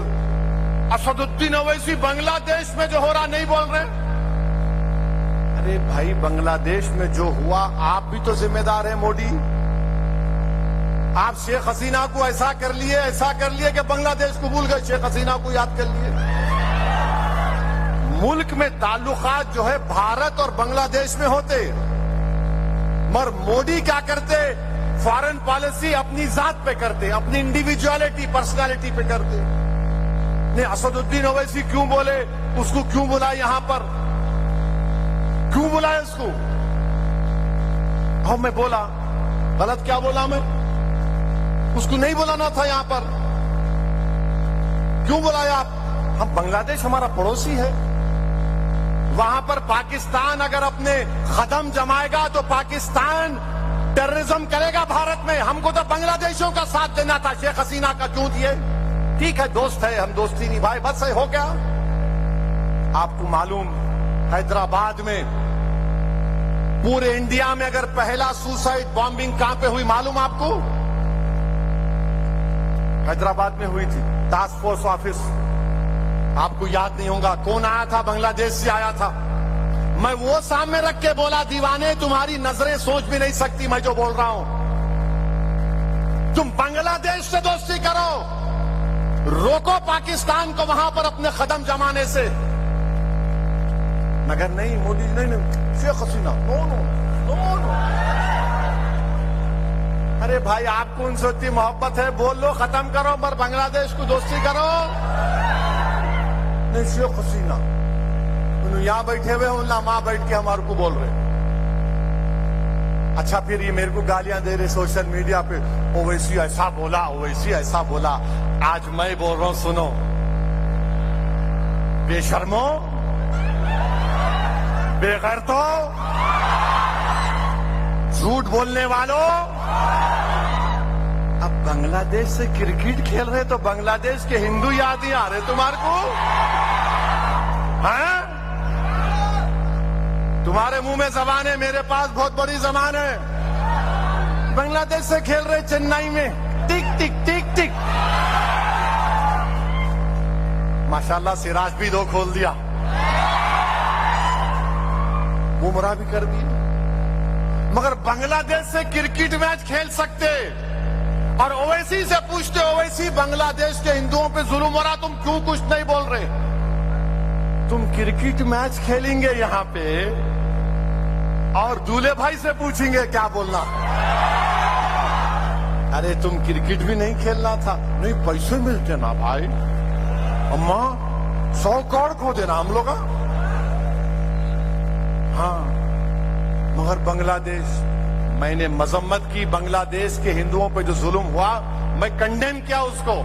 اسد الدین اویسی بنگلہ دیش میں جو ہو رہا نہیں بول رہے. ارے بھائی, بنگلہ دیش میں جو ہوا آپ بھی تو ذمہ دار ہیں مودی. آپ شیخ حسینہ کو ایسا کر لیے کہ بنگلہ دیش کو بھول گئے, شیخ حسینہ کو یاد کر لیے. ملک میں تعلقات جو ہے بھارت اور بنگلہ دیش میں ہوتے, مگر مودی کیا کرتے؟ فارن پالیسی اپنی ذات پہ کرتے, اپنی انڈیویجوالٹی پرسنالٹی پہ کرتے. نہیں, اسد الدین اویسی کیوں بولے, اس کو کیوں بلا یہاں پر, کیوں بلایا اس کو؟ میں بولا غلط, کیا بولا میں؟ اس کو نہیں بلانا تھا یہاں پر, کیوں بلایا آپ؟ ہم بنگلہ دیش ہمارا پڑوسی ہے, وہاں پر پاکستان اگر اپنے قدم جمائے گا تو پاکستان ٹیررزم کرے گا بھارت میں. ہم کو تو بنگلہ دیشوں کا ساتھ دینا تھا, شیخ حسینہ کا کیوں دیے؟ ٹھیک ہے, دوست ہے, ہم دوستی نہیں بھائی, بس ہو گیا. آپ کو معلوم حیدرآباد میں پورے انڈیا میں اگر پہلا سوسائڈ بامبنگ کہاں پہ ہوئی معلوم آپ کو؟ حیدرآباد میں ہوئی تھی. ٹاسک فورس آفس, آپ کو یاد نہیں ہوگا. کون آیا تھا؟ بنگلہ دیش سے آیا تھا. میں وہ سامنے رکھ کے بولا, دیوانے تمہاری نظریں سوچ بھی نہیں سکتی میں جو بول رہا ہوں. تم بنگلہ دیش سے دوستی کرو, روکو پاکستان کو وہاں پر اپنے قدم جمانے سے. مگر نہیں مودی جی, نہیں شیخ حسینہ, نو نو نو نو. ارے بھائی آپ کو ان سے اتنی محبت ہے, بول لو ختم کرو, پر بنگلہ دیش کو دوستی کرو. نہیں شیخ حسینہ, انہوں یہاں بیٹھے ہوئے ہوں نہ وہاں بیٹھ کے ہمارے کو بول رہے. اچھا پھر یہ میرے کو گالیاں دے رہے سوشل میڈیا پہ, اویسی ایسا بولا, اویسی ایسا بولا. آج میں بول رہا ہوں, سنو بے شرمو, بے غیرتو, جھوٹ بولنے والوں. اب بنگلہ دیش سے کرکٹ کھیل رہے تو بنگلہ دیش کے ہندو یاد ہی آ رہے تمہارے کو, ہاں؟ تمہارے منہ میں زبان ہے, میرے پاس بہت بڑی زبان ہے. بنگلہ دیش سے کھیل رہے چنئی میں, ٹک ٹک ٹک ٹک. ماشاءاللہ سراج بھی 2 کھول دیا, بمراہ بھی کر دیا. مگر بنگلہ دیش سے کرکٹ میچ کھیل سکتے, اور اویسی سے پوچھتے, اویسی بنگلہ دیش کے ہندوؤں پہ ظلم ہو رہا, تم کیوں کچھ نہیں بول رہے؟ تم کرکٹ میچ کھیلیں گے یہاں پہ, اور دولے بھائی سے پوچھیں گے کیا بولنا. ارے تم کرکٹ بھی نہیں کھیلنا تھا. نہیں پیسے ملتے نا بھائی, اماں 100 کروڑ کھو دینا ہم لوگ. ہاں مگر بنگلہ دیش, میں نے مذمت کی بنگلہ دیش کے ہندوؤں پہ جو ظلم ہوا, میں کنڈیم کیا اس کو.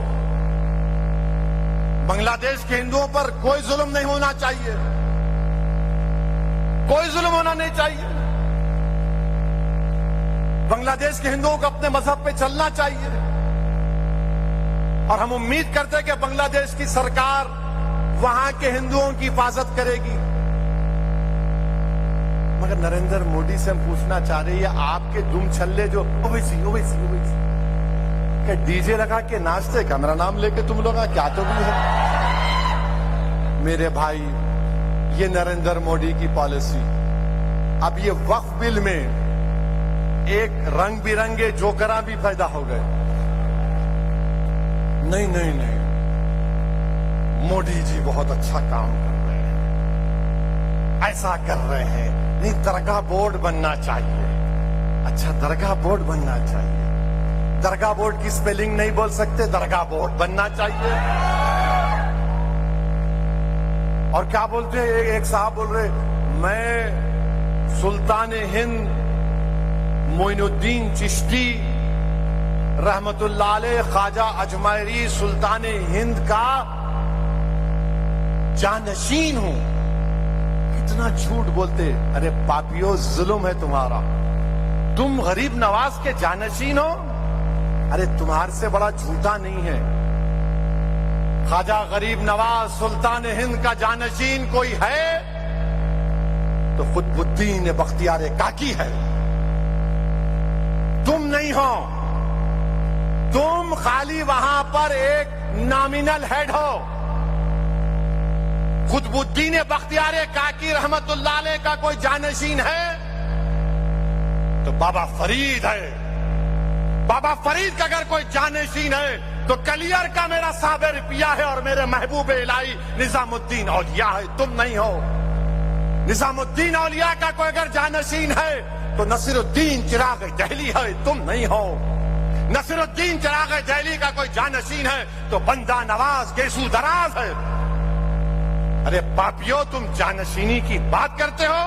بنگلہ دیش کے ہندوؤں پر کوئی ظلم نہیں ہونا چاہیے, کوئی ظلم ہونا نہیں چاہیے. بنگلہ دیش کے ہندوؤں کو اپنے مذہب پہ چلنا چاہیے, اور ہم امید کرتے ہیں کہ بنگلہ دیش کی سرکار وہاں کے ہندوؤں کی حفاظت کرے گی. مگر نریندر مودی سے ہم پوچھنا چاہ رہے ہیں, آپ کے دم چھلے جو اویسی اویسی اویسی کہ ڈی جے لگا کے ناچتے, کا میرا نام لے کے تم لوگ کیا تو بھی ہے. میرے بھائی, یہ نریندر مودی کی پالیسی. اب یہ وقف بل میں ایک رنگ برنگے جوکراں بھی پیدا ہو گئے. نہیں نہیں نہیں, مودی جی بہت اچھا کام کر رہے ہیں, ایسا کر رہے ہیں. نہیں درگاہ بورڈ بننا چاہیے. اچھا درگاہ بورڈ بننا چاہیے. درگاہ بورڈ کی سپیلنگ نہیں بول سکتے, درگاہ بورڈ بننا چاہیے. اور کیا بولتے ہیں, ایک صاحب بول رہے, میں سلطان ہند معین الدین چشتی رحمت اللہ علیہ خواجہ اجمیری سلطان ہند کا جانشین ہوں. کتنا جھوٹ بولتے. ارے پاپیو, ظلم ہے تمہارا. تم غریب نواز کے جانشین ہو. ارے تمہارے سے بڑا جھوٹا نہیں ہے. خواجہ غریب نواز سلطان ہند کا جانشین کوئی ہے تو قطب الدین بختیار کاکی ہے. تم نہیں ہو. تم خالی وہاں پر ایک نامینل ہیڈ ہو. قطب الدین بختیار کاکی رحمت اللہ علیہ کا کوئی جانشین ہے تو بابا فرید ہے. بابا فرید کا اگر کوئی جانشین ہے تو کلیئر کا میرا صابر پیا ہے, اور میرے محبوب الہی نظام الدین اولیاء ہے. تم نہیں ہو. نظام الدین اولیاء کا کوئی اگر جانشین ہے تو نصیر الدین چراغ دہلی ہے. تم نہیں ہو. نصیر الدین چراغ دہلی کا کوئی جانشین ہے تو بندہ نواز گیسو دراز ہے. ارے پاپیو, تم جانشینی کی بات کرتے ہو.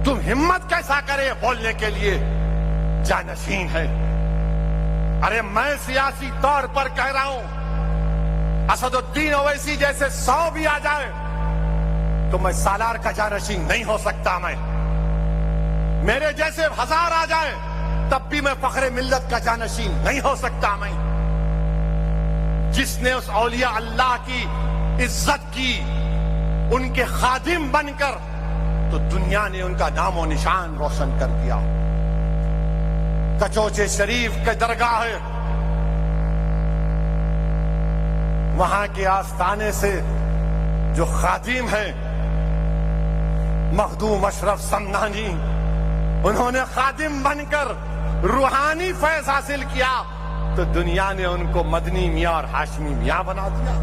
تم ہمت کیسا کرے بولنے کے لیے جانشین ہے. ارے میں سیاسی طور پر کہہ رہا ہوں, اسد الدین اویسی جیسے 100 بھی آ جائے تو میں سالار کا جانشین نہیں ہو سکتا. میں میرے جیسے 1000 آ جائے تب بھی میں فخر ملت کا جانشین نہیں ہو سکتا. میں جس نے اس اولیاء اللہ کی عزت کی, ان کے خادم بن کر تو دنیا نے ان کا نام و نشان روشن کر دیا. کچوچے شریف کے درگاہ ہے، وہاں کے آستانے سے جو خادم ہیں مخدوم اشرف سمنانی، انہوں نے خادم بن کر روحانی فیض حاصل کیا تو دنیا نے ان کو مدنی میاں اور ہاشمی میاں بنا دیا.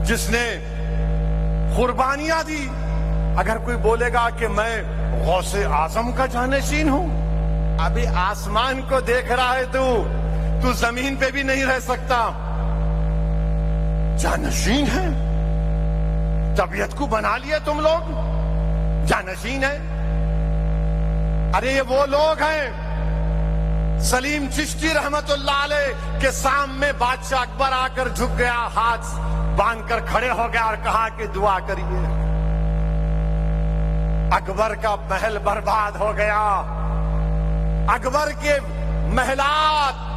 جس نے قربانیاں دی، اگر کوئی بولے گا کہ میں غوث اعظم کا جانشین ہوں، ابھی آسمان کو دیکھ رہا ہے تو زمین پہ بھی نہیں رہ سکتا. جانشین ہے، طبیعت کو بنا لیے تم لوگ، جانشین ہے. ارے یہ وہ لوگ ہیں، سلیم چشتی رحمت اللہ علیہ کے سامنے بادشاہ اکبر آ کر جھک گیا، ہاتھ باندھ کر کھڑے ہو گیا اور کہا کہ دعا کریے. اکبر کا محل برباد ہو گیا، اکبر کے محلات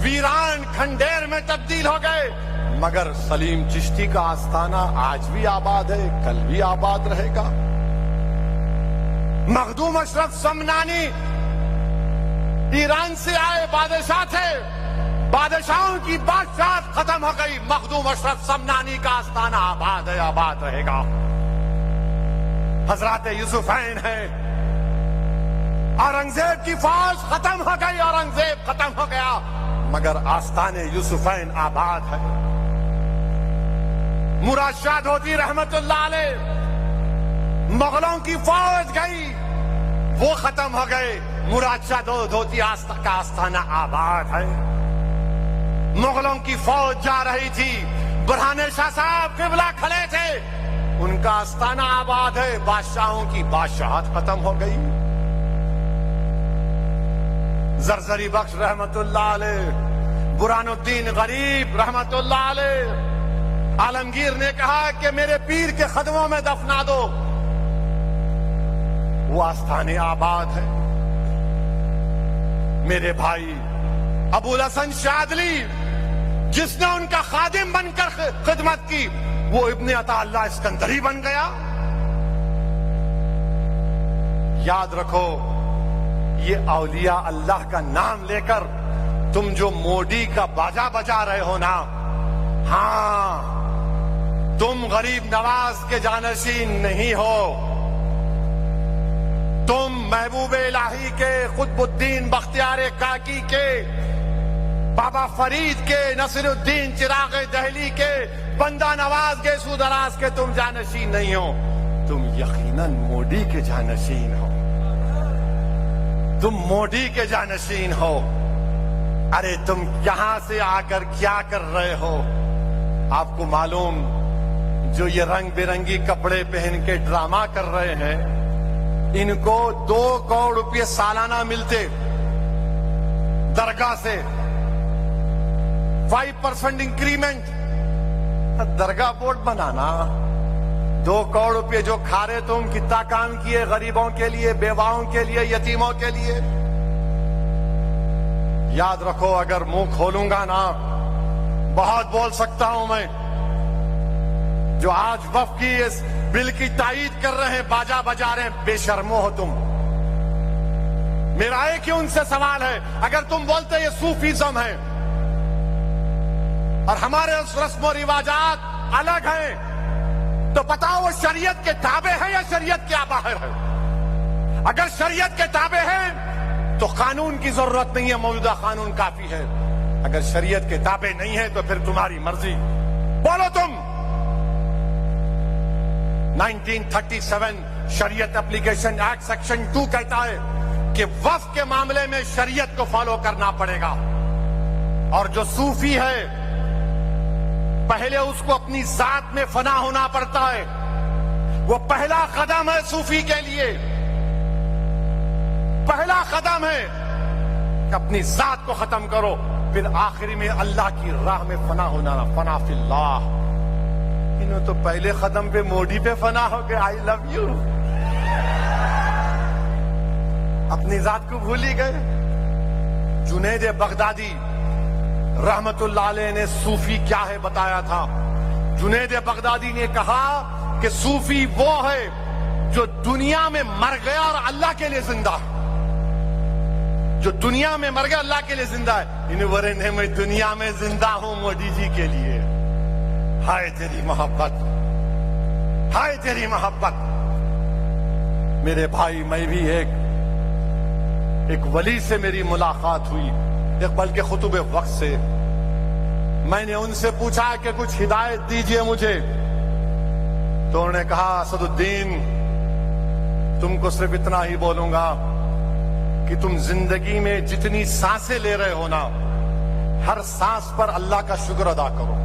ویران کھنڈیر میں تبدیل ہو گئے، مگر سلیم چشتی کا آستانہ آج بھی آباد ہے، کل بھی آباد رہے گا. مخدوم اشرف سمنانی ایران سے آئے بادشاہ تھے، بادشاہوں کی بادشاہت ختم ہو گئی، مخدوم اشرف سمنانی کا آستانہ آباد ہے، آباد رہے گا. حضرات یوسفین ہے، اورنگزیب کی فوج ختم ہو گئی، اورنگزیب ختم ہو گیا، مگر آستان یوسفین آباد ہے. مراد شاہ دھوتی رحمت اللہ علیہ، مغلوں کی فوج گئی، وہ ختم ہو گئے، مراد شاہ دھوتی کا آستانہ آباد ہے. مغلوں کی فوج جا رہی تھی، برہان شاہ صاحب قبلہ کھڑے تھے، ان کا آستانہ آباد ہے، بادشاہوں کی بادشاہت ختم ہو گئی. زرزری بخش رحمت اللہ علیہ، برہان الدین غریب رحمت اللہ علیہ، عالمگیر نے کہا کہ میرے پیر کے قدموں میں دفنا دو، وہ آستانے آباد ہے. میرے بھائی ابو الحسن شاذلی، جس نے ان کا خادم بن کر خدمت کی، وہ ابن عطا اللہ اسکندری بن گیا. یاد رکھو، یہ اولیاء اللہ کا نام لے کر تم جو موڈی کا باجا بجا رہے ہو نا، ہاں تم غریب نواز کے جانشین نہیں ہو، تم محبوب الہی کے، قطب الدین بختیار کاکی کے، بابا فرید کے، نصر الدین چراغ دہلی کے، بندہ نواز کے، سودراز کے تم جانشین نہیں ہو، تم یقیناً موڈی کے جانشین ہو، تم موڈی کے جانشین ہو. ارے تم یہاں سے آ کر کیا کر رہے ہو؟ آپ کو معلوم، جو یہ رنگ برنگی کپڑے پہن کے ڈرامہ کر رہے ہیں، ان کو 2 کروڑ روپے سالانہ ملتے درگاہ سے، 5% انکریمنٹ. درگاہ بورڈ بنانا، 2 کروڑ روپے جو کھا رہے تم، کتنا کام کیے غریبوں کے لیے، بیواؤں کے لیے، یتیموں کے لیے. یاد رکھو، اگر منہ کھولوں گا نا، بہت بول سکتا ہوں میں. جو آج وفد کی اس بل کی تائید کر رہے ہیں، باجا بجا رہے ہیں، بے شرمو ہو تم. میرا ایک ہی ان سے سوال ہے، اگر تم بولتے یہ صوفیزم ہے اور ہمارے اس رسم و رواجات الگ ہیں، تو بتاؤ وہ شریعت کے تابع ہے یا شریعت کے باہر ہے؟ اگر شریعت کے تابع ہے تو قانون کی ضرورت نہیں ہے، موجودہ قانون کافی ہے. اگر شریعت کے تابع نہیں ہے تو پھر تمہاری مرضی. بولو تم. 1937 شریعت اپلیکیشن ایکٹ سیکشن 2 کہتا ہے کہ وقف کے معاملے میں شریعت کو فالو کرنا پڑے گا. اور جو صوفی ہے، پہلے اس کو اپنی ذات میں فنا ہونا پڑتا ہے. وہ پہلا قدم ہے صوفی کے لیے، پہلا قدم ہے کہ اپنی ذات کو ختم کرو، پھر آخری میں اللہ کی راہ میں فنا ہونا. فنا فی اللہ. انہوں تو پہلے قدم پہ موڈی پہ فنا ہو گئے. آئی لو یو. اپنی ذات کو بھول ہی گئے. جنید بغدادی رحمت اللہ علیہ نے صوفی کیا ہے بتایا تھا. جنید بغدادی نے کہا کہ صوفی وہ ہے جو دنیا میں مر گیا اور اللہ کے لیے زندہ ہے. جو دنیا میں مر گیا اللہ کے لیے زندہ ہے. انہیں ورنہ میں دنیا میں زندہ ہوں مودی جی کے لیے. ہائے تیری محبت، ہائے تیری محبت. میرے بھائی، میں بھی ایک ولی سے میری ملاقات ہوئی، ایک بلکہ خطب وقت سے. میں نے ان سے پوچھا کہ کچھ ہدایت دیجئے مجھے، تو انہوں نے کہا اسد الدین، تم کو صرف اتنا ہی بولوں گا کہ تم زندگی میں جتنی سانسیں لے رہے ہو نا، ہر سانس پر اللہ کا شکر ادا کرو.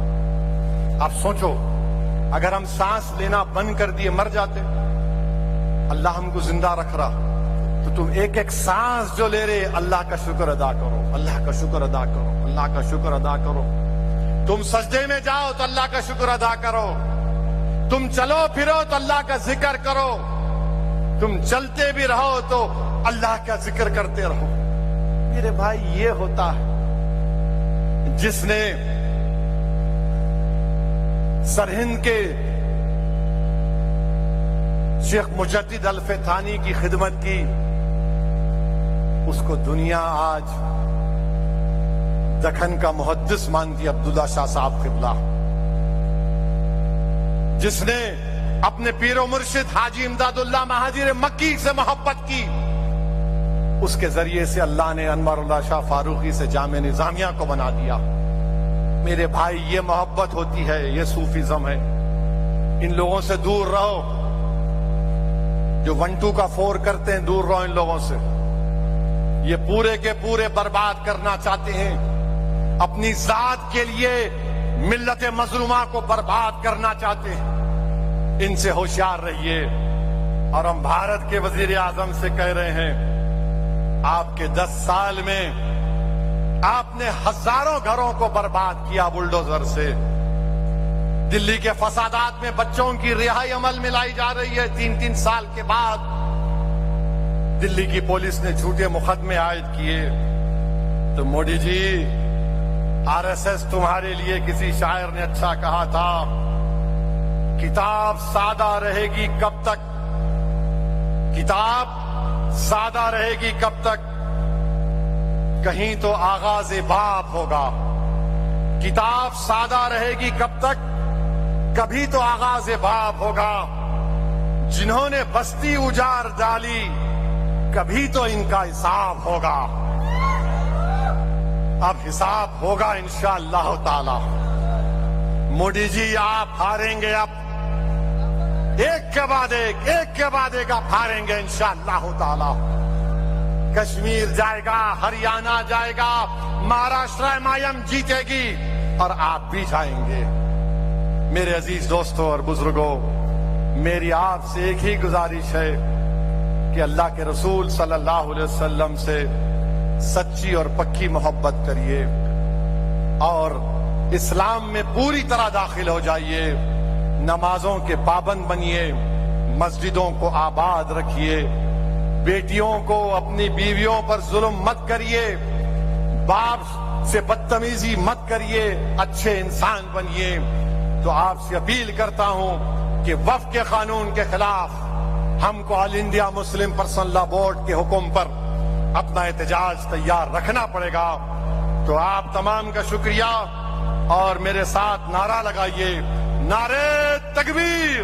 آپ سوچو، اگر ہم سانس لینا بند کر دیے مر جاتے، اللہ ہم کو زندہ رکھ رہا، تو تم ایک ایک سانس جو لے رہے اللہ کا شکر ادا کرو، اللہ کا شکر ادا کرو، اللہ کا شکر ادا کرو. تم سجدے میں جاؤ تو اللہ کا شکر ادا کرو، تم چلو پھرو تو اللہ کا ذکر کرو، تم چلتے بھی رہو تو اللہ کا ذکر کرتے رہو. میرے بھائی، یہ ہوتا ہے جس نے سرہند کے شیخ مجدد الفتانی کی خدمت کی، اس کو دنیا آج دکن کا محدث مانتی. عبداللہ شاہ صاحب قبلہ، جس نے اپنے پیر و مرشد حاجی امداد اللہ مہاجر مکی سے محبت کی، اس کے ذریعے سے اللہ نے انور اللہ شاہ فاروقی سے جامع نظامیہ کو بنا دیا. میرے بھائی، یہ محبت ہوتی ہے، یہ صوفیزم ہے. ان لوگوں سے دور رہو، جو 1-2 کا 4 کرتے ہیں، دور رہو ان لوگوں سے. یہ پورے کے پورے برباد کرنا چاہتے ہیں، اپنی ذات کے لیے ملت مظلومہ کو برباد کرنا چاہتے ہیں. ان سے ہوشیار رہیے. اور ہم بھارت کے وزیر اعظم سے کہہ رہے ہیں، آپ کے 10 سال میں آپ نے ہزاروں گھروں کو برباد کیا بلڈوزر سے. دلی کے فسادات میں بچوں کی رہائی عمل میں لائی جا رہی ہے. 3 سال کے بعد دلی کی پولیس نے جھوٹے مقدمے عائد کیے. تو مودی جی، RSS تمہارے لیے کسی شاعر نے اچھا کہا تھا، کتاب سادہ رہے گی کب تک، کتاب سادہ رہے گی کب تک، کہیں تو آغاز باب ہوگا. کتاب سادہ رہے گی کب تک، کبھی تو آغاز باب ہوگا. جنہوں نے بستی اجار ڈالی، کبھی تو ان کا حساب ہوگا. اب حساب ہوگا انشاءاللہ تعالی. مودی جی، آپ ہاریں گے، اب ایک کے بعد ایک آپ ہاریں گے انشاءاللہ تعالی. کشمیر جائے گا، ہریانہ جائے گا، مہاراشٹر مایم جیتے گی، اور آپ بھی جائیں گے. میرے عزیز دوستوں اور بزرگوں، میری آپ سے ایک ہی گزارش ہے کہ اللہ کے رسول صلی اللہ علیہ وسلم سے سچی اور پکی محبت کریے، اور اسلام میں پوری طرح داخل ہو جائیے. نمازوں کے پابند بنیے، مسجدوں کو آباد رکھیے، بیٹیوں کو، اپنی بیویوں پر ظلم مت کریے، باپ سے بدتمیزی مت کریے، اچھے انسان بنیے. تو آپ سے اپیل کرتا ہوں کہ وقف کے قانون کے خلاف ہم کو آل انڈیا مسلم پرسنل لا بورڈ کے حکم پر اپنا احتجاج تیار رکھنا پڑے گا. تو آپ تمام کا شکریہ، اور میرے ساتھ نعرہ لگائیے، نعرے تکبیر،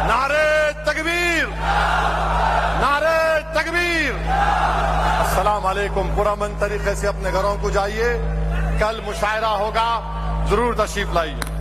نعرے تکبیر، نعرے تکبیر. السلام علیکم. پرامن طریقے سے اپنے گھروں کو جائیے. کل مشاعرہ ہوگا، ضرور تشریف لائیے.